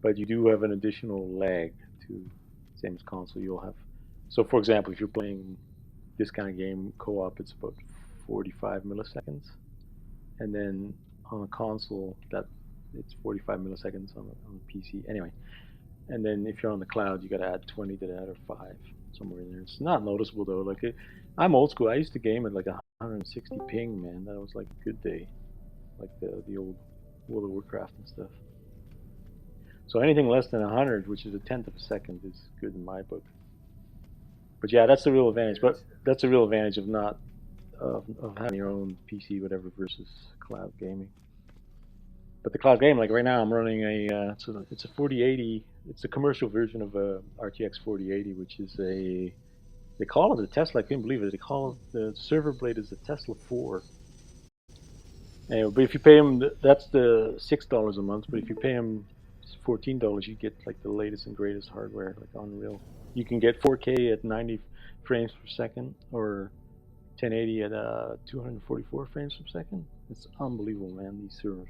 But you do have an additional lag to same as console. You'll have so for example, if you're playing this kind of game co-op, it's about 45 milliseconds, and then on a console that it's 45 milliseconds on the PC. Anyway, and then if you're on the cloud, you got to add 20 to that or 5 somewhere in there. It's not noticeable though. I'm old school. I used to game at like 160 ping, man. That was like a good day, like the old World of Warcraft and stuff. So anything less than 100, which is a tenth of a second, is good in my book. But yeah, that's the real advantage. But that's the real advantage of not of having your own PC, whatever, versus cloud gaming. But the cloud game, like right now, I'm running it's a 4080. It's a commercial version of a RTX 4080, which is they call it a Tesla. I couldn't believe it. They call it the server blade is a Tesla 4. Anyway, but if you pay them, that's the $6 a month. But if you pay them $14, you get like the latest and greatest hardware, like Unreal. You can get 4K at 90 frames per second, or 1080 at 244 frames per second. It's unbelievable, man. These servers,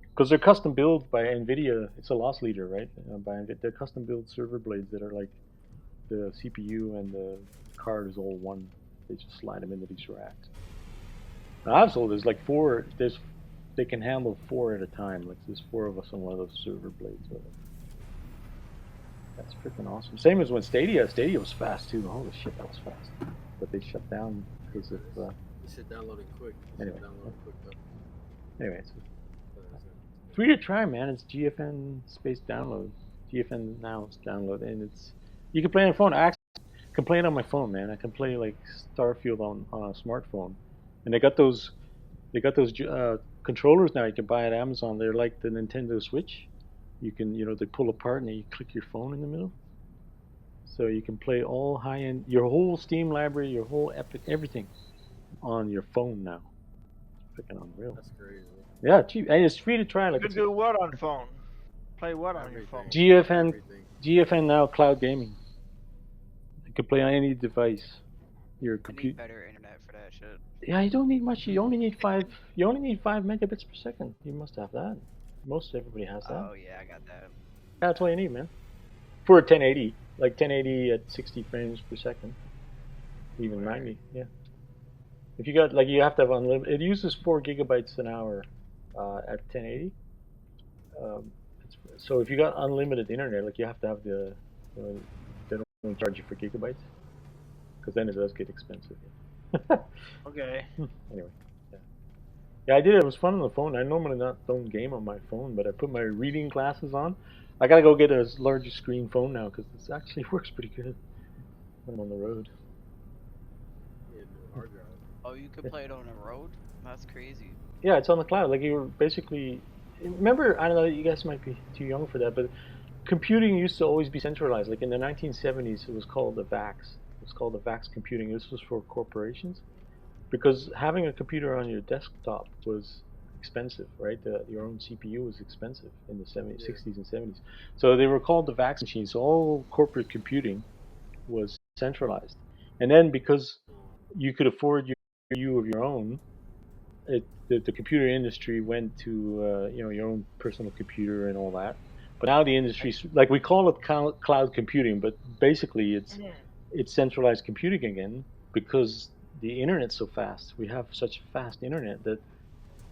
because they're custom built by NVIDIA. It's a loss leader, right? They're custom built server blades that are like the CPU and the card is all one. They just slide them into these racks. Now, I've sold there's like four. They can handle 4 at a time. Like there's 4 of us on one of those server blades. That's freaking awesome. Same as when Stadia was fast too. Holy shit, that was fast. But they shut down because of. It's downloading quick. Anyway, Anyway, it's free to try, man. It's GFN space download. GFN now it's download, and it's you can play on your phone. I can play it on my phone, man. I can play like Starfield on a smartphone, and they got those controllers now you can buy at Amazon. They're like the Nintendo Switch. You can they pull apart and then you click your phone in the middle. So you can play all high-end, your whole Steam library, your whole Epic, everything on your phone now. Freaking unreal. That's crazy. Yeah, cheap, and it's free to try. Like you can do what on phone? Play what on your phone? GFN now cloud gaming. You can play on any device. Your computer. Better internet for that shit. Yeah, you don't need much. You only need 5. You only need 5 megabits per second. You must have that. Most everybody has that. Oh yeah, I got that. That's all you need, man. For a 1080, like 1080 at 60 frames per second, even 90. Yeah. If you got you have to have unlimited. It uses 4 gigabytes an hour at 1080. So if you got unlimited internet, like you have to have they don't charge you for gigabytes, because then it does get expensive. Okay. Anyway, yeah, I did it. It was fun on the phone. I normally don't game on my phone, but I put my reading glasses on. I gotta go get a larger screen phone now because this actually works pretty good when I'm on the road. Oh, you can play it on the road? That's crazy. Yeah, it's on the cloud. Like you're basically. Remember, I don't know. You guys might be too young for that, but computing used to always be centralized. Like in the 1970s, it was called the VAX. It was called the VAX computing. This was for corporations, because having a computer on your desktop was expensive, right? Your own CPU was expensive in the 70s, 60s, and 70s. So they were called the VAX machines. So all corporate computing was centralized, and then because you could afford your of your own, the computer industry went to your own personal computer and all that. But now the industry, like we call it cloud computing, but basically it's centralized computing again, because the internet's so fast. We have such fast internet that,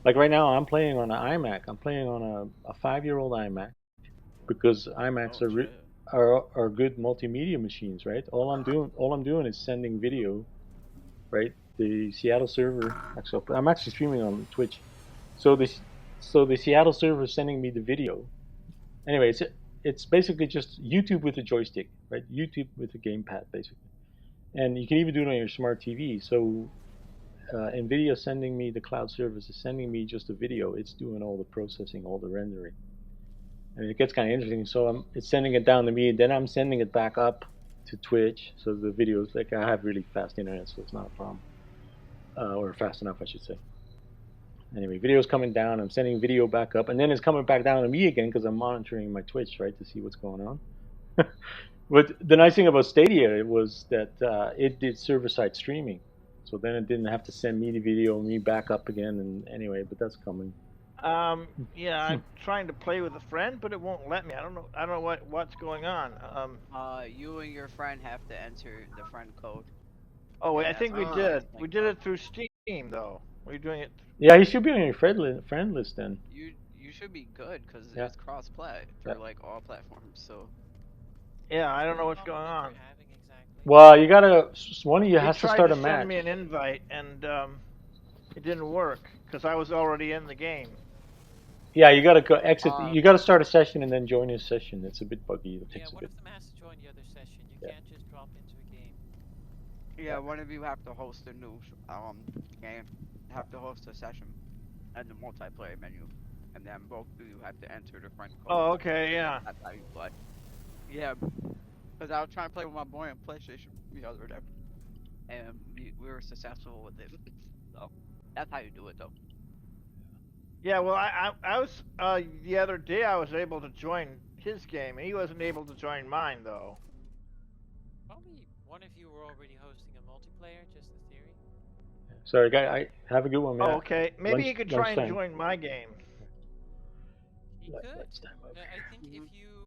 like right now, I'm playing on an iMac. I'm playing on a 5-year-old iMac, because iMacs are good multimedia machines, right? All I'm doing is sending video, right? The Seattle server. Actually, I'm actually streaming on Twitch. So the Seattle server is sending me the video. Anyway, it's basically just YouTube with a joystick, right? YouTube with a gamepad, basically. And you can even do it on your smart TV. So NVIDIA sending me, the cloud service is sending me just a video. It's doing all the processing, all the rendering. And it gets kind of interesting. So it's sending it down to me, and then I'm sending it back up to Twitch. So the videos, like I have really fast internet, so it's not a problem. Or fast enough, I should say. Anyway, video's coming down. I'm sending video back up, and then it's coming back down to me again because I'm monitoring my Twitch, right, to see what's going on. But the nice thing about Stadia was that it did server-side streaming. So then it didn't have to send me the video, me back up again, and anyway, but that's coming. Yeah, I'm trying to play with a friend, but it won't let me. I don't know what's going on. You and your friend have to enter the friend code. Oh, wait, I That's think we how did. it's We did it through Steam, though. We're doing it. Yeah, he should be on your friend list then. You should be good because Yeah. it's cross-plat for like all platforms. So. Yeah, I don't know what's going on. Well, you gotta. One of you He has to tried start to a send match. me an invite, and it didn't work because I was already in the game. Yeah, you gotta go exit. You gotta start a session and then join his session. It's a bit buggy. It takes a bit. One of them has to join the other session. You can't just drop into a game. Yeah, one of you have to host a new game. Have to host a session, and the multiplayer menu, and then both of you have to enter the friend code. Oh, okay, yeah. That's how you play. Yeah, because I was trying to play with my boy on PlayStation the other day, and we were successful with it. So that's how you do it, though. Yeah, well, I was the other day I was able to join his game, and he wasn't able to join mine though. Probably one of you were already hosting a multiplayer, just a theory. Sorry, guy. I have a good one, man. Oh, okay. Maybe he could try and lunchtime. join my game. He could. Lunchtime, okay. I think if you.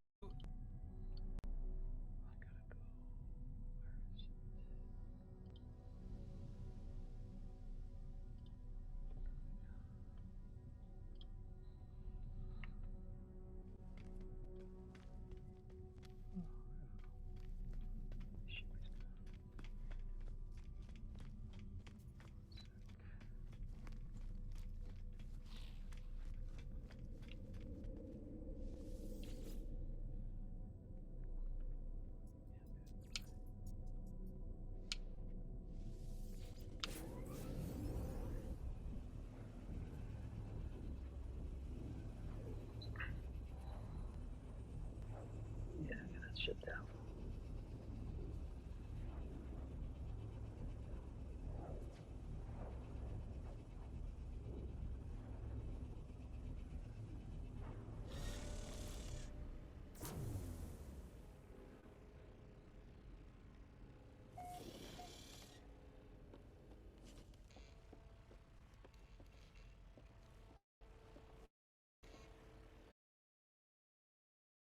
Yeah, that's shut down.